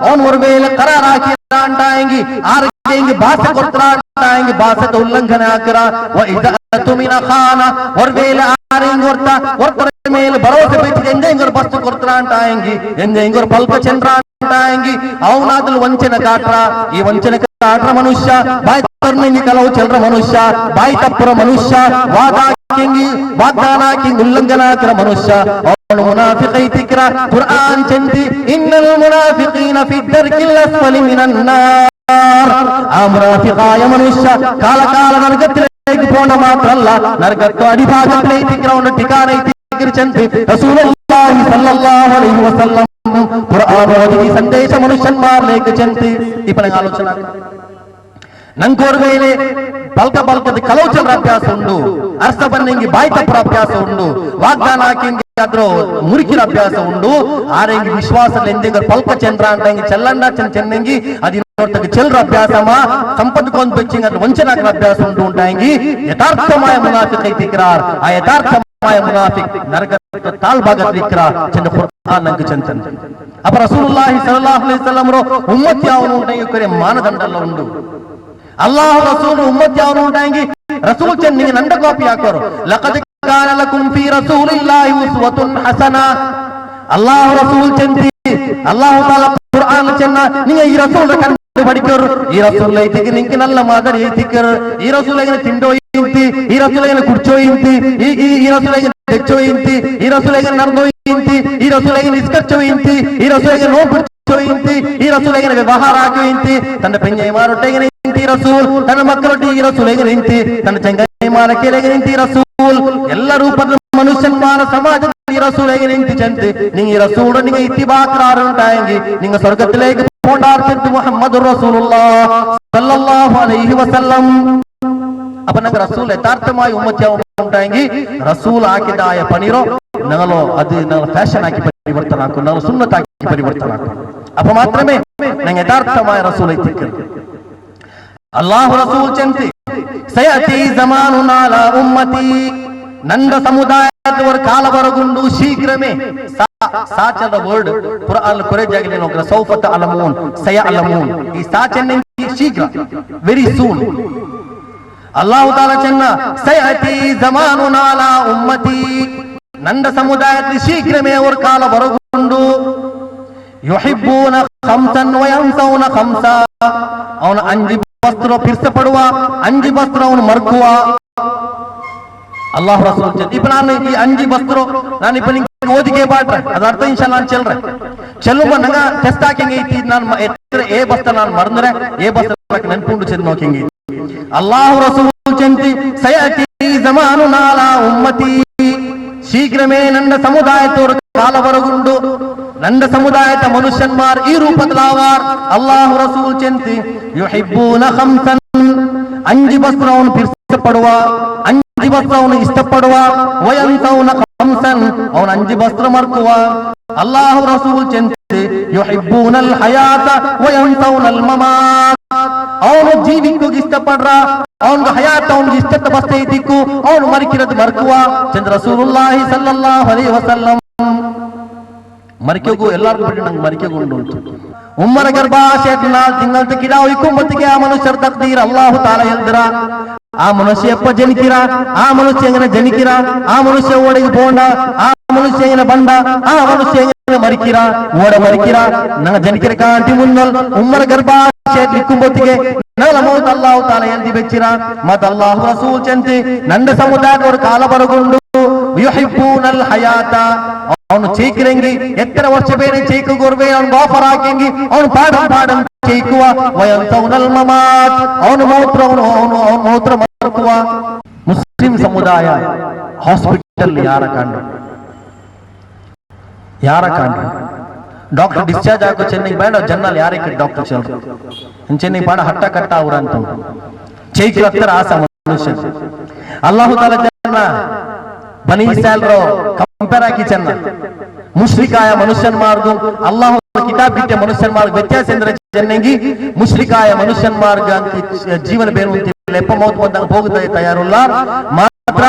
அவன் ஒருவேளை கராராக்கி ஆருக்கு பாச கொடுத்தாங்க பாசத்தை உல்லங்கன ஆக்குறா ஒருவேளை ஒருத்தர் மேல பரோசை பெற்று எங்க ஒரு பஸ்து கொடுத்தாண்டாயங்கி எங்க ஒரு பல்க சென்றாண்டாயங்கி ಅವನಾದಲ್ ವಂಚನೆ ಕಾಟ್ರ ಈ ವಂಚನೆ ಕಾಟ್ರ ಮನುಷ್ಯ ಬಾಯಿ ತರ್ನಿಂಗಿ ಕಲವು ಚೆಲ್ರ ಮನುಷ್ಯ ಬಾಯಿ ತಪ್ಪರ ಮನುಷ್ಯ ವಾಗ್ದಾನ ಹಾಕಿ ಉಲ್ಲಂಘನ ಹಾಕಿರ ಮನುಷ್ಯ ಅವನು ಮುನಾಫಿಕ ಐತಿಕ್ರ ಕುರ್ಆನ್ ಚಂದಿ ಇನ್ನಲ್ ಮುನಾಫಿಕೀನ ಫಿ ದರ್ಕಿಲ್ ಅಸ್ಫಲಿ ಮಿನನ್ ನಾರ್ ಆ ಮುನಾಫಿಕಾಯ ಮನುಷ್ಯ ಕಾಲ ಕಾಲ ನರಕത്തിലേക്ക് പോണ മാത്രല്ല നരകത്തു അടിഭാഗത്തിലേക്ക് അവന്റെ ഠികാന ಐತಿಕ್ರ ಚಂದಿ റസൂലുള്ളാഹി സല്ലല്ലാഹു അലൈഹി വസല്ലം ഖുർആൻ ഓതി ಸಂದೇಶ ಮನುಷ್ಯನ್ಮಾರ್ಲೇಕ ಚಂದಿ ಇಪ್ಪನ ಆಲೋಚನೆ ನಂಗೋರ್ವೇಲೆ ಬಲ್ಕದ ಕಲೌಚಲ್ರ ಅಭ್ಯಾಸ ಉಂಡು ಅರ್ಥ ಬನ್ನಿಂಗಿ ಬಾಯಿ ತಪ್ಪರ ಅಭ್ಯಾಸ ಉಂಡು ವಾಗ್ದಾನ ಹಾಕಿಂಗಿ ಆದ್ರೂ ಮುರಿಕಿನ ಅಭ್ಯಾಸ ಉಂಡು ಆರೆಂಗಿ ವಿಶ್ವಾಸ ಎಂದಿಗ ಪಲ್ಕ ಚಂದ್ರ ಅಂತ ಚೆಲ್ಲಂಡ ಚೆನ್ನಂಗಿ ಅದು ಚೆಲ್ರ ಅಭ್ಯಾಸಮ ಸಂಪತ್ಕೊಂಡ್ ಬೆಚ್ಚಿಂಗ್ ಅದು ವಂಚನಾಗ್ರ ಅಭ್ಯಾಸ ಉಂಟು ಉಂಟಾಂಗಿ ಯಥಾರ್ಥಮಾಯ ಮುನಾಫಿಕ್ ಐತಿಕ್ರಾರ್ ಆ ಯಥಾರ್ಥಮಾಯ ಮುನಾಫಿಕ್ ನರಕ ತಾಲ್ ಭಾಗದ ಇಕ್ರಾರ್ ಚಂದ ಕುರ್ಆನ್ ನಂಗೆ ಚಂತನ್ ಅಪ ರಸೂಲುಲ್ಲಾಹಿ ಸಲ್ಲಲ್ಲಾಹು ಅಲೈಹಿ ವಸಲ್ಲಂ ರೋ ಉಮ್ಮತ್ ಯಾವನು ಉಂಟಾಂಗಿ ಕರೆ ಮಾನದಂಡಲ್ಲ ಉಂಡು ಅಲ್ಲಾಹ್ ರಸೂಲ್ ಉಮ್ಮತ್ ಯಾವನು ಉಂಟಾಂಗಿ ರಸೂಲ್ ಚಂದ ನಿಂಗೆ ನಂಡ ಕಾಪಿ ಹಾಕೋರು ಲಕದ್ ಕಾನ ಲಕುಂ ಫೀ ರಸೂಲಿಲ್ಲಾಹಿ ಉಸ್ವತುನ್ ಹಸನಾ ಅಲ್ಲಾಹ್ ರಸೂಲ್ ಚಂದಿ ಅಲ್ಲಾಹ್ ತಾಲಾ ಕುರ್ಆನ್ ಚೆನ್ನ ನಿಂಗೆ ಈ ರಸೂಲ್ ಕಂಡು പഠിക്കർ ഈ റസൂൽ ಐತಿಗೆ ನಿಂಗೆ ನಲ್ಲ ಮಾದರಿ ಐತಿಕರ್ ಈ ರಸೂಲ್ ಎങ്ങനെ ತಿಂಡೋ ಇಂತಿ ಈ ರಸೂಲ್ ಎങ്ങനെ ಕುಡ್ಚೋ ಇಂತಿ ಈ ರಸೂಲ್ ಎങ്ങനെ ತೆಚ್ಚೋ ಇಂತಿ ಈ ರಸೂಲ್ ಎങ്ങനെ ನರ್ದೋ ಇಂತಿ ಈ ರಸೂಲ್ ಎങ്ങനെ ಇಸ್ಕಚ್ಚೋ ಇಂತಿ ಈ ರಸೂಲ್ ಎങ്ങനെ ನೋ ಕುಡ್ಚೋ ಇಂತಿ ಈ ರಸೂಲ್ ಎങ്ങനെ ವ್ಯವಹಾರ ಆಗೋ ಇಂತಿ ತನ್ನ ಪೆಂಜೈಮಾರೊಟ್ಟೆ ಎങ്ങനെ ಇಂತಿ ರಸೂಲ್ ತನ್ನ ಮಕ್ಕಳೊಟ್ಟಿಗೆ ಈ ರಸೂಲ್ ಎങ്ങനെ ಇಂತಿ ತನ್ನ ಚೆಂಗೈಮಾರಕ್ಕೆ ಎങ്ങനെ ಇಂತಿ ರಸೂಲ್ ಎಲ್ಲ ರೂಪದ ಮನುಷ್ಯನ್ಮಾರ ಸಮಾಜ ഈ റസൂൽ എങ്ങനെ ഇന്തി ചന്ത് നിങ്ങ ഈ റസൂൽ നിങ്ങ ഇത്തിബാക്കറാറുണ്ടായെങ്കിൽ നിങ്ങ സ്വർഗ്ഗത്തിലേക്ക് പോണ്ടാർത്തിട്ട് മുഹമ്മദുർ റസൂലുള്ളാഹ് സല്ലല്ലാഹു അലൈഹി വസല്ലം അപ്പൊ ನಂಗೆ റസൂൽ ಯಥಾರ್ಥമായി ಉಮ್ಮತಿಯಾಗಿ റസൂൽ ಹಾಕಿದಾಯ ಪನಿರೋ ನಗಲೋ ಅದು ನಗಲ ಫ್ಯಾಷನ್ ಆಗಿ ಪರಿವರ್ತನೆ ಹಾಕು ನಗಲ ಸುನ್ನತ್ ಆಗಿ ಪರಿವರ್ತನೆ ಹಾಕು ಅಪ್ಪ ಮಾತ್ರಮೇ ನಂಗೆ ಯಥಾರ್ಥമായ റസൂൽ ಐತಿಕ್ಕೆ ಅಲ್ಲಾಹು റസൂൽ ಚಂತಿ ಸಯತಿ ಜಮಾನುನ್ ಅಲಾ ಉಮ್ಮತಿ ನಂದ ಸಮುದಾಯದವರ ಕಾಲ ಬರಗುಂಡು ಶೀಘ್ರಮೇ ಸಾಚದ ವರ್ಡ್ ಕುರಾನ್ ಕೊರೆಜಾಗಿ ನೋಡ್ರ ಸೌಫತ ಅಲಮೂನ್ ಸಯ ಅಲಮೂನ್ ಈ ಸಾಚನ್ನ ಶೀಘ್ರ ವೆರಿ ಸೂನ್ ಅಲ್ಲಾಹು ತಾಲಾ ಚೆನ್ನ ಸಯತಿ ಜಮಾನುನ್ ಅಲಾ ಉಮ್ಮತಿ ನಂದ ಸಮುದಾಯದಲ್ಲಿ ಶೀಘ್ರಮೇ ಅವರ ಕಾಲ ಬರಗುಂಡು ಯುಹಿಬ್ಬೂನ ಖಮ್ಸನ್ ವಯಂಸೌನ ಖಮ್ಸ ಅವನ ಅಂಜಿ ವಸ್ತ್ರ ಪಿರ್ಸಪಡುವ ಅಂಜಿ ವಸ್ತ್ರ ಅವನು ಮರ್ಕುವ ಅಲ್ಲಾಹ್ ರಸೂಲ್ ಇಪ್ಪ ನಾನು ಈ ಅಂಜಿ ಬಸ್ತರು ನಾನು ಇಪ್ಪ ನಿಂಗೆ ಓದಿಗೆ ಬಾಟ್ರೆ ಅದ ಅರ್ಥ ಇನ್ಶಾ ನಾನು ಚೆಲ್ರೆ ಚೆಲ್ಲುವ ನಂಗ ಟೆಸ್ಟ್ ಹಾಕಿಂಗ್ ಐತಿ ನಾನು ಎತ್ತರ ಏ ಬಸ್ತ ನಾನು ಮರ್ದ್ರೆ ಏ ಬಸ್ತ ನೆನ್ಪುಂಡು ಚೆಂದ ನೋಕಿಂಗ್ ಅಲ್ಲಾಹ್ ರಸೂಲ್ ಚೆಂತಿ ಸಯತಿ ಜಮಾನುನ್ ಅಲಾ ಉಮ್ಮತಿ ಶೀಘ್ರಮೇ ನನ್ನ ಸಮುದಾಯದವರ ಕಾಲ ಬರಗುಂಡು ನನ್ನ ಸಮುದಾಯದ ಮನುಷ್ಯನ್ಮಾರ್ ಈ ರೂಪದಲಾವಾರ್ ಅಲ್ಲಾಹ್ ರಸೂಲ್ ಚೆಂತಿ ಯುಹಿಬ್ಬೂನ ಖಮ್ಸನ್ ಅಂಜಿ ಬಸ್ತ್ರ ಅವನು ಪಿರ್ಸಪಡುವ ಅಂಜಿ ವಸ್ತ್ರ ಅವನು ಇಷ್ಟಪಡುವ ವಯಂಸೌನ ಖಮ್ಸನ್ ಅವನು ಅಂಜಿ ವಸ್ತ್ರ ಮರ್ಕುವ ಅಲ್ಲಾಹು ರಸೂಲ್ ಚೆಂತಿ ಯುಹಿಬ್ಬೂನಲ್ ಹಯಾತ ವಯಂಸೌನಲ್ ಮಮಾತ್ ಅವನು ಜೀವಿಕ್ಕು ಇಷ್ಟಪಡ್ರ ಅವನಿಗೆ ಹಯಾತ್ ಅವನಿಗೆ ಇಷ್ಟದ ಬಸ್ತೆ ಐತಿಕ್ಕು ಅವನು ಮರಿಕಿರದು ಮರ್ಕುವ ಚಂದ್ರ ರಸೂಲುಲ್ಲಾಹಿ ಸಲ್ಲಲ್ಲಾಹು ಅಲೈಹಿ ವಸಲ್ಲಂ ಮರಿಕೆಗೂ ಎಲ್ಲಾರ್ಗೂ ಬಿಟ್ಟು ನಂಗೆ ಮರಿಕೆಗೊಂಡು ಉಂಟು ಉಮ್ಮರ ಗರ್ಭಾಶಯದ ತಿಂಗಳ ಕಿಡಾವು ಇಕ್ಕುಂಬತ್ತಿಗೆ ಆ ಮನುಷ್ಯರ ತಕ್ದೀರ್ ಅಲ್ಲಾಹು ತಾಲ ಹೇಳಿದ್ರ ಆ ಮನುಷ್ಯ ಎಪ್ಪ ಜನಿಕಿರ ಆ ಮನುಷ್ಯ ಎಂಗನ ಜನಿಕಿರ ಆ ಮನುಷ್ಯ ಓಡಿಗೆ ಪೋಂಡ ಆ ಮನುಷ್ಯ ಎಂಗನ ಬಂಡ ಆ ಮನುಷ್ಯ ಎಂಗನ ಮರಿಕಿರ ಓಡ ಮರಿಕಿರ ನಂಗ ಜನಿಕಿರ ಕಾಂತಿ ಮುನ್ನಲ್ ಉಮ್ಮರ ಗರ್ಭಾಶಯದ ಇಕ್ಕುಂಬತ್ತಿಗೆ ನಗಲ ಮೌತ್ ಅಲ್ಲಾಹು ತಾಲ ಎಂದಿ ಬೆಚ್ಚಿರ ಮತ್ ಅಲ್ಲಾಹು ರಸೂಲ್ ಚಂತಿ ನಂದ ಸಮುದಾಯದವರು ಕಾಲ ಬರಗೊಂಡು ಯುಹಿಬ್ಬೂನಲ್ ಹಯಾತ ಅವನು ಚೀಕಿರಂಗಿ ಎತ್ತರ ವರ್ಷ ಬೇರೆ ಚೀಕು ಗೋರ್ಬೆ ಅವನು ಆಫರ್ ಹಾಕಿಂಗಿ ಅವನು ಪಾಡಂ ಚೀಕುವ ವಯಂಸೌನಲ್ ಮಮಾತ್ ಅವನು ಮೌತ್ರ ಮರುಕುವ ಮುಸ್ಲಿಂ ಸಮುದಾಯ ಹಾಸ್ಪಿಟಲ್ ಯಾರ ಕಾಂಡು ಡಾಕ್ಟರ್ ಡಿಸ್ಚಾರ್ಜ್ ಆಗೋ ಚೆನ್ನೈ ಬೇಡ ಜನ್ನಲ್ ಯಾರಿಗೆ ಡಾಕ್ಟರ್ ಚೆನ್ನೈ ಬಾಡ ಹಟ್ಟ ಕಟ್ಟ ಅವ್ರಂತ ಚೈಕಿ ಹತ್ತರ ಆಸ ಮನುಷ್ಯ ಅಲ್ಲಾಹು ತಾಲ ಜನ್ನ ಬನಿ ಇಸ್ರಾಯೇಲ್ರು ಕಂಪೇರ್ ಹಾಕಿ ಚೆನ್ನ മുശ്രിക്കായ മനുഷ്യന്മാർക്കും അള്ളാഹു കിതാബ് കിട്ടിയ മനുഷ്യന്മാർക്ക് വ്യത്യാസം എന്താ ചെന്നെങ്കിൽ മുശ്രിക്കായ മനുഷ്യന്മാർക്ക് ജീവന ಬೇರುವಂತಿಲ್ಲ ಎಪ್ಪ ಮೌತ್ ಬಂದಾಗ ಹೋಗುತ್ತದೆ ತಯಾರುಲ್ಲ ಮಾತ್ರ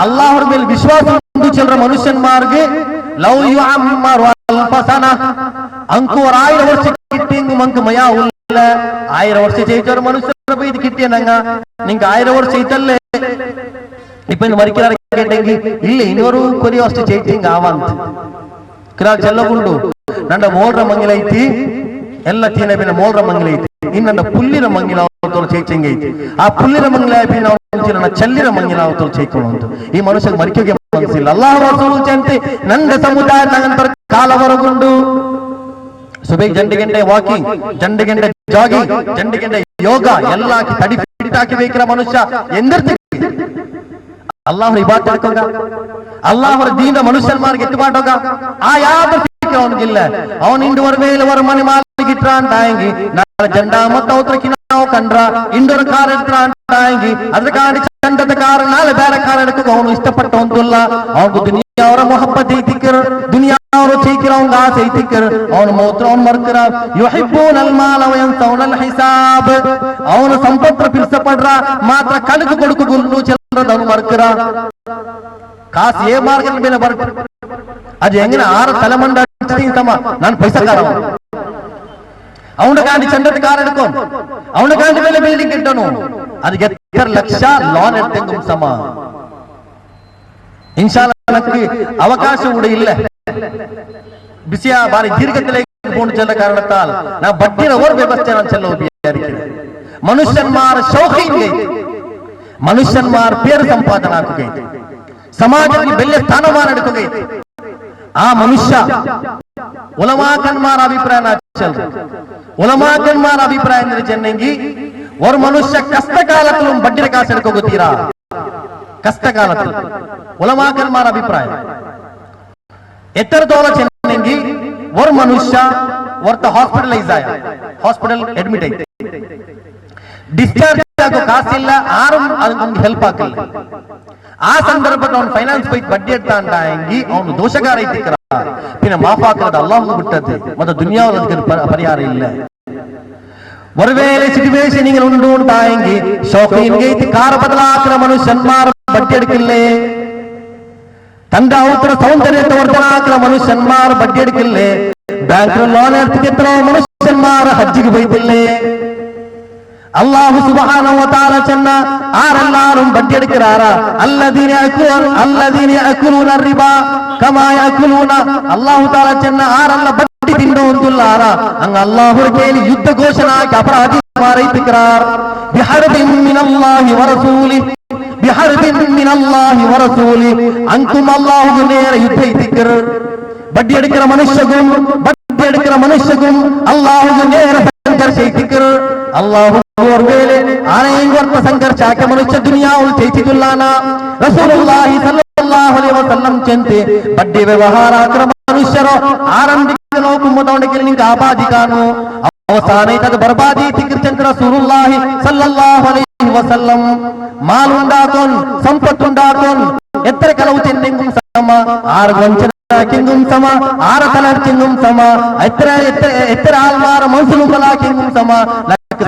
ಅಲ್ಲಾಹರ ಮೇಲೆ ವಿಶ್ವಾಸ ಹೊಂದು ಚಿಲ್ಲರ ಮನುಷ್ಯನ್ಮಾರ್ಗೆ ಲವ್ ಯು ಅಮ್ಮರ್ ಅಲ್ಫಸನ ಅಂಕು 1000 ವರ್ಷ ಕಿಟ್ಟಿಂಗ್ ಮಂಕ ಮಯಾ ಉಲ್ಲ 1000 ವರ್ಷ ಜಯಿച്ചവർ മനുഷ്യരെ പോയി ഇത് കിട്ടിയനങ്ങ നിങ്ങ 1000 ವರ್ಷ ഇതല്ലേ ഇപ്പോ ഇന്ന് മരിക്കാറ് കേട്ടെങ്കിൽ ഇല്ല ഇനിയൊരു കൊറിയ ವರ್ಷ ജയിച്ചിങ് ആവാന്ത് കിരാ ചെല്ലಗುಂಡು ನಂಡ ಮೋಲ್ರ ಮಂಗಿಲ ಐತಿ ಎಲ್ಲ ತೀನಬಿನ ಮೋಲ್ರ ಮಂಗಿಲ ಐತಿ ಇನ್ನಂಡ ಪುಲ್ಲಿರ ಮಂಗಿಲ ಅವತೋರು ಚೈಚಂಗ ಐತಿ ಆ ಪುಲ್ಲಿರ ಮಂಗಿಲ ಐತಿ ನಾವು ಚಲ್ಲಿರ ಮಂಗಿಲ ಅವತೋರು ಚೈಕೊಳ್ಳುವಂತ ಈ ಮನುಷ್ಯ ಮರಿಕೆಗೆ ಮನಸ್ಸಿಲ್ಲ ಅಲ್ಲಾಹ್ ರಸೂಲ್ ಚಂತೆ ನಂದ ಸಮುದಾಯ ನಂತರ ಕಾಲವರಗುಂಡು ಸುಬೈ ಜಂಡಿಗೆಂಡೆ ವಾಕಿಂಗ್ ಜಂಡಿಗೆಂಡೆ ಜಾಗಿಂಗ್ ಜಂಡಿಗೆಂಡೆ ಯೋಗ ಎಲ್ಲ ತಡಿ ಫಿಟ್ ಹಾಕಿ ಬೇಕಿರ ಮನುಷ್ಯ ಎಂದಿರ್ತಿ ಅಲ್ಲಾಹ್ ಇಬಾದತ್ ಮಾಡ್ಕೊಂಡ ಅಲ್ಲಾಹರ ದೀನ ಮನುಷ್ಯನ್ಮಾರ್ಗೆ ಎತ್ತು ಮಾಡೋಗ ಆ ಯಾವ ಅವನಿಗಿಲ್ಲ ಅವನ್ ಇಂಡುವರ ಮೇಲೆ ವರ ಮನೆ ಮಾಲಿಗಿಟ್ರ ಅಂಟಾಯಂಗಿ ನಾಳೆ ಜಂಡ ಮತ್ತ ಅವತ್ರಕ್ಕೆ ನಾವು ಕಂಡ್ರ ಇಂಡೋರ್ ಕಾರ್ ಇಟ್ರ ಅಂಟಾಯಂಗಿ ಅದ್ರ ಕಾಡಿ ಚಂಡದ ಕಾರ್ ನಾಳೆ ಬೇರೆ ಕಾರ್ ಹಿಡ್ಕೊಂಡು ಅವನು ಇಷ್ಟಪಟ್ಟವಂತಲ್ಲ ಅವನಿಗೂ ದುನಿಯಾ ಅವರ ಮೊಹಬ್ಬತ್ ಐತಿಕ್ಕರ್ ದುನಿಯಾ ಅವರು ಚೈಕಿರ ಅವನ ಆಸೆ ಐತಿಕ್ಕರ್ ಅವನ ಮೌತ್ರ ಅವನ್ ಮರ್ಕರ ಯುಹಿಬ್ಬೂನಲ್ ಮಾಲ ವಯಂಸೌನಲ್ ಹಿಸಾಬ್ ಅವನ ಸಂಪತ್ರ ಪಿರ್ಸಪಡ್ರ ಮಾತ್ರ ಕಣಕು ಕೊಡುಕು ಗುಲ್ಲು ಚಂದ್ರದ ಅವನು ಮರ್ಕರ ಕಾಸು ಏ ಮಾರ್ಗದ ಮೇಲೆ ಬರ್ಕ ಅದು ಹೆಂಗಿನ 6 ತಲೆಮಂಡ ಸಮ ನಾನು ಪೈಸಕಾರ ಅವನ ಗಾಡಿ ಚಂದ್ರದ ಕಾರ್ ಹಿಡ್ಕೊಂಡು ಅವನ ಗಾಡಿ ಮೇಲೆ ಬಿಲ್ಡಿಂಗ್ ಇಟ್ಟನು ಅದಕ್ಕೆ 2 ಲಕ್ಷ ಲೋನ್ ಎಡ್ತೆಂಗು ಸಮ ಇನ್ಶಾಅಲ್ಲಾಹ್ ಅವಕಾಶ ಕೂಡ ಇಲ್ಲ ಬಿಸಿಯ ಬಾರಿ ದೀರ್ಘತಲೆ ಫೋನ್ ಚೆಲ್ಲ ಕಾರಣತ್ತಾಲ್ ನಾ ಬಡ್ಡಿನ ಓರ್ ವ್ಯವಸ್ಥೆ ನಾನು ಚೆಲ್ಲ ಮನುಷ್ಯನ್ಮಾರ ಶೌಖೀನ್ಗೆ ಮನುಷ್ಯನ್ಮಾರ ಪೇರು ಸಂಪಾದನೆ ಹಾಕುಗೈತೆ ಸಮಾಜದಲ್ಲಿ ಬೆಲೆ ಸ್ಥಾನಮಾನ ಹಿಡ್ಕೋಗೈತೆ ಆ ಮನುಷ್ಯ ಉಲಮಾಕನ್ಮಾರ ಅಭಿಪ್ರಾಯ ಉಲಮಾಕನ್ಮಾರ ಅಭಿಪ್ರಾಯ ಅಂದ್ರೆ ಚೆನ್ನಂಗಿ ஒரு ಮನುಷ್ಯ ಕಷ್ಟ ಕಾಲದಲ್ಲೂ ಬಡ್ಡಿನ ಕಾಸು ಹಿಡ್ಕೋಗುತ್ತೀರಾ ಕಷ್ಟ ಕಾಲದಲ್ಲಿ ಉಲಮಾಕನ್ಮಾರ ಅಭಿಪ್ರಾಯ ಎತ್ತರದೋಲ ಚೆನ್ನಂಗಿ ஒரு ಮನುಷ್ಯ ಒರ್ತ ಹಾಸ್ಪಿಟಲೈಸ್ ಆಯ ಹಾಸ್ಪಿಟಲ್ ಅಡ್ಮಿಟ್ ಐತೆ ಡಿಸ್ಚಾರ್ಜ್ ಆಗೋ ಕಾಸಿಲ್ಲ ಆರು ಅದಕ್ಕೆ ಹೆಲ್ಪ್ ಆಗಿಲ್ಲ ಆ ಸಂದರ್ಭದಲ್ಲಿ ಅವನು ಫೈನಾನ್ಸ್ ಪೈ ಬಡ್ಡಿ ಎಟ್ಟ ಅಂಟಾಯಂಗಿ ಅವನು ದೋಷಗಾರ ಐತಿಕರ ಪಿನ ಮಾಫಾಕರದ ಅಲ್ಲಾಹು ಬಿಟ್ಟದ್ದು ಮತ್ತೆ ದುನಿಯಾವಲ್ಲಿ ಪರಿಹಾರ ಇಲ್ಲ ഒരുവേള സിറ്റുവേഷനിൽ ഉണ്ടായെങ്കിൽ ഷോഖീൻಗೆ കാർ ബദലാക്കുന്ന മനുഷ്യന്മാർ ബഡ്ഡി എടുക്കില്ലേ തന്റെ ഔത്ര സൗന്ദര്യത്തെ വർദ്ധനാക്കുന്ന മനുഷ്യന്മാർ ബഡ്ഡി എടുക്കില്ലേ ബാങ്ക് ലോൺ എടുത്തിട്ട് എത്ര മനുഷ്യന്മാർ ഹജ്ജിക്ക് പോയിട്ടില്ലേ അല്ലാഹു സുബ്ഹാനഹു വ തആല ചെന്ന ആരെല്ലാരും ബഡ്ഡി എടുക്കാറ അല്ലദീന യഅകുലൂന റിബാ കമാ യഅകുലൂന അല്ലാഹു തആല ചെന്ന ആരെല്ല ಬಡ್ಡಿ ತಿನ್ನುವಂತುಲ್ಲಾರ ಹಂಗ ಅಲ್ಲಾಹು ಕೇಳಿ ಯುದ್ಧ ಘೋಷಣೆ ಹಾಕಿ ಅಪರಾಧಿ ಮಾರೈತಿಕ್ರಾರ್ ಬಿಹರ್ಬಿನ್ ಮಿನಲ್ಲಾಹಿ ವರಸೂಲಿ ಬಿಹರ್ಬಿನ್ ಮಿನಲ್ಲಾಹಿ ವರಸೂಲಿ ಅಂಕುಮ್ ಅಲ್ಲಾಹು ನೇರ ಯುದ್ಧ ಐತಿಕ್ರ ಬಡ್ಡಿ எடுக்கிற ಮನುಷ್ಯಗೂ ಅಲ್ಲಾಹು ನೇರ ಸಂಘರ್ಷ ಐತಿಕ್ರ ಅಲ್ಲಾಹು ಒರ್ವೇಲೆ ಆನೆಯಿಂದ ವರ್ತ ಸಂಘರ್ಷ ಆಕೆ ಮನುಷ್ಯ ದುನಿಯಾವುಲ್ ಚೈತಿದುಲ್ಲಾನ ರಸೂಲುಲ್ಲಾಹಿ ಸಲ್ಲಲ್ಲಾಹು ಅಲೈಹಿ ವಸಲ್ಲಂ ಚಂತೆ ಬಡ್ಡಿ ವ್ಯವಹಾರ ಆಕ್ರ ಮನುಷ್ಯರು ಆರಂಭಿಕ ನೋಕುಮ್ಮದವನಿಗೆ ನಿಂಗೆ ಆಬಾದಿ ಕಾನು ಅವಸಾನ ಇದ್ದಾಗ ಬರ್ಬಾದಿ ತಿಕ್ಕಿರ್ಚಂದ್ರ ರಸೂಲುಲ್ಲಾಹಿ ಸಲ್ಲಲ್ಲಾಹು ಅಲೈಹಿ ವಸಲ್ಲಂ ಮಾಲುಂಡಾಕೋನ್ ಸಂಪತ್ತುಂಡಾಕೋನ್ ಎತ್ತರ ಕಲವು ಚೆನ್ನೆಂಗುಂ ಸಮ ಆರು ವಂಚನ ಕೆಂಗುಂ ಸಮ ಆರ ಕಲರ್ ಚೆಂಗುಂ ಸಮ ಎತ್ತರ ಆಲ್ಮಾರ ಮನ್ಸುಲು ಕಲಾಕೆಂಗುಂ ಸಮ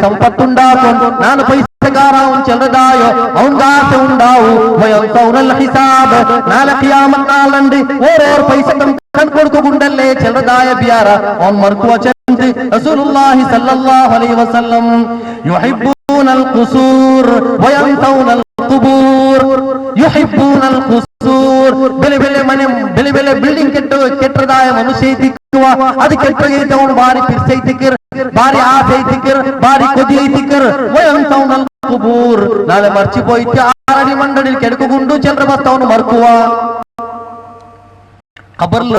ಸಂಪತ್ತುಂಡಾಕೋನ್ ನಾನು ಪೈಸಗಾರ ಅವನ್ ಚೆಲ್ಲದಾಯೋ ಅವನ್ಗಾಸೆ ಉಂಡಾವು ವಯಂ ಸೌರಲ್ ಹಿಸಾಬ್ ನಾಳೆ ಕಿಯಾಮತ್ ನಾಳಂಡಿ ಓರೋರ್ ಪೈಸೆ ಕಣ್ಕೊಡ್ಕೊಂಡಲ್ಲೇ ಚೆಲ್ಲದಾಯ ಬಿಯಾರ ಅವನ್ ಮರ್ಕುವ ಚಂದಿ ರಸೂಲುಲ್ಲಾಹಿ ಸಲ್ಲಲ್ಲಾಹು ಅಲೈಹಿ ವಸಲ್ಲಂ ಯುಹಿಬ್ಬೂನಲ್ ಕುಸೂರ್ ವಯಂಸೌನಲ್ ಕುಬೂರ್ ಯುಹಿಬ್ಬೂನಲ್ ಕುಸೂರ್ ಬೆಲೆ ಮನೆ ಬೆಲೆ ಬಿಲ್ಡಿಂಗ್ ಕೆಟ್ಟದಾಯ ಮನುಷ್ಯ ತಿಕ್ಕುವ ಅದು ಕೆಟ್ಟಗೈತೆ ಅವನು ಬಾರಿ ಪಿರ್ಸೈತಿಕ್ಕರ್ ಬಾರಿ ಆಸೆ ಐತಿಕ್ಕರ್ ಬಾರಿ ಕೊದಿ ಐತಿಕ್ಕರ್ ವಯಂಸೌನಲ್ ಕುಬೂರ್ ನಾಳೆ ಮರ್ಚಿపోయితే ఆరడి మండడి కెడుకుగుండు చంద్ర బస్తవను మర్కువ ఖబర్లు